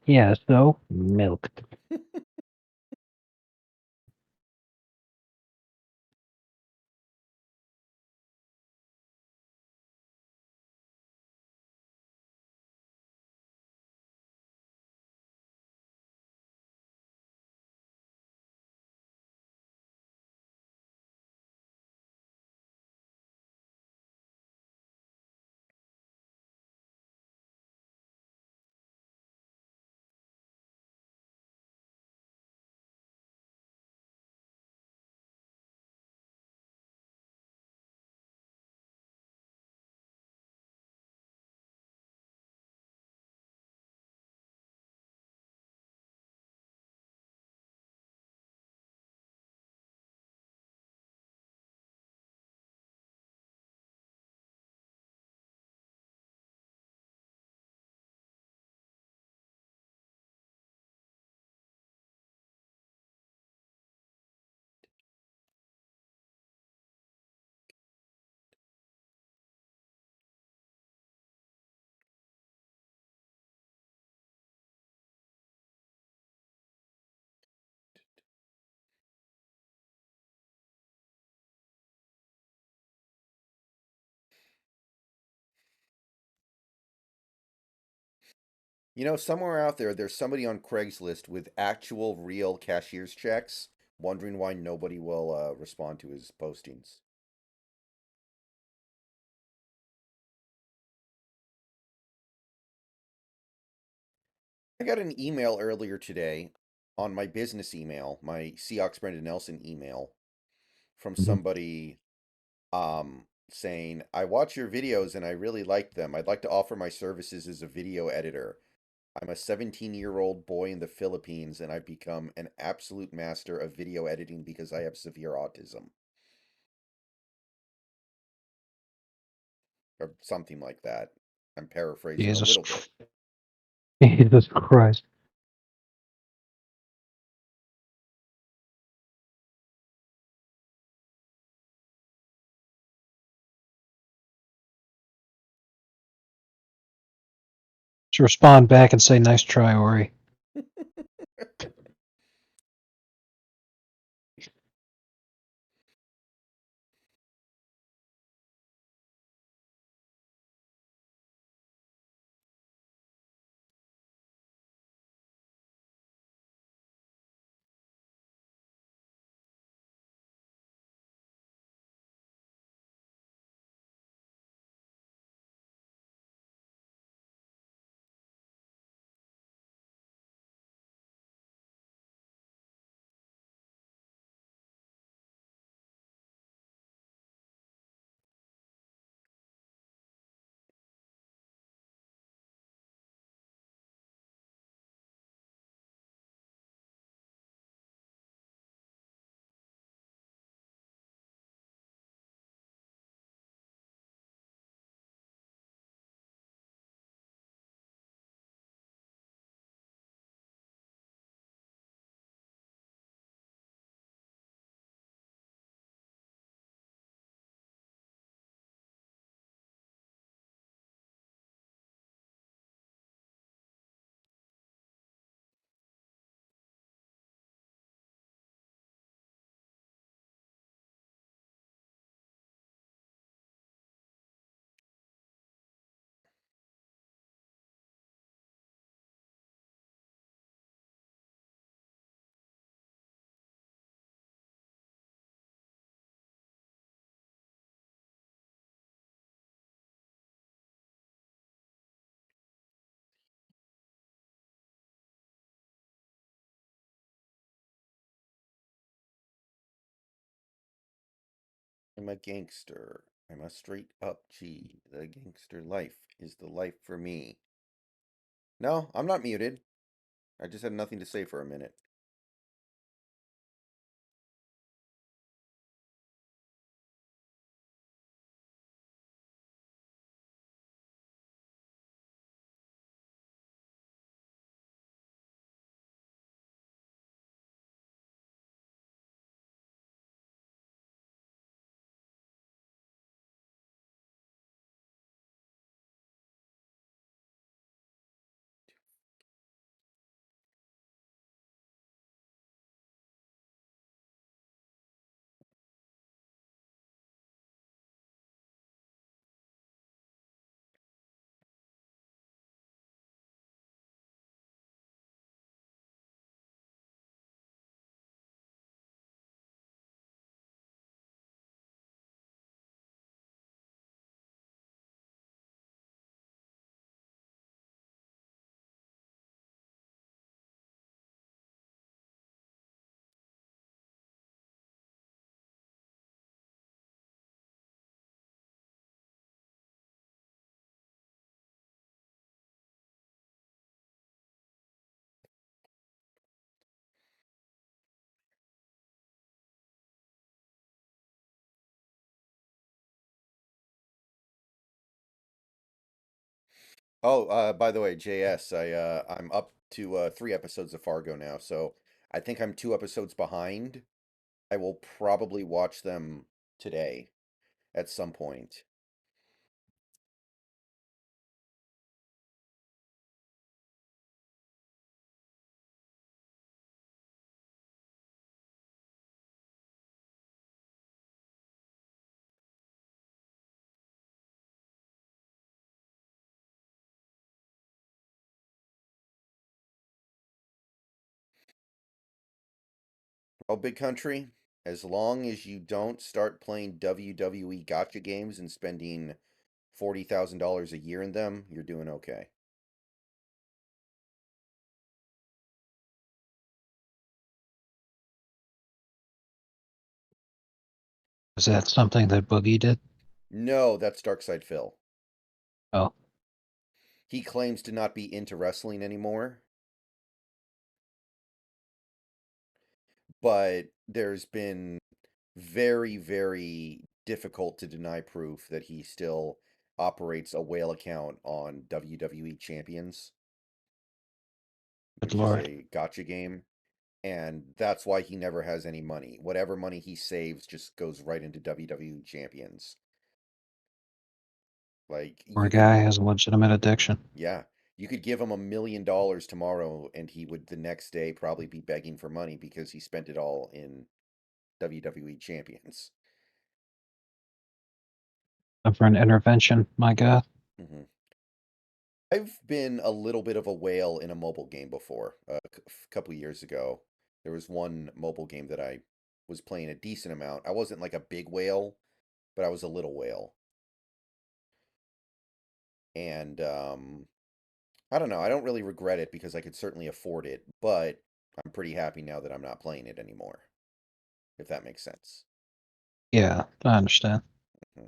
Yeah, so milk. You know, somewhere out there, there's somebody on Craigslist with actual real cashier's checks, wondering why nobody will respond to his postings. I got an email earlier today on my business email, my Seahawks Brendan Nelson email, from Mhm. somebody saying, I watch your videos and I really like them. I'd like to offer my services as a video editor. I'm a 17-year-old boy in the Philippines and I've become an absolute master of video editing because I have severe autism. Or something like that. I'm paraphrasing a Jesus, little bit. Jesus Christ. Just respond back and say, "Nice try, Ori." I'm a gangster. I'm a straight up G. The gangster life is the life for me. No, I'm not muted. I just had nothing to say for a minute. Oh, by the way, JS, I'm up to 3 episodes of Fargo now, so I think I'm 2 episodes behind. I will probably watch them today at some point. Oh, Big Country, as long as you don't start playing WWE gotcha games and spending $40,000 a year in them, you're doing okay. Is that something that Boogie did? No, that's Darkside Phil. Oh, He claims to not be into wrestling anymore, but there's been very, very difficult to deny proof that he still operates a whale account on WWE Champions, good which is lord. a gotcha game. And that's why he never has any money. Whatever money he saves just goes right into WWE Champions. Like, Poor you could, guy has a legitimate addiction. yeah, you could give him $1 million tomorrow, and he would the next day probably be begging for money because he spent it all in WWE Champions. Up for an intervention, my God. Hmm. I've been a little bit of a whale in a mobile game before. A couple years ago, there was one mobile game that I was playing a decent amount. I wasn't like a big whale, but I was a little whale. And I don't know. I don't really regret it because I could certainly afford it, but I'm pretty happy now that I'm not playing it anymore, if that makes sense. Yeah, I understand. Mhm.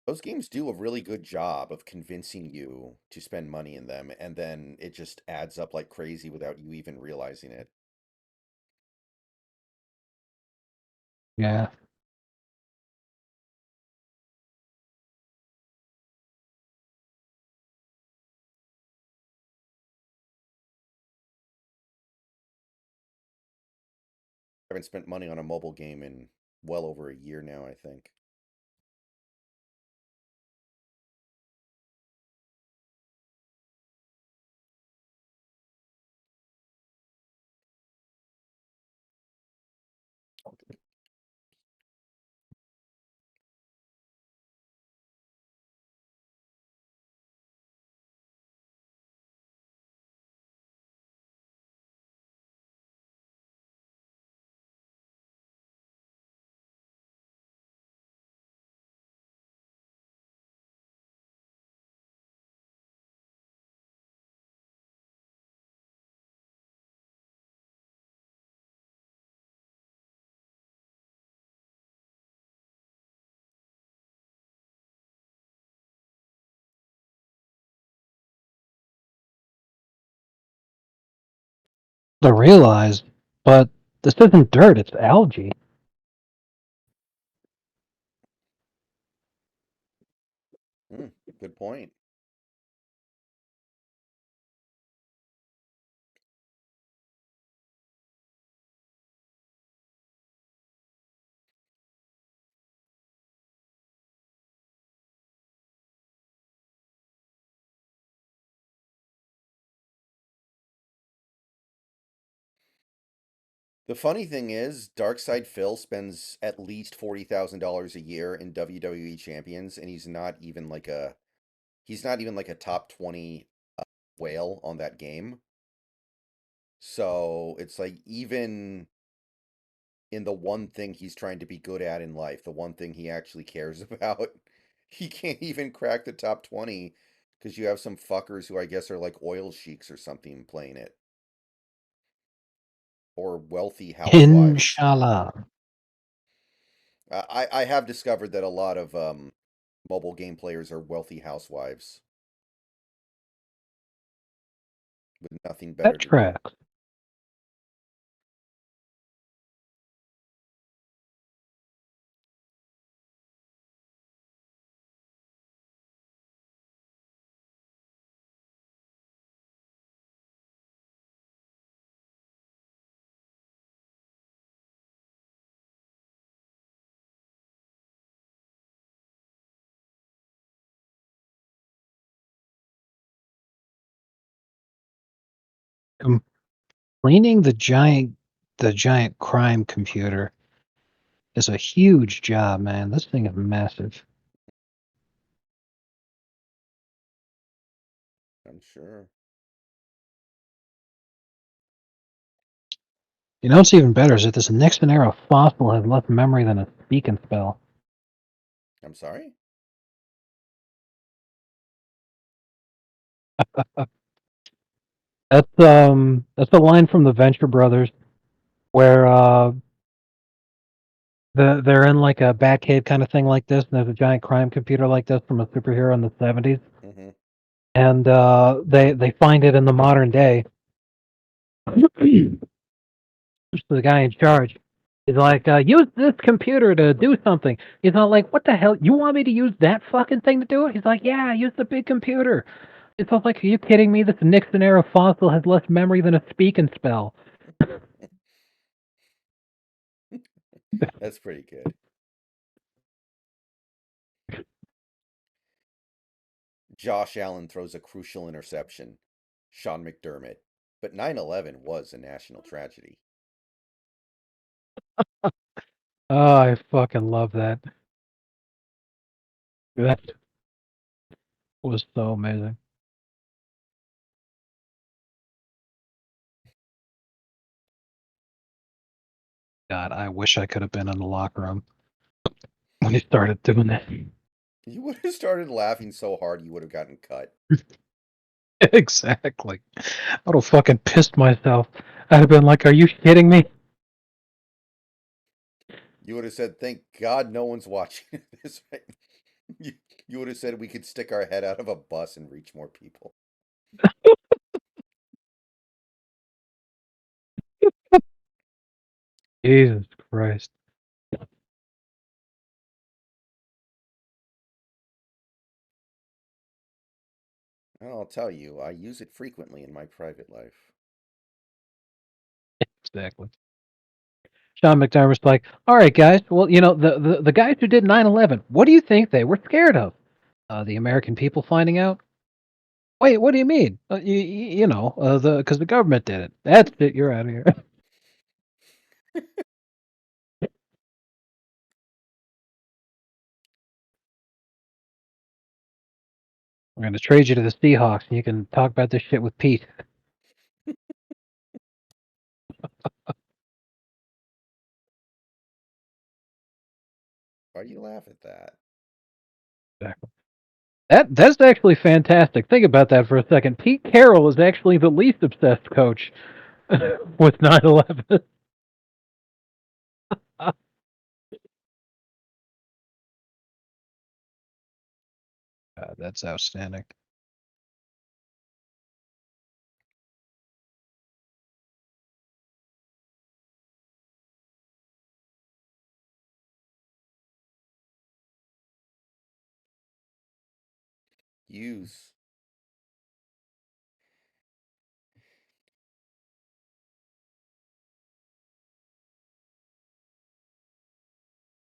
Those games do a really good job of convincing you to spend money in them, and then it just adds up like crazy without you even realizing it. Yeah. I haven't spent money on a mobile game in well over a year now, I think. I realized, but this isn't dirt, it's algae. Good point. The funny thing is, Darkside Phil spends at least $40,000 a year in WWE Champions, and he's not even like a top 20 whale on that game. So it's like even in the one thing he's trying to be good at in life, the one thing he actually cares about, he can't even crack the top 20 because you have some fuckers who I guess are like oil sheiks or something playing it, or wealthy housewives. Inshallah. I have discovered that a lot of mobile game players are wealthy housewives with nothing better That to do. tracks. Cleaning the giant crime computer is a huge job, man. This thing is massive. I'm sure. You know what's even better is that this Nixon era fossil has less memory than a speak and spell. I'm sorry? That's a line from the Venture Brothers where they're in like a Batcave kind of thing like this, and there's a giant crime computer like this from a superhero in the 70s, Mm-hmm. and they find it in the modern day. The guy in charge is like, use this computer to do something. He's not like, what the hell? You want me to use that fucking thing to do it? He's like, yeah, use the big computer. It's all like, are you kidding me? This Nixon era fossil has less memory than a speak and spell. That's pretty good. Josh Allen throws a crucial interception. Sean McDermott. But 9/11 was a national tragedy. Oh, I fucking love that. That was so amazing. God, I wish I could have been in the locker room when he started doing that. You would have started laughing so hard you would have gotten cut. Exactly. I would have fucking pissed myself. I'd have been like, are you kidding me? You would have said, thank God no one's watching this right. You, you would have said we could stick our head out of a bus and reach more people. Jesus Christ. I'll tell you, I use it frequently in my private life. Exactly. Sean McDermott's like, all right, guys. Well, you know, the guys who did 9/11, what do you think they were scared of? The American people finding out? Wait, what do you mean? You know, because the government did it. That's it. You're out of here. We're going to trade you to the Seahawks, and you can talk about this shit with Pete. Why do you laugh at that? Exactly. That's actually fantastic. Think about that for a second. Pete Carroll is actually the least obsessed coach with 9/11. That's outstanding. Use.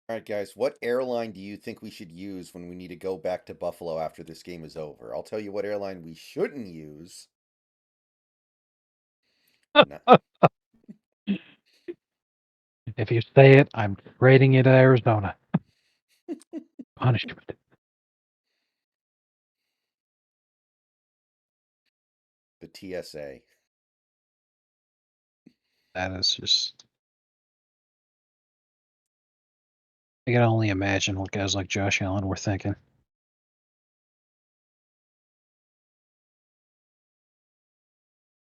All right, guys, what airline do you think we should use when we need to go back to Buffalo after this game is over? I'll tell you what airline we shouldn't use. No. If you say it, I'm trading you to Arizona. Punishment. The TSA. That is just. I can only imagine what guys like Josh Allen were thinking.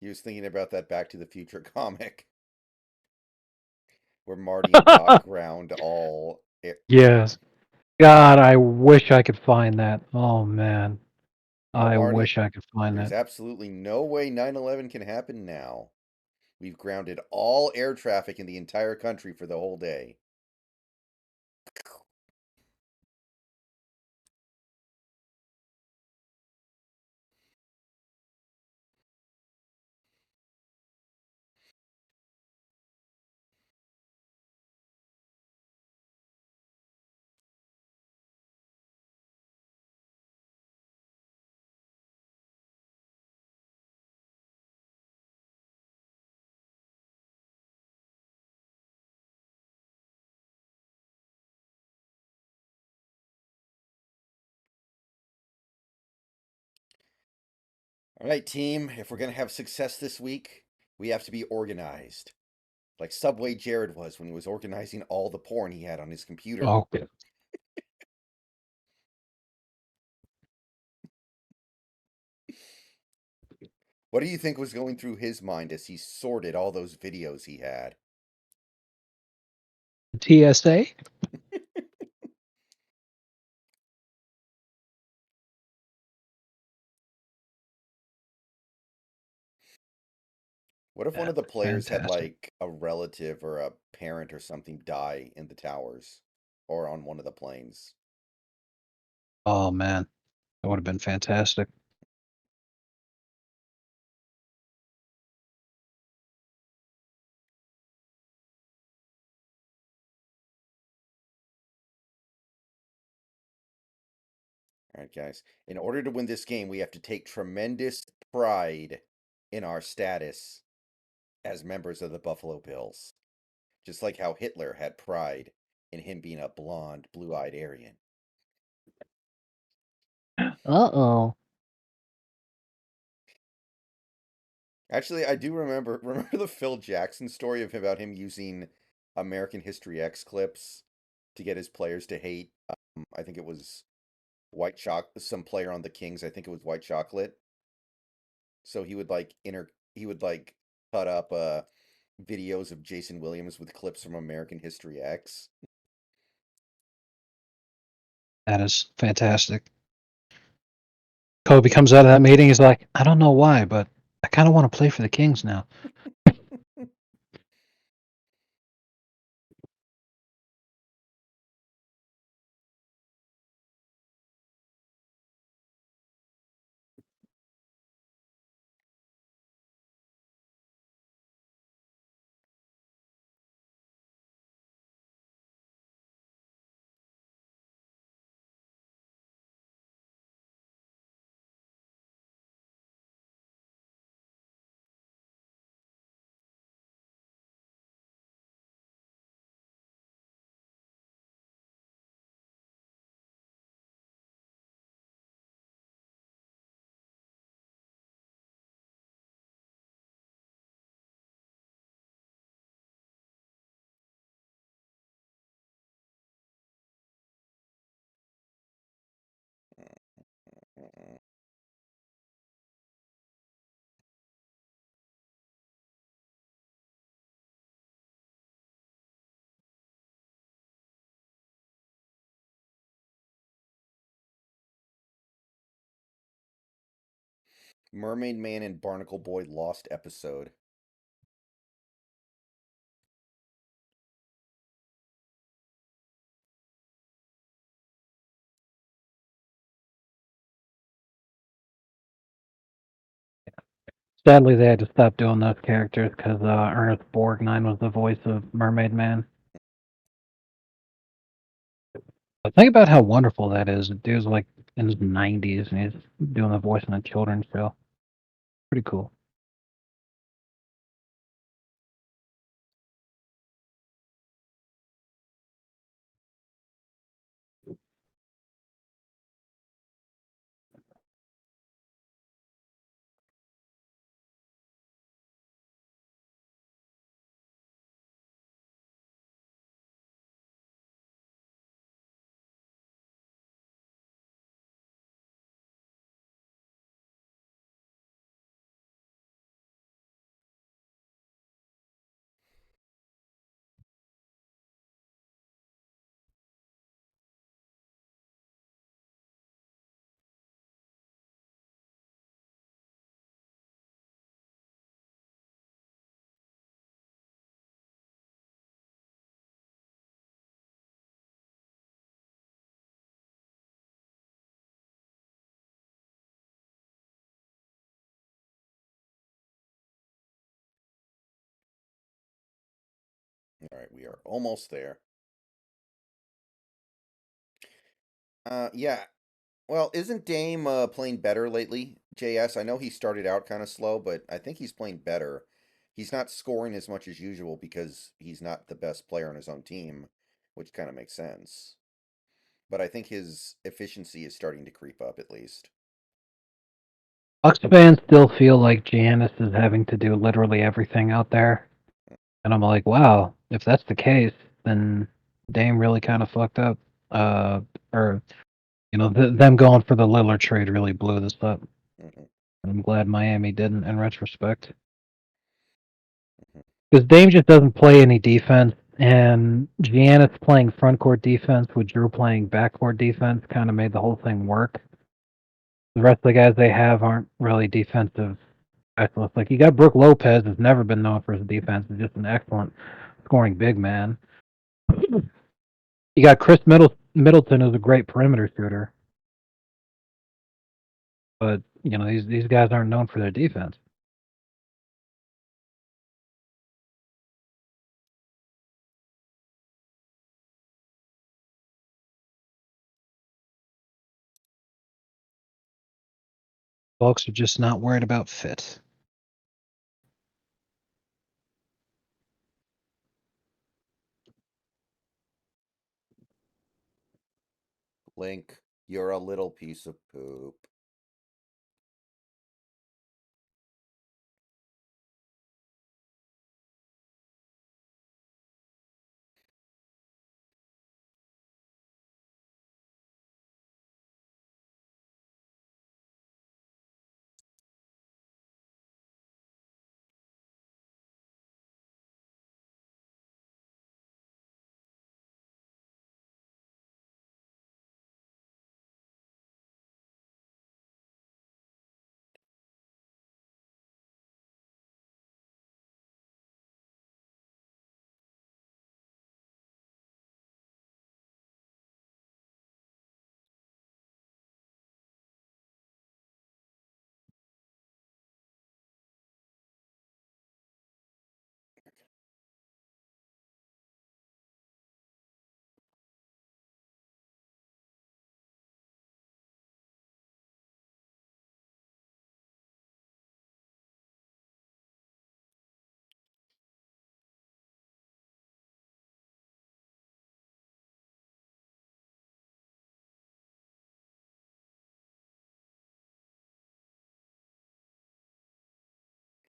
He was thinking about that Back to the Future comic where Marty and Doc ground all. Yes. God, I wish I could find that. Oh man. Well, I Marty, wish I could find there's that. absolutely no way 9/11 can happen now. We've grounded all air traffic in the entire country for the whole day. All right, team. If we're gonna have success this week, we have to be organized, like Subway Jared was when he was organizing all the porn he had on his computer. Oh, What do you think was going through his mind as he sorted all those videos he had? TSA. What if one Yeah, of the players had fantastic. like a relative or a parent or something die in the towers or on one of the planes? Oh man, that would have been fantastic. All right, guys. In order to win this game, we have to take tremendous pride in our status as members of the Buffalo Bills. Just like how Hitler had pride in him being a blonde, blue-eyed Aryan. Uh-oh. Actually, I do remember remember the Phil Jackson story of about him using American History X clips to get his players to hate. I think it was White Chocolate, some player on the Kings. I think it was White Chocolate. So he would like cut up videos of Jason Williams with clips from American History X. That is fantastic. Kobe comes out of that meeting. He's like, I don't know why, but I kind of want to play for the Kings now. Mermaid Man and Barnacle Boy lost episode. Sadly, they had to stop doing those characters because Ernest Borgnine was the voice of Mermaid Man. But think about how wonderful that is. The dude's like in his 90s and he's doing the voice in a children's show. Pretty cool. All right, we are almost there. Yeah. Well, isn't Dame playing better lately, JS? I know he started out kind of slow, but I think he's playing better. He's not scoring as much as usual because he's not the best player on his own team, which kind of makes sense. But I think his efficiency is starting to creep up at least. Bucks fans still feel like Giannis is having to do literally everything out there. And I'm like, wow, if that's the case, then Dame really kind of fucked up. Or, them going for the Lillard trade really blew this up. Mhm. I'm glad Miami didn't in retrospect. Because Dame just doesn't play any defense, and Giannis playing front court defense with Drew playing backcourt defense kind of made the whole thing work. The rest of the guys they have aren't really defensive specialists. Like, you got Brook Lopez, who's never been known for his defense, is just an excellent scoring big man. You got Chris Middleton, who's a great perimeter shooter, but these guys aren't known for their defense. Folks are just not worried about fit. Link, you're a little piece of poop.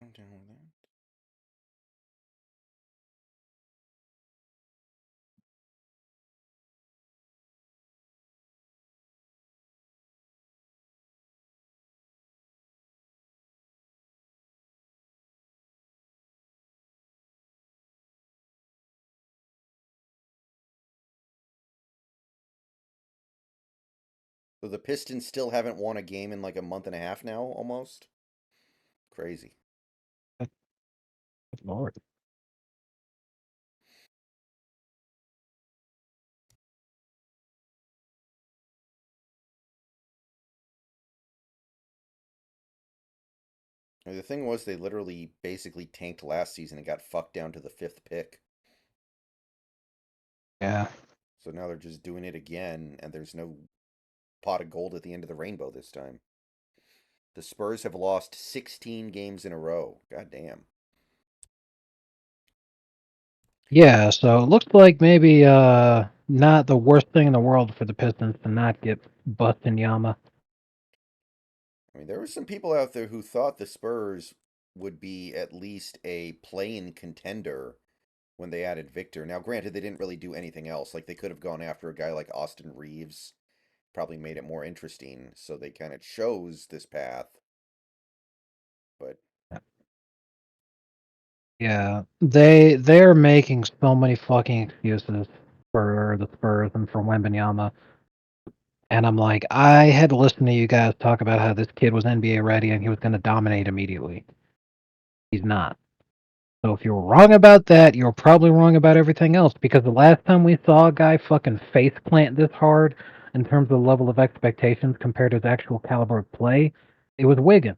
I'm down with that. So the Pistons still haven't won a game in like a month and a half now, almost. Crazy. Good Lord. I mean, the thing was, they literally basically tanked last season and got fucked down to the 5th pick. Yeah. So now they're just doing it again, and there's no pot of gold at the end of the rainbow this time. The Spurs have lost 16 games in a row. God damn. Yeah, so it looks like maybe not the worst thing in the world for the Pistons to not get Yama. I mean, there were some people out there who thought the Spurs would be at least a play-in contender when they added Victor. Now, granted, they didn't really do anything else. Like, they could have gone after a guy like Austin Reeves, probably made it more interesting. So they kind of chose this path. But Yeah, they're making so many fucking excuses for the Spurs and for Wembanyama. And I'm like, I had to listen to you guys talk about how this kid was NBA ready and he was going to dominate immediately. He's not. So if you were wrong about that, you were probably wrong about everything else. Because the last time we saw a guy fucking face plant this hard in terms of the level of expectations compared to his actual caliber of play, it was Wiggins.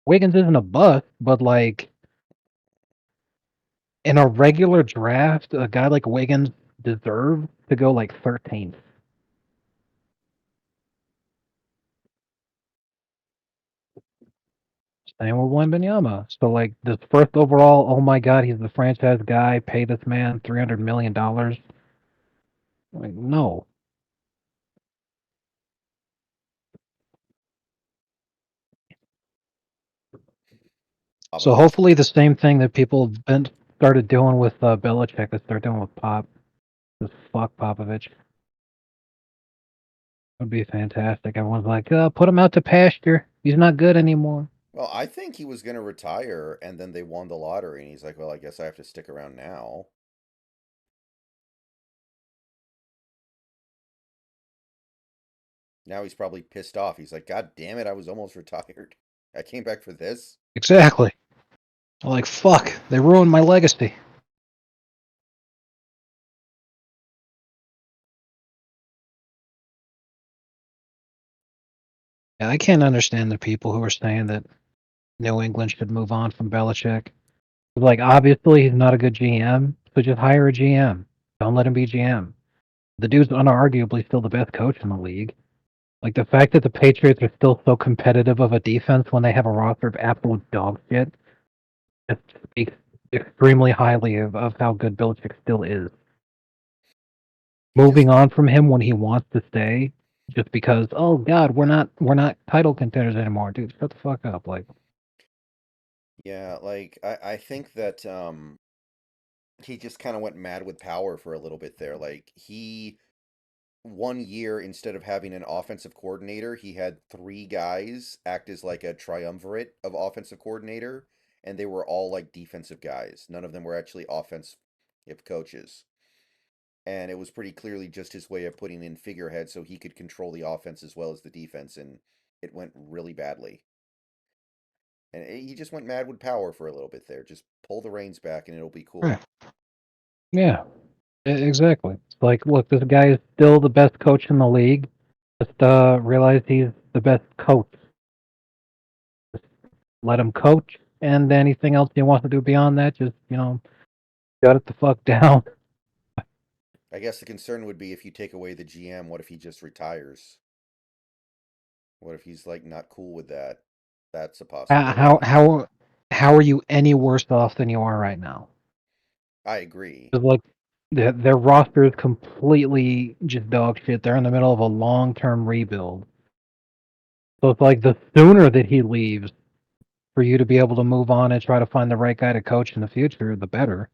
Wiggins isn't a bust, but like in a regular draft, a guy like Wiggins deserves to go like 13th. Same with Wembanyama. So like this first overall, oh my god, he's the franchise guy. Pay this man $300 million. Like no, So hopefully the same thing that people have been started doing with Belichick, they start doing with Pop. Just fuck Popovich. Would be fantastic. Everyone's like, put him out to pasture. He's not good anymore. Well, I think he was going to retire, and then they won the lottery, and he's like, well, I guess I have to stick around now. Now he's probably pissed off. He's like, God damn it, I was almost retired. I came back for this. Exactly. Like, fuck, they ruined my legacy. Yeah, I can't understand the people who are saying that New England should move on from Belichick. Like, obviously, he's not a good GM, so just hire a GM. Don't let him be GM. The dude's unarguably still the best coach in the league. Like, the fact that the Patriots are still so competitive of a defense when they have a roster of absolute dog shit, it speaks extremely highly of how good Belichick still is. Moving on from him when he wants to stay, just because, oh God, we're not title contenders anymore, dude. Shut the fuck up, like. Yeah, like I think that he just kind of went mad with power for a little bit there. Like he 1 year, instead of having an offensive coordinator, he had three guys act as like a triumvirate of offensive coordinator, and they were all like defensive guys. None of them were actually offensive coaches. And it was pretty clearly just his way of putting in figureheads so he could control the offense as well as the defense, and it went really badly. And he just went mad with power for a little bit there. Just pull the reins back and it'll be cool. Yeah, exactly. It's like, look, this guy is still the best coach in the league. Just realize he's the best coach. Just let him coach, and anything else he wants to do beyond that, just shut it the fuck down. I guess the concern would be if you take away the GM, what if he just retires? What if he's like not cool with that? That's a Uh, How possibility. how how are you any worse off than you are right now? I agree. It's like their roster is completely just dog shit. They're in the middle of a long-term rebuild. So it's like the sooner that he leaves for you to be able to move on and try to find the right guy to coach in the future, the better.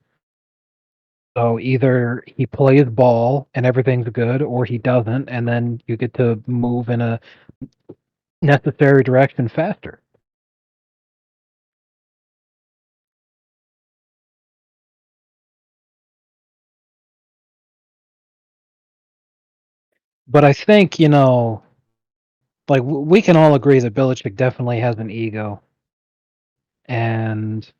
So either he plays ball and everything's good, or he doesn't, and then you get to move in a necessary direction faster. But I think, like we can all agree that Belichick definitely has an ego. And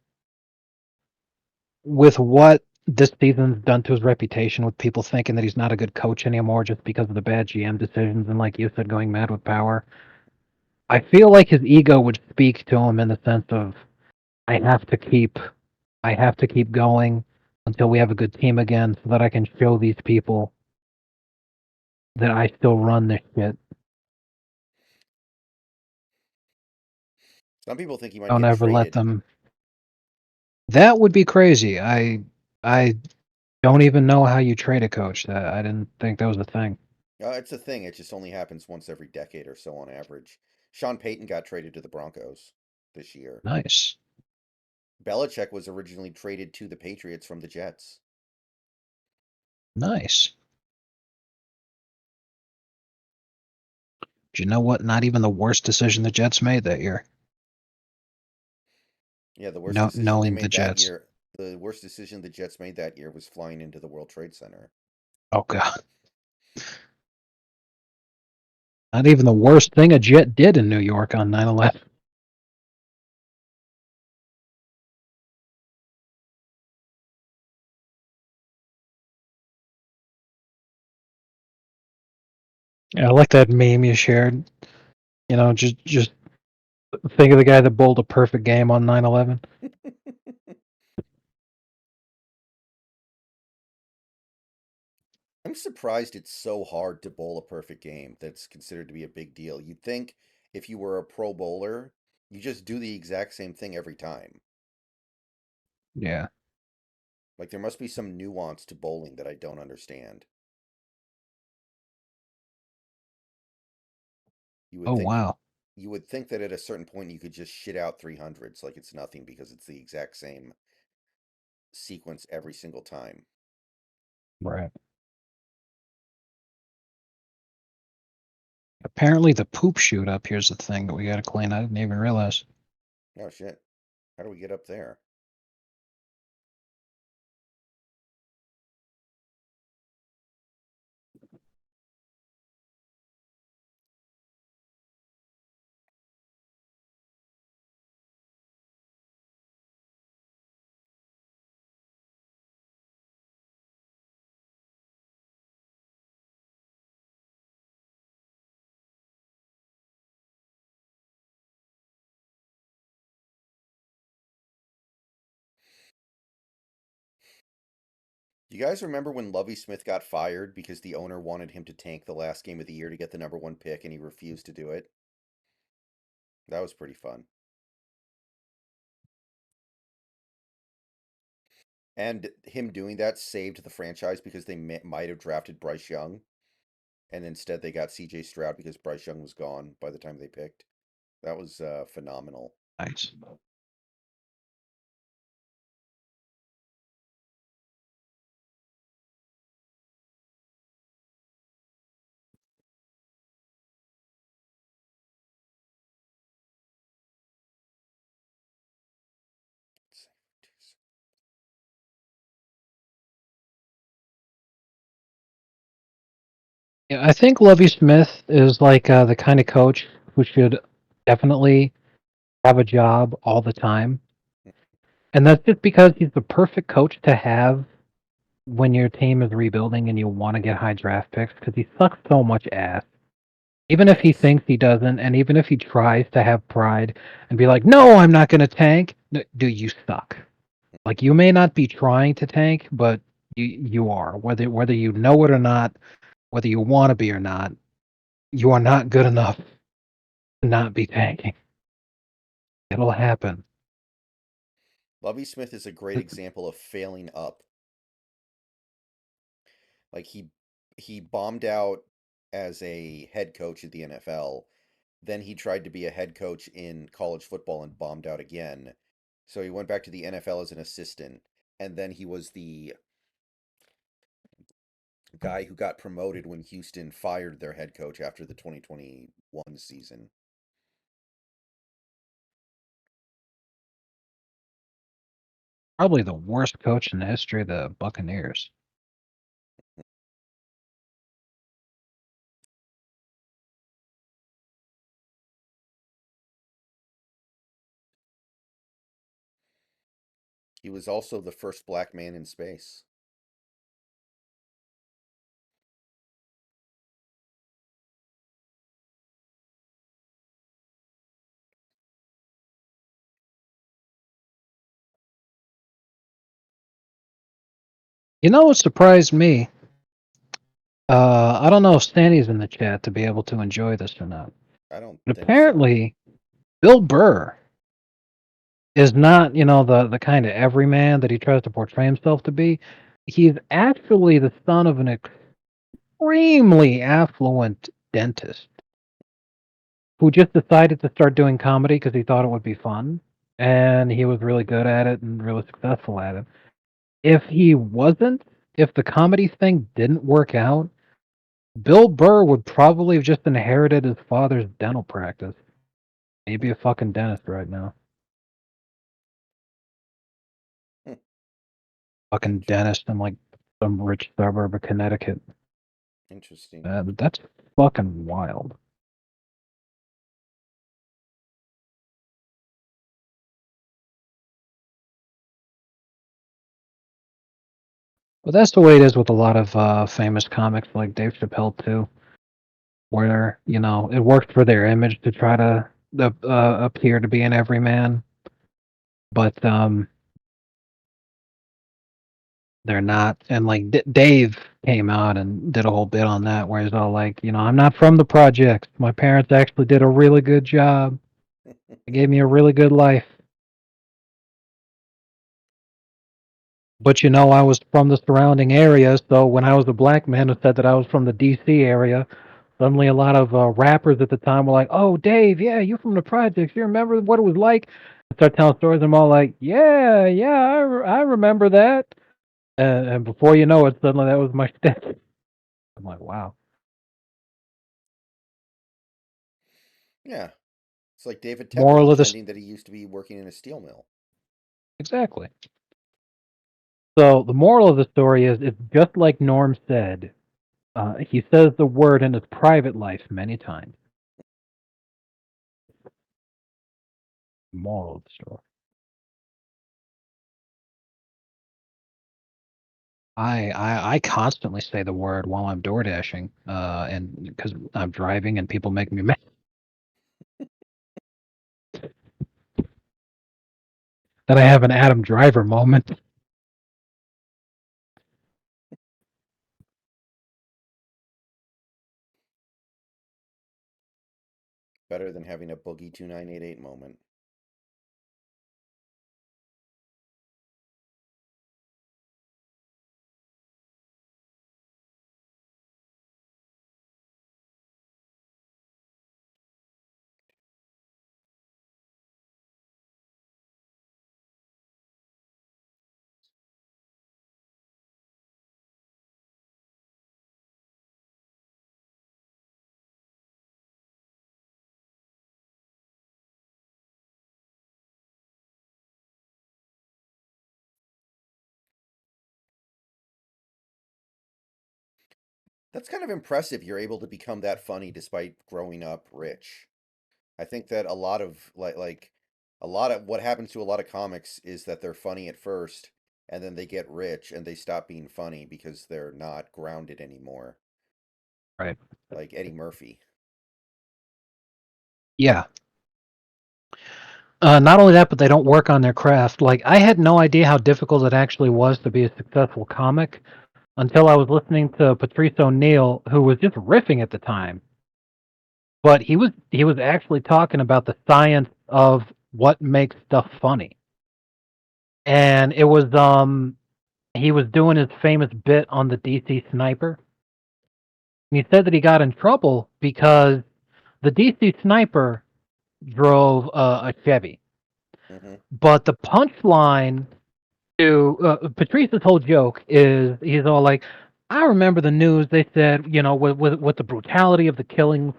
with what this season's done to his reputation, with people thinking that he's not a good coach anymore just because of the bad GM decisions and, like you said, going mad with power, I feel like his ego would speak to him in the sense of, I have to keep I have to keep going until we have a good team again so that I can show these people that I still run this shit. Some people think he might Don't get ever let traded. them. That would be crazy. I don't even know how you trade a coach. That I didn't think that was a thing. It's a thing. It just only happens once every decade or so on average. Sean Payton got traded to the Broncos this year. Nice. Belichick was originally traded to the Patriots from the Jets. Nice. Do you know what? Not even the worst decision the Jets made that year. Yeah, the worst No, decision they knowing the made that Jets. year, the worst decision the Jets made that year was flying into the World Trade Center. Oh God. Not even the worst thing a Jet did in New York on 9/11. Yeah, I like that meme you shared. Just think of the guy that bowled a perfect game on 9/11. I'm surprised it's so hard to bowl a perfect game that's considered to be a big deal. You'd think if you were a pro bowler, you just do the exact same thing every time. Yeah. Like there must be some nuance to bowling that I don't understand. You would Oh think wow. you would think that at a certain point you could just shit out 300s like it's nothing because it's the exact same sequence every single time. Right. Apparently the poop chute up here's the thing that we gotta clean. I didn't even realize. Oh shit. How do we get up there? You guys remember when Lovie Smith got fired because the owner wanted him to tank the last game of the year to get the #1 pick and he refused to do it? That was pretty fun. And him doing that saved the franchise because they might have drafted Bryce Young, and instead they got C.J. Stroud because Bryce Young was gone by the time they picked. That was phenomenal. Nice. Yeah, I think Lovie Smith is like the kind of coach who should definitely have a job all the time. And that's just because he's the perfect coach to have when your team is rebuilding and you want to get high draft picks because he sucks so much ass. Even if he Yes. thinks he doesn't, and even if he tries to have pride and be like, no, I'm not going to tank, dude, you suck. Like, you may not be trying to tank, but you are. Whether you know it or not, whether you want to be or not, you are not good enough to not be tanking. It'll happen. Lovie Smith is a great example of failing up. Like he bombed out as a head coach at the NFL. Then he tried to be a head coach in college football and bombed out again. So he went back to the NFL as an assistant, and then he was the guy who got promoted when Houston fired their head coach after the 2021 season. Probably the worst coach in the history of the Buccaneers. He was also the first black man in space. You know what surprised me? I don't know if Stanny's in the chat to be able to enjoy this or not. I don't But think so. apparently, Bill Burr is not, the kind of everyman that he tries to portray himself to be. He's actually the son of an extremely affluent dentist who just decided to start doing comedy because he thought it would be fun. And he was really good at it and really successful at it. If he wasn't, if the comedy thing didn't work out, Bill Burr would probably have just inherited his father's dental practice. He'd be a fucking dentist right now. Hmm. Fucking dentist in like some rich suburb of Connecticut. Interesting. That's fucking wild. But that's the way it is with a lot of famous comics like Dave Chappelle too, where it worked for their image to try to appear to be an everyman, but they're not. And like Dave came out and did a whole bit on that, where he's all like, I'm not from the projects. My parents actually did a really good job. They gave me a really good life. But I was from the surrounding area, so when I was a black man who said that I was from the DC area, Suddenly, a lot of rappers at the time were like, "Oh, Dave, yeah, you from the projects? You remember what it was like?" I start telling stories. I'm all like, "Yeah, yeah, I remember that." And before you know it, suddenly that was my shtick. I'm like, "Wow." Yeah. It's like David Tepper Moral of this, pretending that he used to be working in a steel mill. exactly. So the moral of the story is, it's just like Norm said. He says the word in his private life many times. Moral of the story. I constantly say the word while I'm door dashing, and because I'm driving and people make me mad. Then I have an Adam Driver moment. Better than having a Boogie 2988 moment. That's kind of impressive. You're able to become that funny despite growing up rich. I think that a lot of a lot of what happens to a lot of comics is that they're funny at first and then they get rich and they stop being funny because they're not grounded anymore. Right. Like Eddie Murphy. Yeah. Not only that, but they don't work on their craft. Like, I had no idea how difficult it actually was to be a successful comic until I was listening to Patrice O'Neill, who was just riffing at the time. But he was actually talking about the science of what makes stuff funny. And it was he was doing his famous bit on the DC Sniper. And he said that he got in trouble because the DC Sniper drove a Chevy. Hmm. But the punchline to Patrice's whole joke is, he's all like, "I remember the news. They said, with the brutality of the killings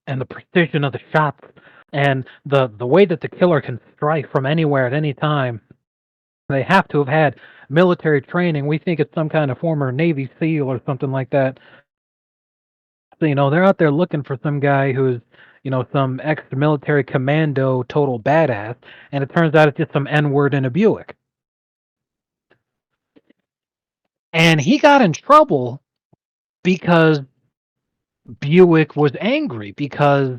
and the precision of the shots and the way that the killer can strike from anywhere at any time, they have to have had military training. We think it's some kind of former Navy SEAL or something like that. So, they're out there looking for some guy who's, some ex-military commando, total badass, and it turns out it's just some N-word in a Buick." And he got in trouble because Buick was angry because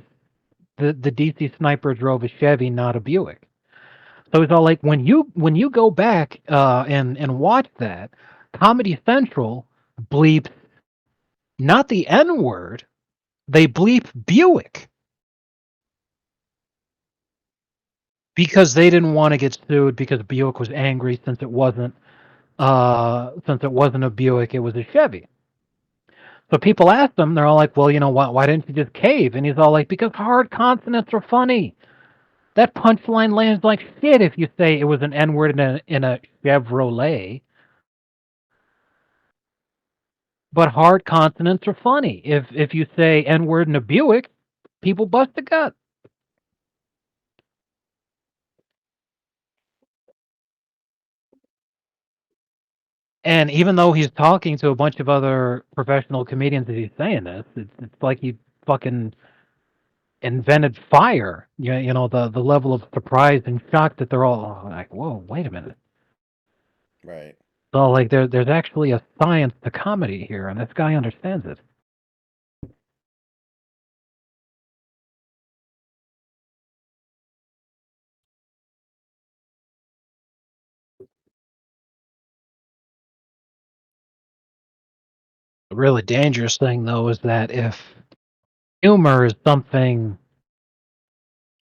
the DC Sniper drove a Chevy, not a Buick. So it's all like, when you go back and watch that, Comedy Central bleeps not the N word, they bleep Buick because they didn't want to get sued because Buick was angry since it wasn't a Buick, it was a Chevy. So people asked him, they're all like, "Well, why didn't you just cave?" And he's all like, "Because hard consonants are funny. That punchline lands like shit if you say it was an N word in a Chevrolet. But hard consonants are funny. If you say N word in a Buick, people bust a gut." And even though he's talking to a bunch of other professional comedians as he's saying this, it's like he fucking invented fire. The level of surprise and shock that they're all like, "Whoa, wait a minute." Right. So like there's actually a science to comedy here, and this guy understands it. The really dangerous thing, though, is that if humor is something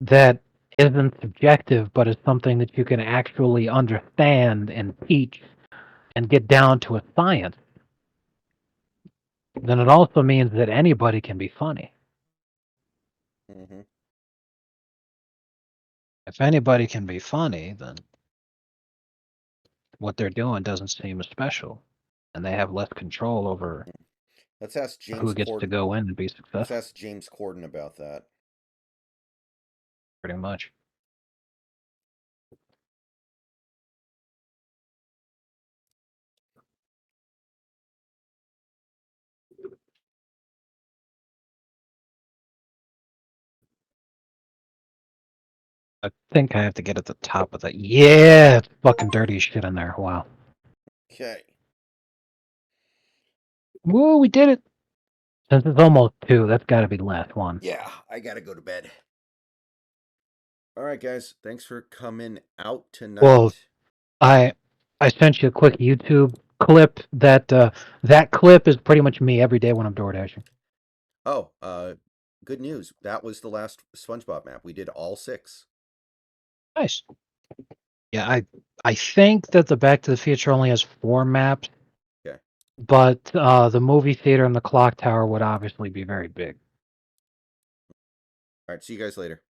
that isn't subjective, but is something that you can actually understand and teach and get down to a science, then it also means that anybody can be funny. Mm-hmm. If anybody can be funny, then what they're doing doesn't seem as special, and they have less control over Let's ask James who gets to Corden. go in and be Let's successful. ask James Corden about that. Pretty much. I think I have to get at the top of that. Yeah, it's fucking dirty as shit in there. Wow. Okay. Woo, we did it. Since it's almost 2, that's got to be the last one. Yeah, I gotta go to bed. All right, guys. Thanks for coming out tonight. Well, I sent you a quick YouTube clip. That clip is pretty much me every day when I'm door dashing. Oh, good news. That was the last SpongeBob map. We did all 6. Nice. Yeah, I think that the Back to the Future only has 4 maps. Okay. But the movie theater and the clock tower would obviously be very big. All right. See you guys later.